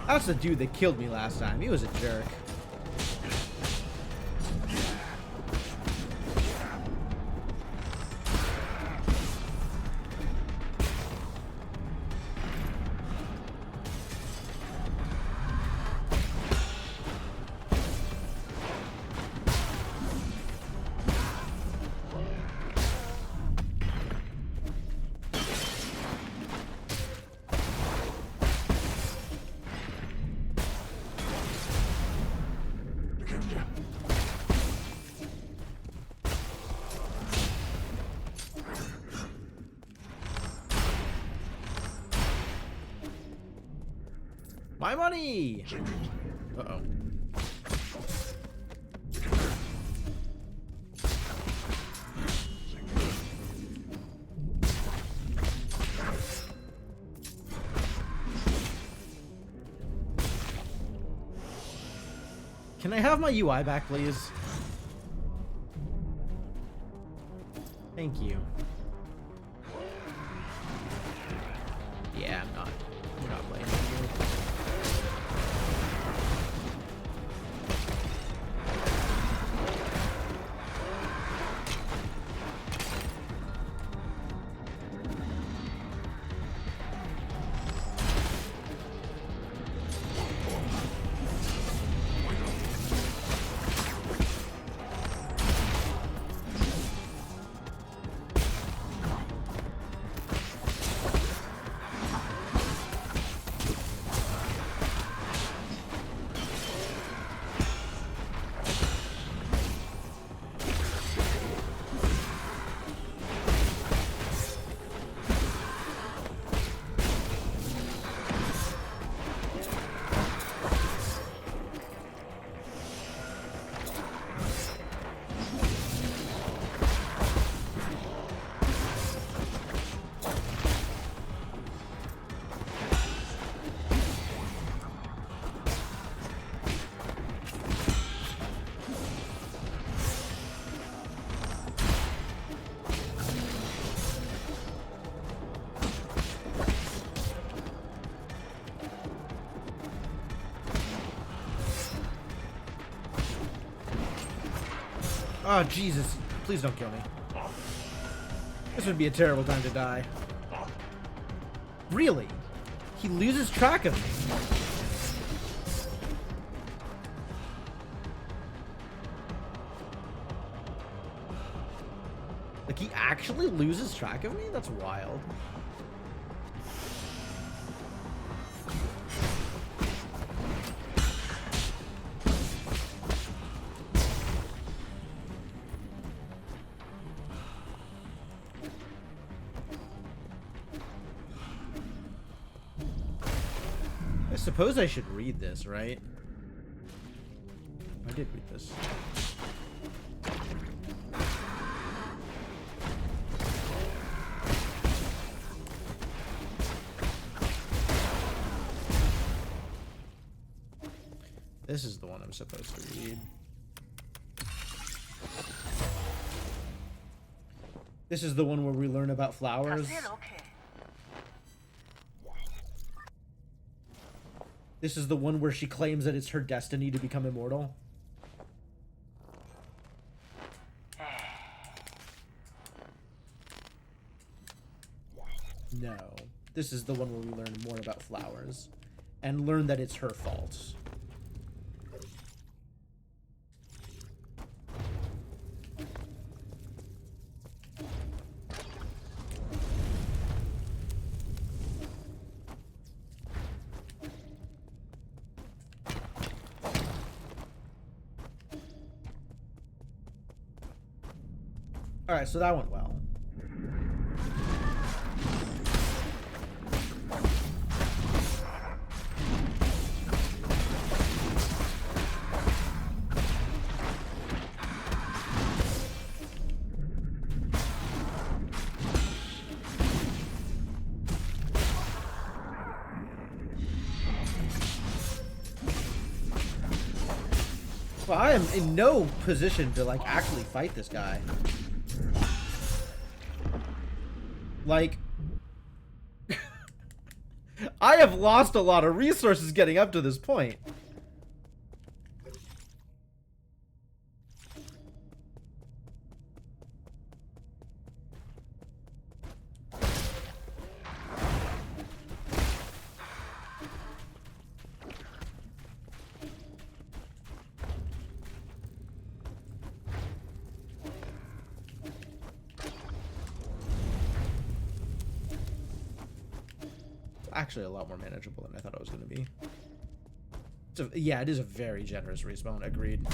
That's the dude that killed me last time. He was a jerk. My money! Uh-oh. Can I have my UI back, please? Thank you. Yeah, I'm not blaming you. Oh, Jesus. Please don't kill me. This would be a terrible time to die. Really? He loses track of me. Like, he actually loses track of me? That's wild. I suppose I should read this, right? I did read this. This is the one I'm supposed to read. This is the one where we learn about flowers. This is the one where she claims that it's her destiny to become immortal. No. This is the one where we learn more about flowers. And learn that it's her fault. Alright, so that went well. Well, I am in no position to, like, actually fight this guy. Like, I have lost a lot of resources getting up to this point. Actually a lot more manageable than I thought it was going to be. Yeah, it is a very generous respawn. Agreed.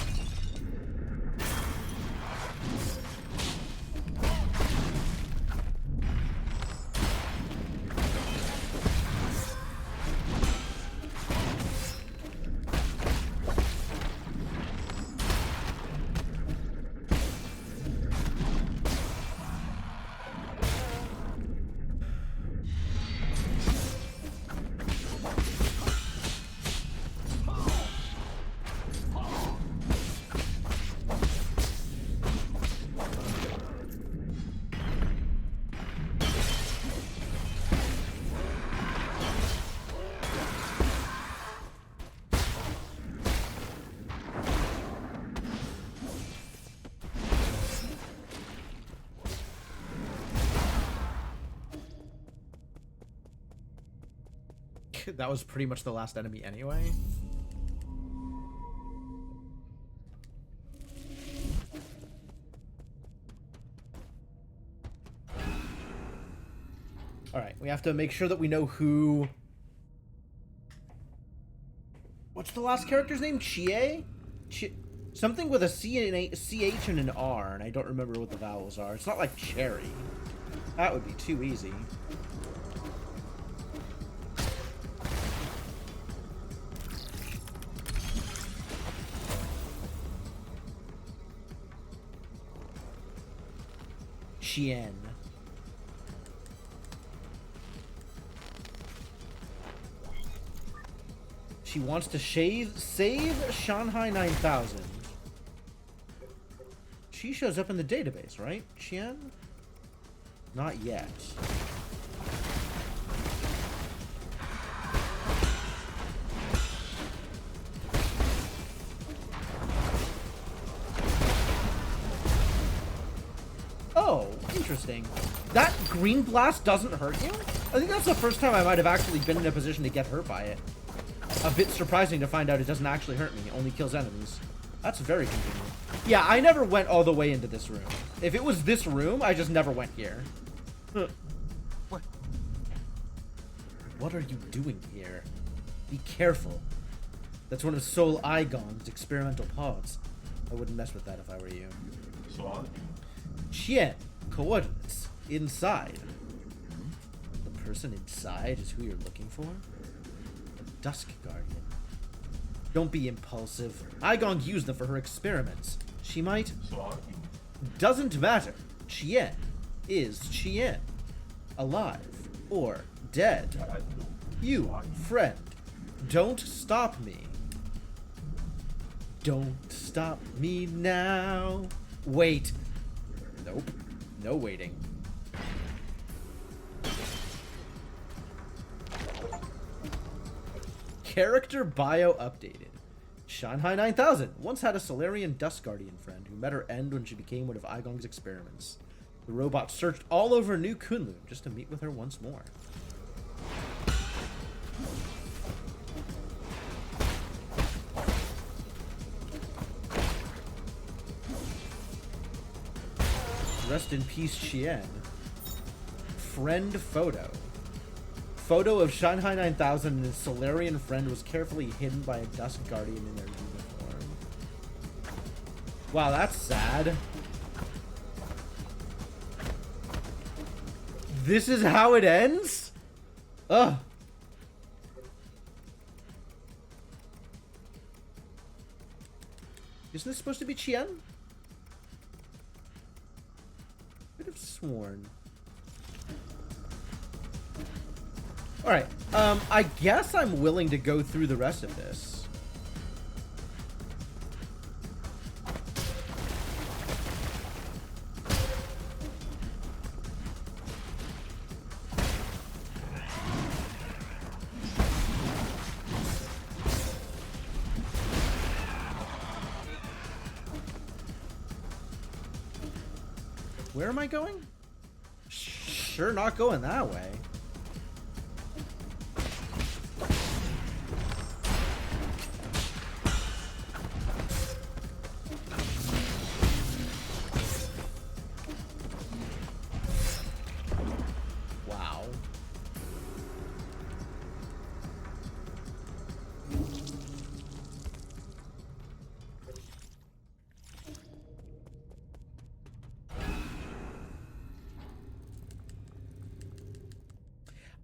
That was pretty much the last enemy anyway. Alright, we have to make sure that we know who... What's the last character's name? Chie? Something with a C and a CH and an R, and I don't remember what the vowels are. It's not like cherry. That would be too easy. Chien. She wants to save Shanghai 9000. She shows up in the database, right? Chien? Not yet. Oh, interesting. That green blast doesn't hurt you? I think that's the first time I might have actually been in a position to get hurt by it. A bit surprising to find out it doesn't actually hurt me. It only kills enemies. That's very convenient. Yeah, I never went all the way into this room. If it was this room, I just never went here. What? What are you doing here? Be careful. That's one of Sol Igong's experimental pods. I wouldn't mess with that if I were you. Chien. Coordinates. Inside. The person inside is who you're looking for? The Dusk Guardian. Don't be impulsive. Igong used them for her experiments. She might... Doesn't matter. Chien is Chien. Alive or dead. You, friend, don't stop me. Don't stop me now. Wait. Nope. No waiting. Character bio updated. Shanghai 9000 once had a Solarian Dusk Guardian friend who met her end when she became one of Igong's experiments. The robot searched all over New Kunlun just to meet with her once more. Rest in peace, Chien. Friend photo. Photo of Shanghai 9000 and his Solarian friend was carefully hidden by a Dusk Guardian in their uniform. Wow, that's sad. This is how it ends? Ugh. Isn't this supposed to be Chien? Could have sworn. Alright, I guess I'm willing to go through the rest of this. Where am I going? Sure, not going that way. Wow.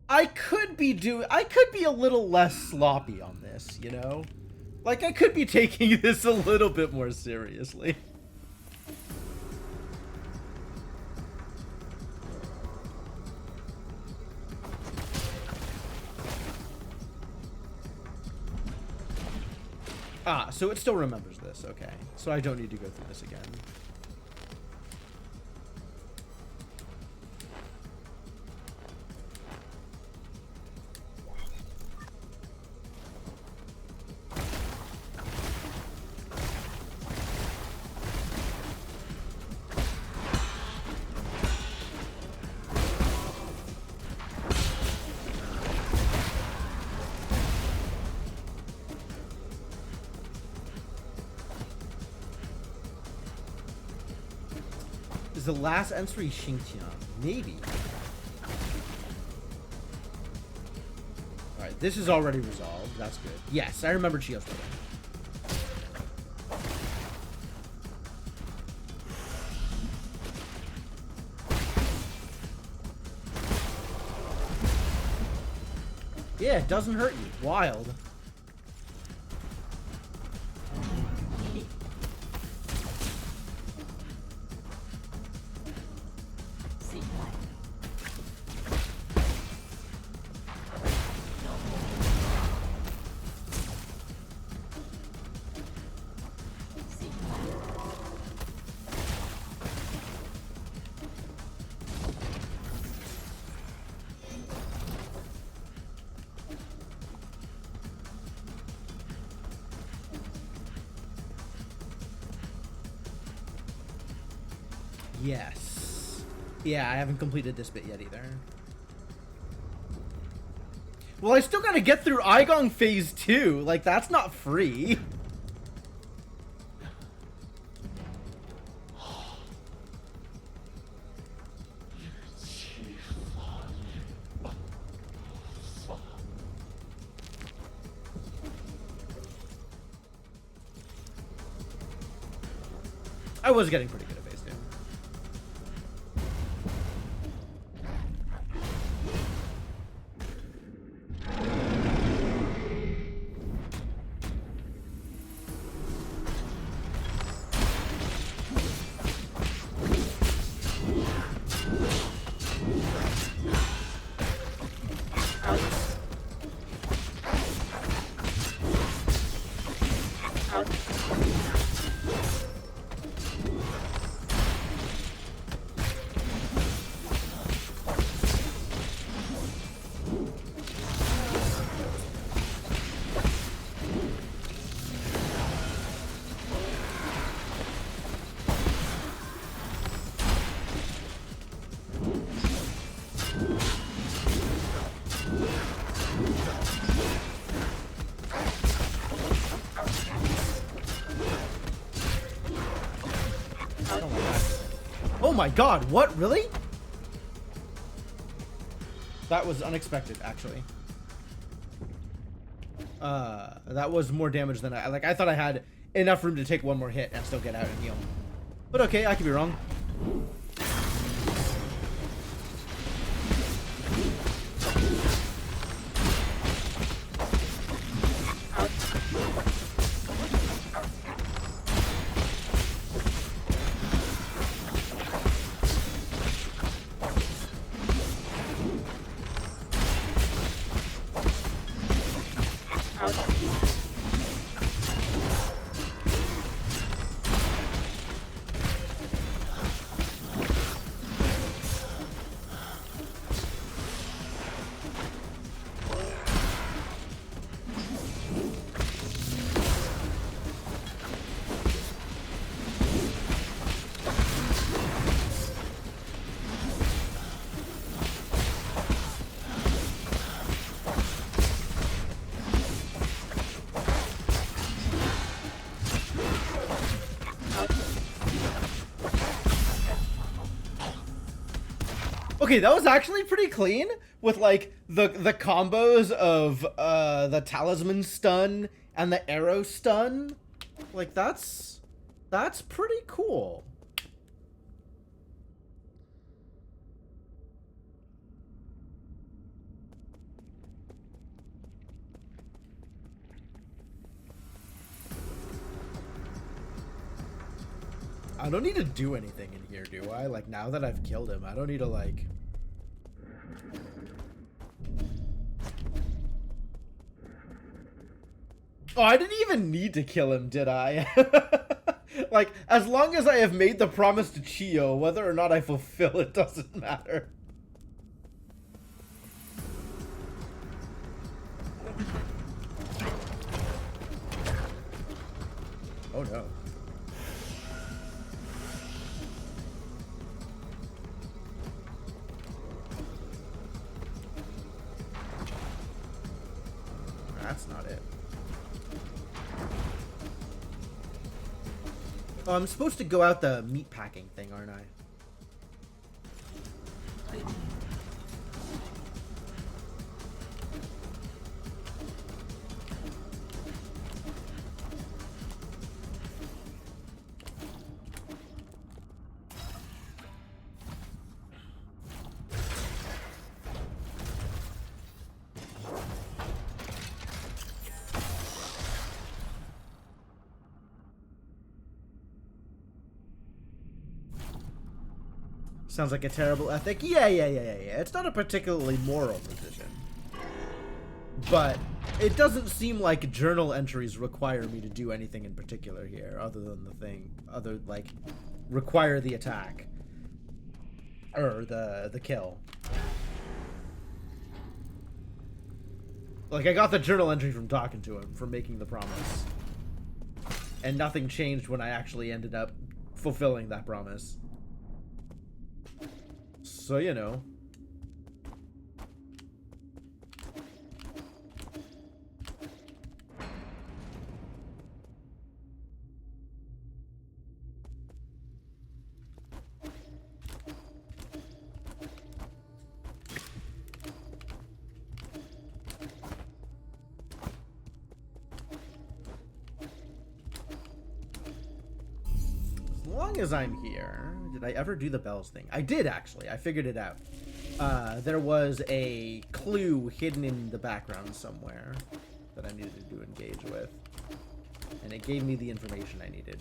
I could be a little less sloppy on this, you know? Like, I could be taking this a little bit more seriously. Ah, so it still remembers this. Okay. So I don't need to go through this again. Is the last entry Xingqiang? Maybe. Alright, this is already resolved. That's good. Yes, I remember Chio's brother. Yeah, it doesn't hurt you. Wild. Yes. Yeah, I haven't completed this bit yet either. Well, I still gotta get through Aigong Phase 2. Like, that's not free. I was getting pretty good at Phase 2. Oh my god, what? Really? That was unexpected, actually. That was more damage than I thought I had enough room to take one more hit and still get out and heal. But okay, I could be wrong. Okay, that was actually pretty clean with like the combos of the talisman stun and the arrow stun. Like that's pretty cool. I don't need to do anything in here, do I? Like, now that I've killed him, I don't need to, like... Oh, I didn't even need to kill him, did I? Like, as long as I have made the promise to Chio, whether or not I fulfill it doesn't matter. Oh, no. That's not it. Oh, I'm supposed to go out the meat packing thing, aren't I? Sounds like a terrible ethic. Yeah. It's not a particularly moral decision. But it doesn't seem like journal entries require me to do anything in particular here, other than like, require the attack. Or the kill. Like, I got the journal entry from talking to him, from making the promise. And nothing changed when I actually ended up fulfilling that promise. So, you know. As long as I'm here... Did I ever do the bells thing? I did, actually. I figured it out. There was a clue hidden in the background somewhere that I needed to engage with. And it gave me the information I needed.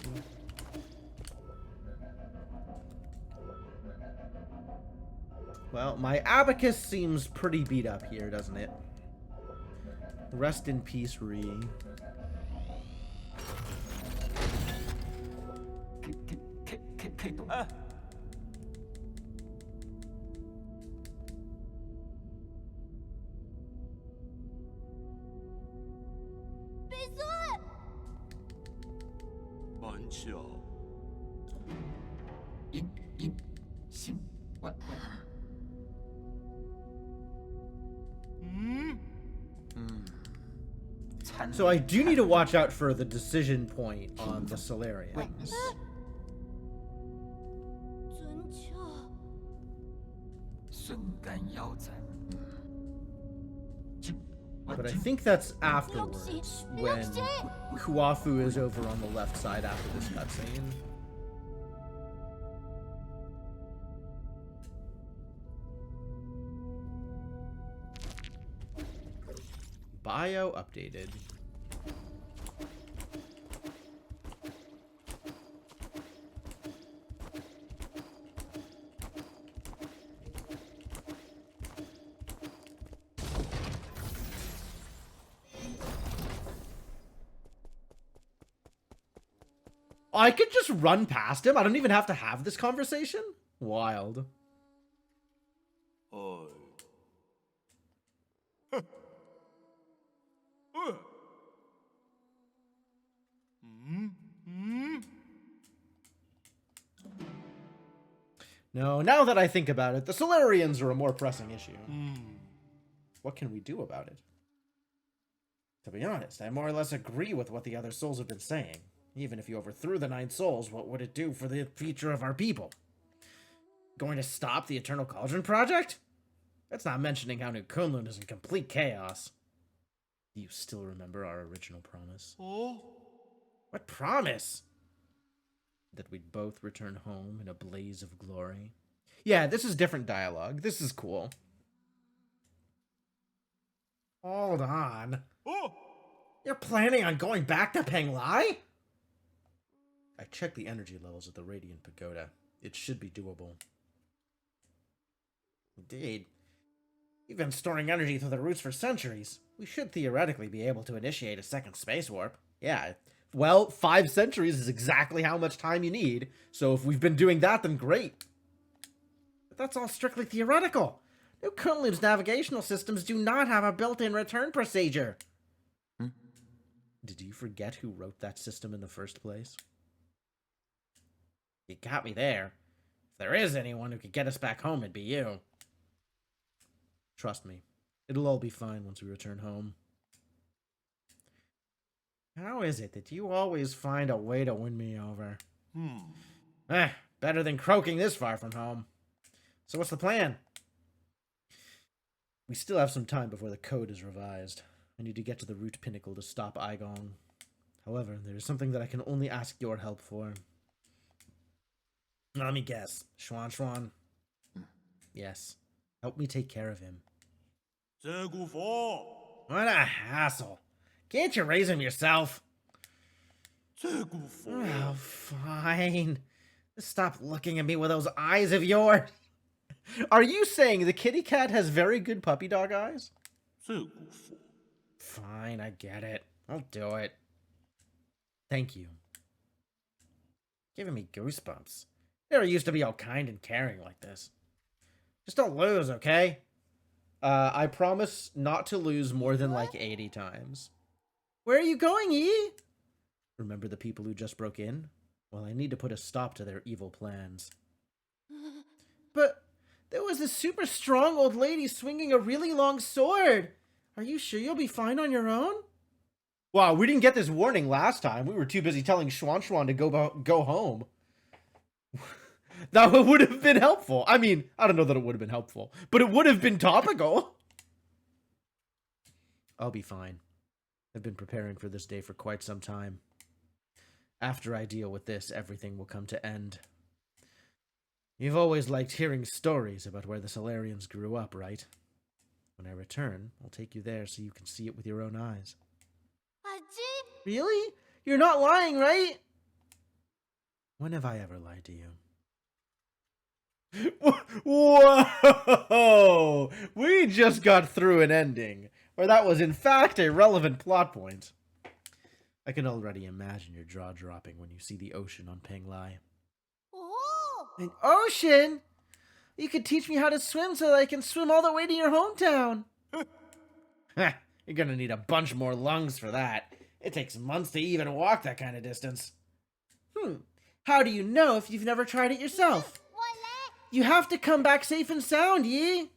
Well, my abacus seems pretty beat up here, doesn't it? Rest in peace, Ree. So I do need to watch out for the decision point on the Solarians. But I think that's afterwards, when Kuafu is over on the left side after this cutscene. Bio updated. I could just run past him. I don't even have to have this conversation. Wild. Oh. No, now that I think about it, the Solarians are a more pressing issue. What can we do about it? To be honest, I more or less agree with what the other souls have been saying. Even if you overthrew the 9 souls, what would it do for the future of our people? Going to stop the Eternal Cauldron Project? That's not mentioning how New Kunlun is in complete chaos. Do you still remember our original promise? Oh? What promise? That we'd both return home in a blaze of glory. Yeah, this is different dialogue. This is cool. Hold on. Oh! You're planning on going back to Penglai? I checked the energy levels at the Radiant Pagoda. It should be doable. Indeed. You've been storing energy through the roots for centuries. We should theoretically be able to initiate a second space warp. Yeah, well, 5 centuries is exactly how much time you need, so if we've been doing that, then great. But that's all strictly theoretical. New Kunlun's navigational systems do not have a built-in return procedure. Did you forget who wrote that system in the first place? You got me there. If there is anyone who could get us back home, it'd be you. Trust me, it'll all be fine once we return home. How is it that you always find a way to win me over? Better than croaking this far from home. So what's the plan? We still have some time before the code is revised. I need to get to the root pinnacle to stop Aigong. However, there is something that I can only ask your help for. Let me guess. Xuan. Yes. Help me take care of him. What a hassle. Can't you raise him yourself? Oh, fine. Stop looking at me with those eyes of yours. Are you saying the kitty cat has very good puppy dog eyes? Fine, I get it. I'll do it. Thank you. Giving me goosebumps. Never used to be all kind and caring like this. Just don't lose, okay? I promise not to lose more than like 80 times. Where are you going, E? Remember the people who just broke in? Well, I need to put a stop to their evil plans. But there was this super strong old lady swinging a really long sword. Are you sure you'll be fine on your own? Wow, we didn't get this warning last time. We were too busy telling Xuan to go home. That would have been helpful. I mean, I don't know that it would have been helpful, but it would have been topical. I'll be fine. I've been preparing for this day for quite some time. After I deal with this, everything will come to end. You've always liked hearing stories about where the Solarians grew up, right? When I return, I'll take you there so you can see it with your own eyes. Really? You're not lying, right? When have I ever lied to you? Whoa! We just got through an ending where that was in fact a relevant plot point. I can already imagine your jaw dropping when you see the ocean on Penglai. Oh! An ocean? You could teach me how to swim so that I can swim all the way to your hometown. You're gonna need a bunch more lungs for that. It takes months to even walk that kind of distance. How do you know if you've never tried it yourself? You have to come back safe and sound, Yi.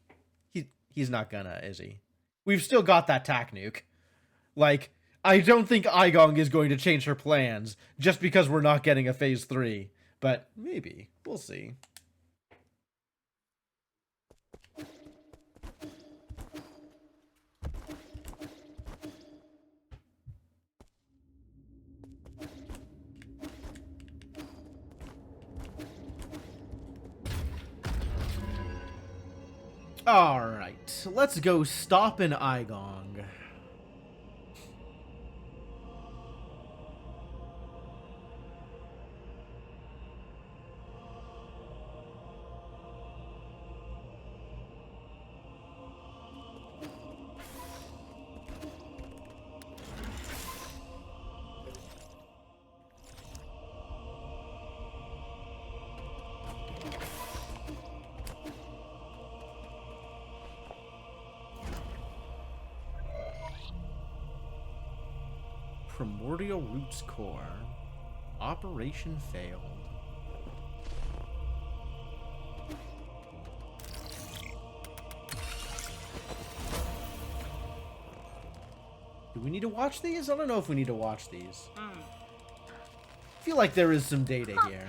He's not gonna, is he? We've still got that tac nuke. Like, I don't think Aigong is going to change her plans just because we're not getting a phase 3. But maybe. We'll see. Alright, let's go stop in Aigong. Primordial Roots Core. Operation failed. Do we need to watch these? I don't know if we need to watch these. I feel like there is some data here.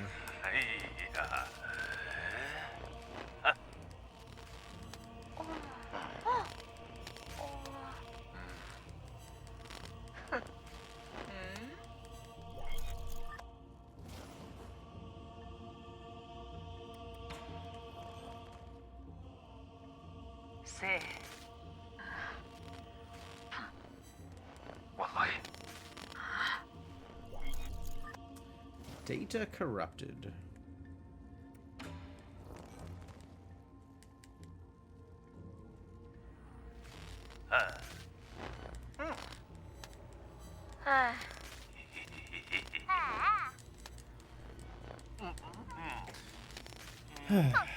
sé. Wallahi. Data corrupted.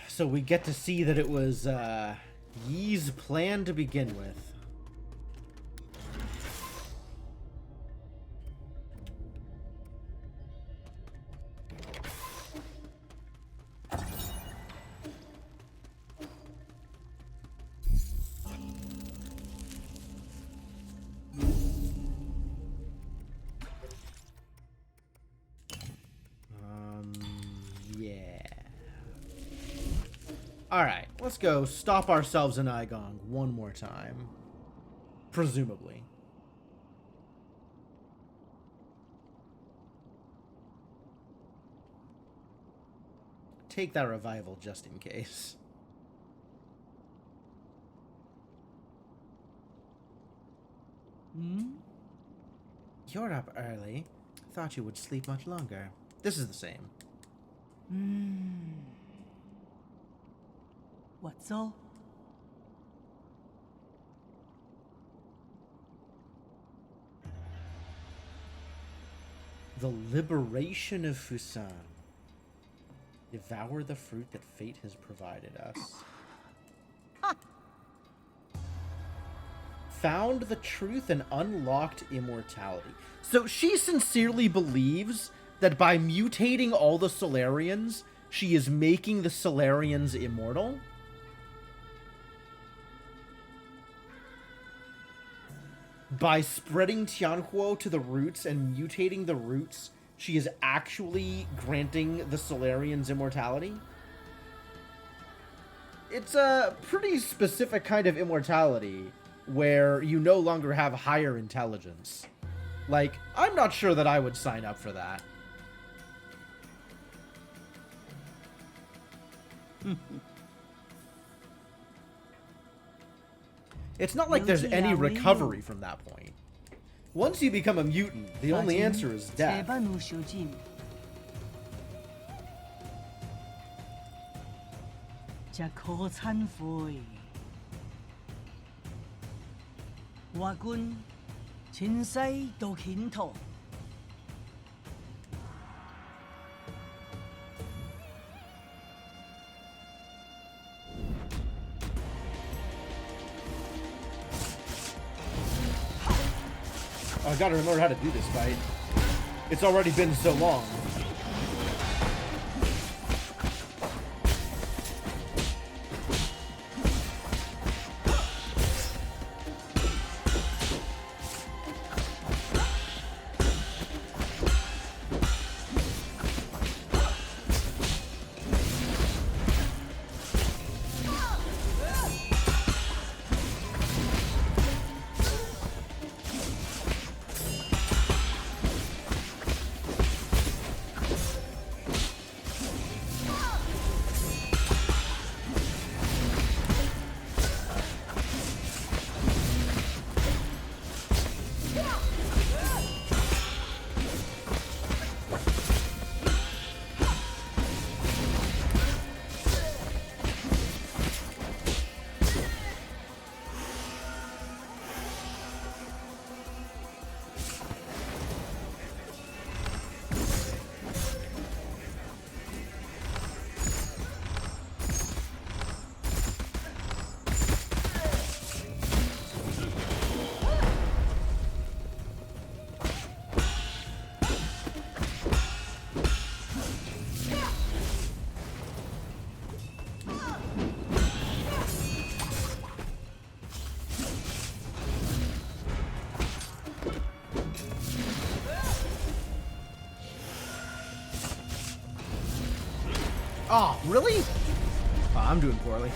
So we get to see that it was Yi's plan to begin with. Yeah. Alright, let's go stop ourselves in Igong one more time. Presumably. Take that revival just in case. You're up early. Thought you would sleep much longer. This is the same. 왔어? The liberation of Fusan. Devour the fruit that fate has provided us. Found the truth and unlocked immortality. So she sincerely believes that by mutating all the Solarians, she is making the Solarians immortal? By spreading Tianhuo to the roots and mutating the roots, she is actually granting the Solarians immortality? It's a pretty specific kind of immortality, where you no longer have higher intelligence. Like, I'm not sure that I would sign up for that. It's not like there's any recovery from that point. Once you become a mutant, the only answer is death. 와군 진사이 도킨토 Oh, I gotta remember how to do this fight. It's already been so long. Oh, really? Oh, I'm doing poorly.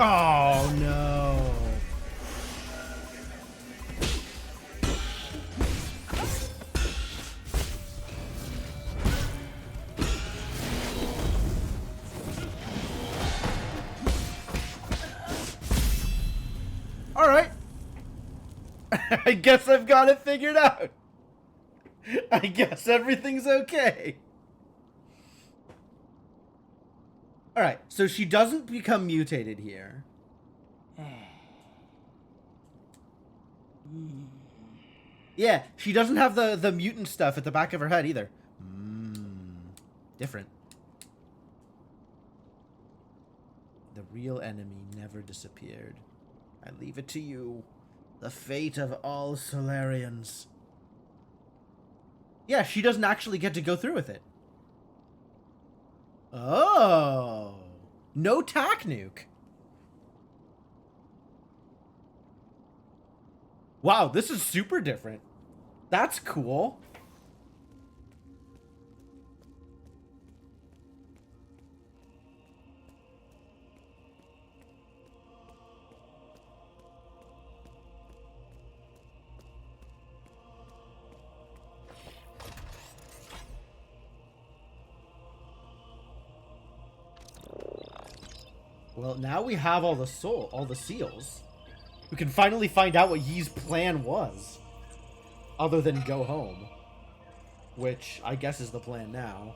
Oh no. All right. I guess I've got it figured out. I guess everything's okay. All right, so she doesn't become mutated here. Yeah, she doesn't have the mutant stuff at the back of her head either. Different. The real enemy never disappeared. I leave it to you. The fate of all Solarians. Yeah, she doesn't actually get to go through with it. Oh. No tac nuke. Wow, this is super different. That's cool. Well, now we have all the seals. We can finally find out what Yi's plan was. Other than go home. Which, I guess is the plan now.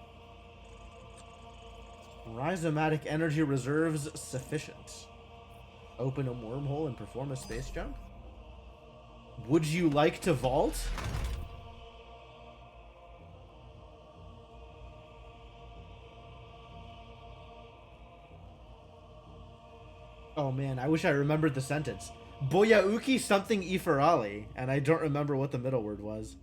Rhizomatic energy reserves sufficient. Open a wormhole and perform a space jump? Would you like to vault? Oh man, I wish I remembered the sentence. Boyauki something Iferali, and I don't remember what the middle word was.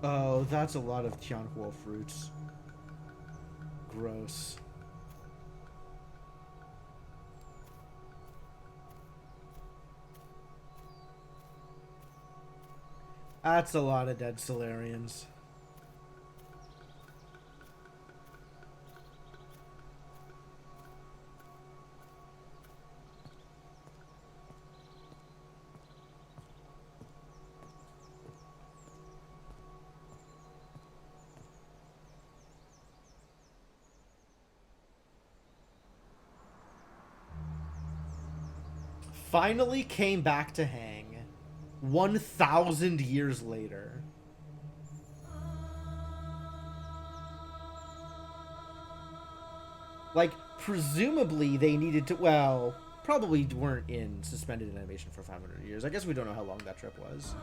Oh, that's a lot of Tianhuo fruits. Gross. That's a lot of dead Solarians. Finally came back to hang. 1,000 years later. Like, presumably they needed to, well, probably weren't in suspended animation for 500 years. I guess we don't know how long that trip was.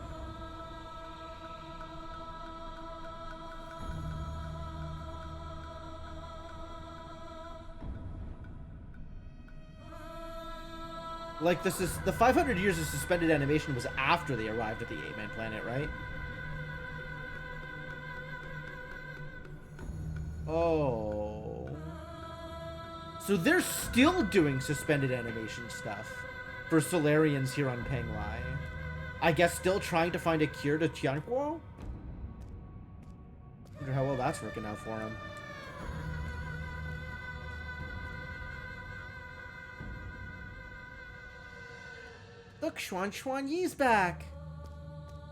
Like, the 500 years of suspended animation was after they arrived at the 8-Man planet, right? Oh. So they're still doing suspended animation stuff for Solarians here on Penglai. I guess still trying to find a cure to Tianhuo? Wonder how well that's working out for him. Look, Xuan Yi's back.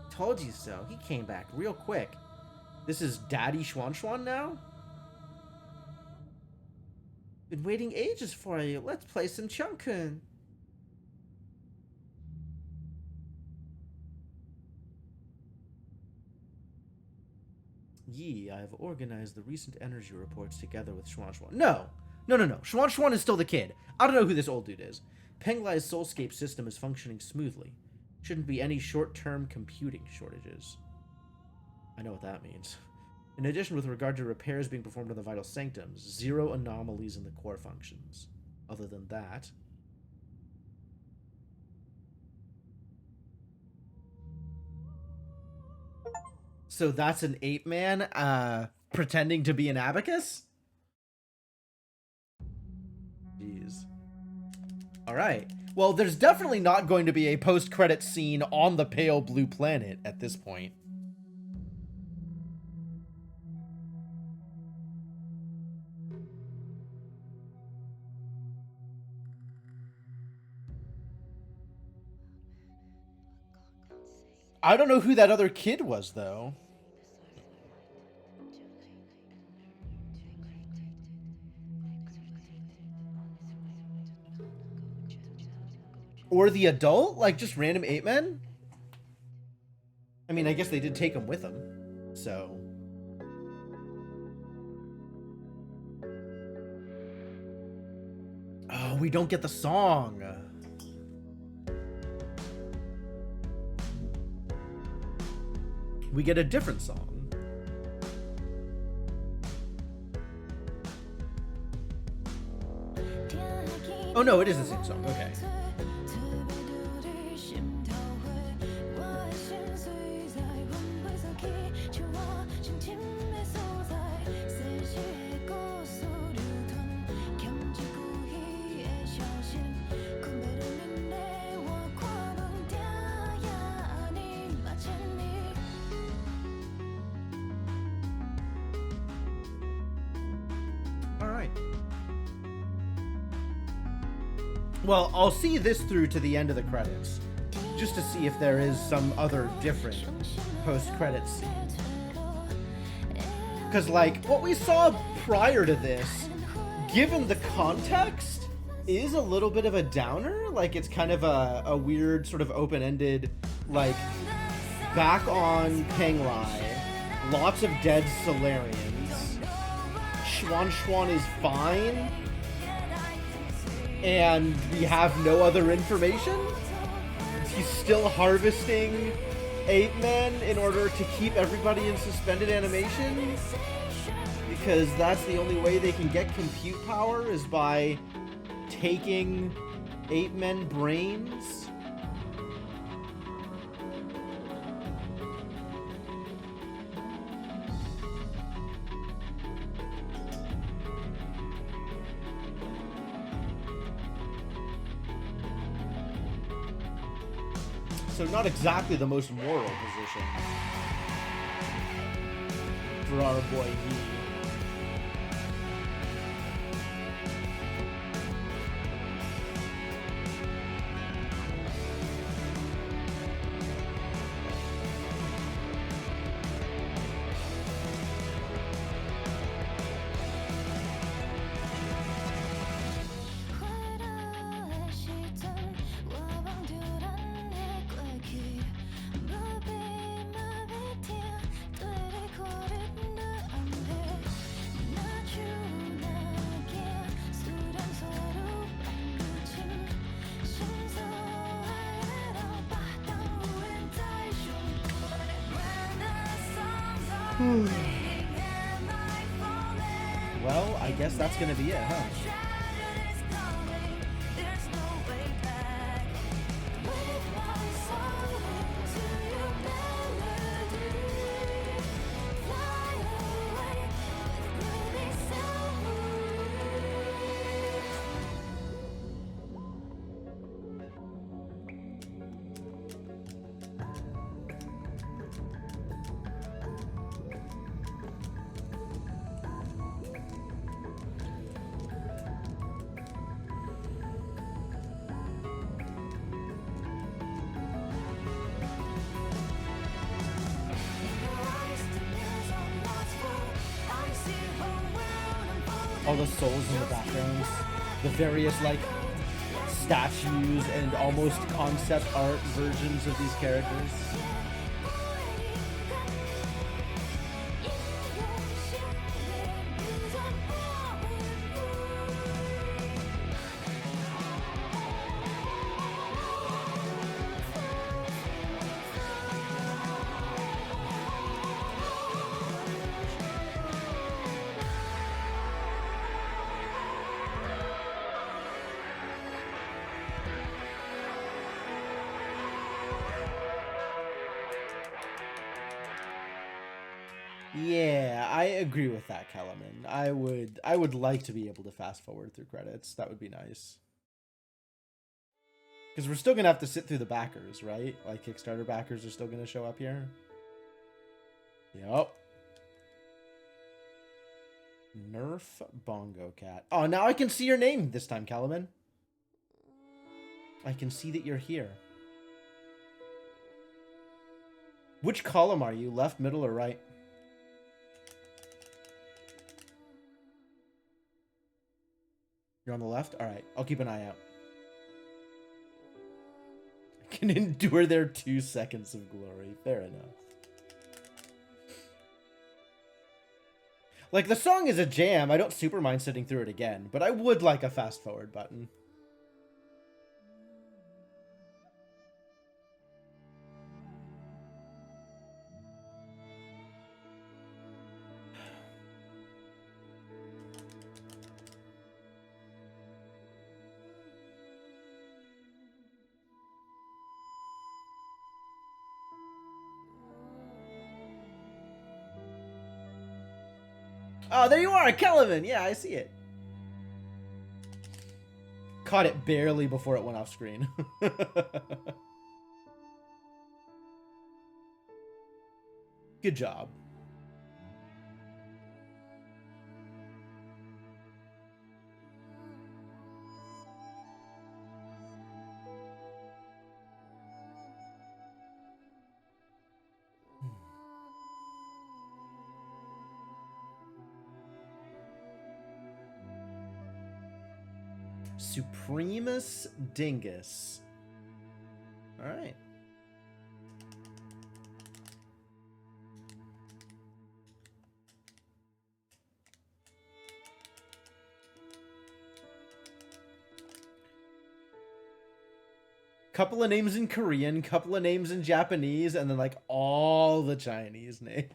Told you so. He came back real quick. This is Daddy Xuan now? Been waiting ages for you. Let's play some Chunkun. Yi, I have organized the recent energy reports together with Xuan. No. Xuan is still the kid. I don't know who this old dude is. Penglai's Soulscape system is functioning smoothly. Shouldn't be any short-term computing shortages. I know what that means. In addition, with regard to repairs being performed on the vital sanctums, 0 anomalies in the core functions. Other than that... So that's an 8-man, pretending to be an abacus? Jeez. All right. Well, there's definitely not going to be a post-credit scene on the pale blue planet at this point. I don't know who that other kid was, though. Or the adult? Like, just random 8-men? I mean, I guess they did take him with them. So... Oh, we don't get the song. We get a different song. Oh no, it is the same song. Okay. Well, I'll see this through to the end of the credits, just to see if there is some other different post-credits scene. Because, like, what we saw prior to this, given the context, is a little bit of a downer. Like, it's kind of a weird, sort of open-ended, like, back on Penglai, lots of dead Solarians. Schwan Schwan is fine. And we have no other information? He's still harvesting 8-men in order to keep everybody in suspended animation? Because that's the only way they can get compute power, is by taking 8-men brains? So not exactly the most moral position for our boy Yi. Well, I guess that's gonna be it, huh? All the souls in the backgrounds, the various, like, statues and almost concept art versions of these characters. Yeah, I agree with that, Kellerman. I would like to be able to fast forward through credits. That would be nice. Because we're still going to have to sit through the backers, right? Like, Kickstarter backers are still going to show up here. Yep. Nerf Bongo Cat. Oh, now I can see your name this time, Calaman. I can see that you're here. Which column are you? Left, middle, or right? You're on the left? Alright, I'll keep an eye out. I can endure their 2 seconds of glory. Fair enough. Like, the song is a jam. I don't super mind sitting through it again, but I would like a fast forward button. Oh, there you are, Kelvin. Yeah, I see it. Caught it barely before it went off screen. Good job. Supremus Dingus. All right. Couple of names in Korean, couple of names in Japanese, and then like all the Chinese names.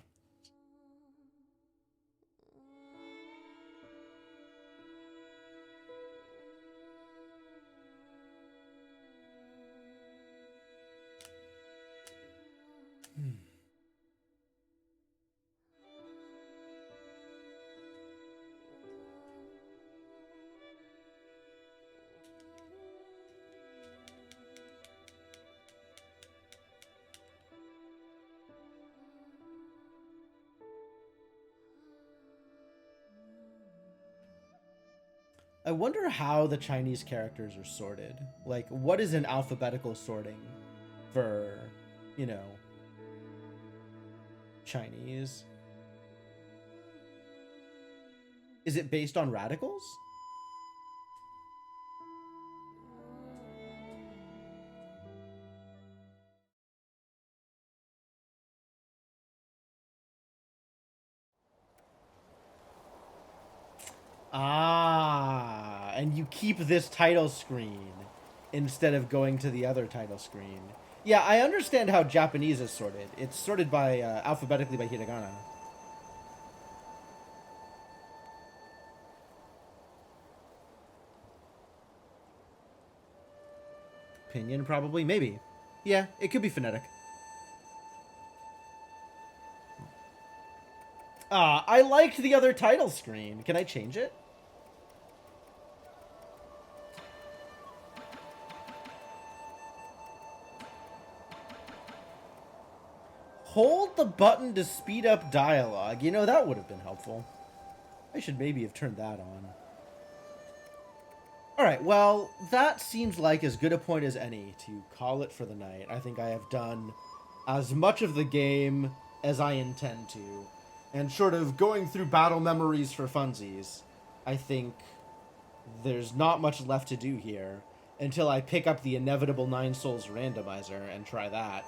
I wonder how the Chinese characters are sorted. Like, what is an alphabetical sorting for, you know, Chinese? Is it based on radicals? Ah, and you keep this title screen instead of going to the other title screen. Yeah, I understand how Japanese is sorted. It's sorted by alphabetically by hiragana. Pinyin, probably? Maybe. Yeah, it could be phonetic. I liked the other title screen. Can I change it? Hold the button to speed up dialogue. You know, that would have been helpful. I should maybe have turned that on. Alright, well, that seems like as good a point as any to call it for the night. I think I have done as much of the game as I intend to. And short of going through battle memories for funsies, I think there's not much left to do here until I pick up the inevitable 9 Souls randomizer and try that.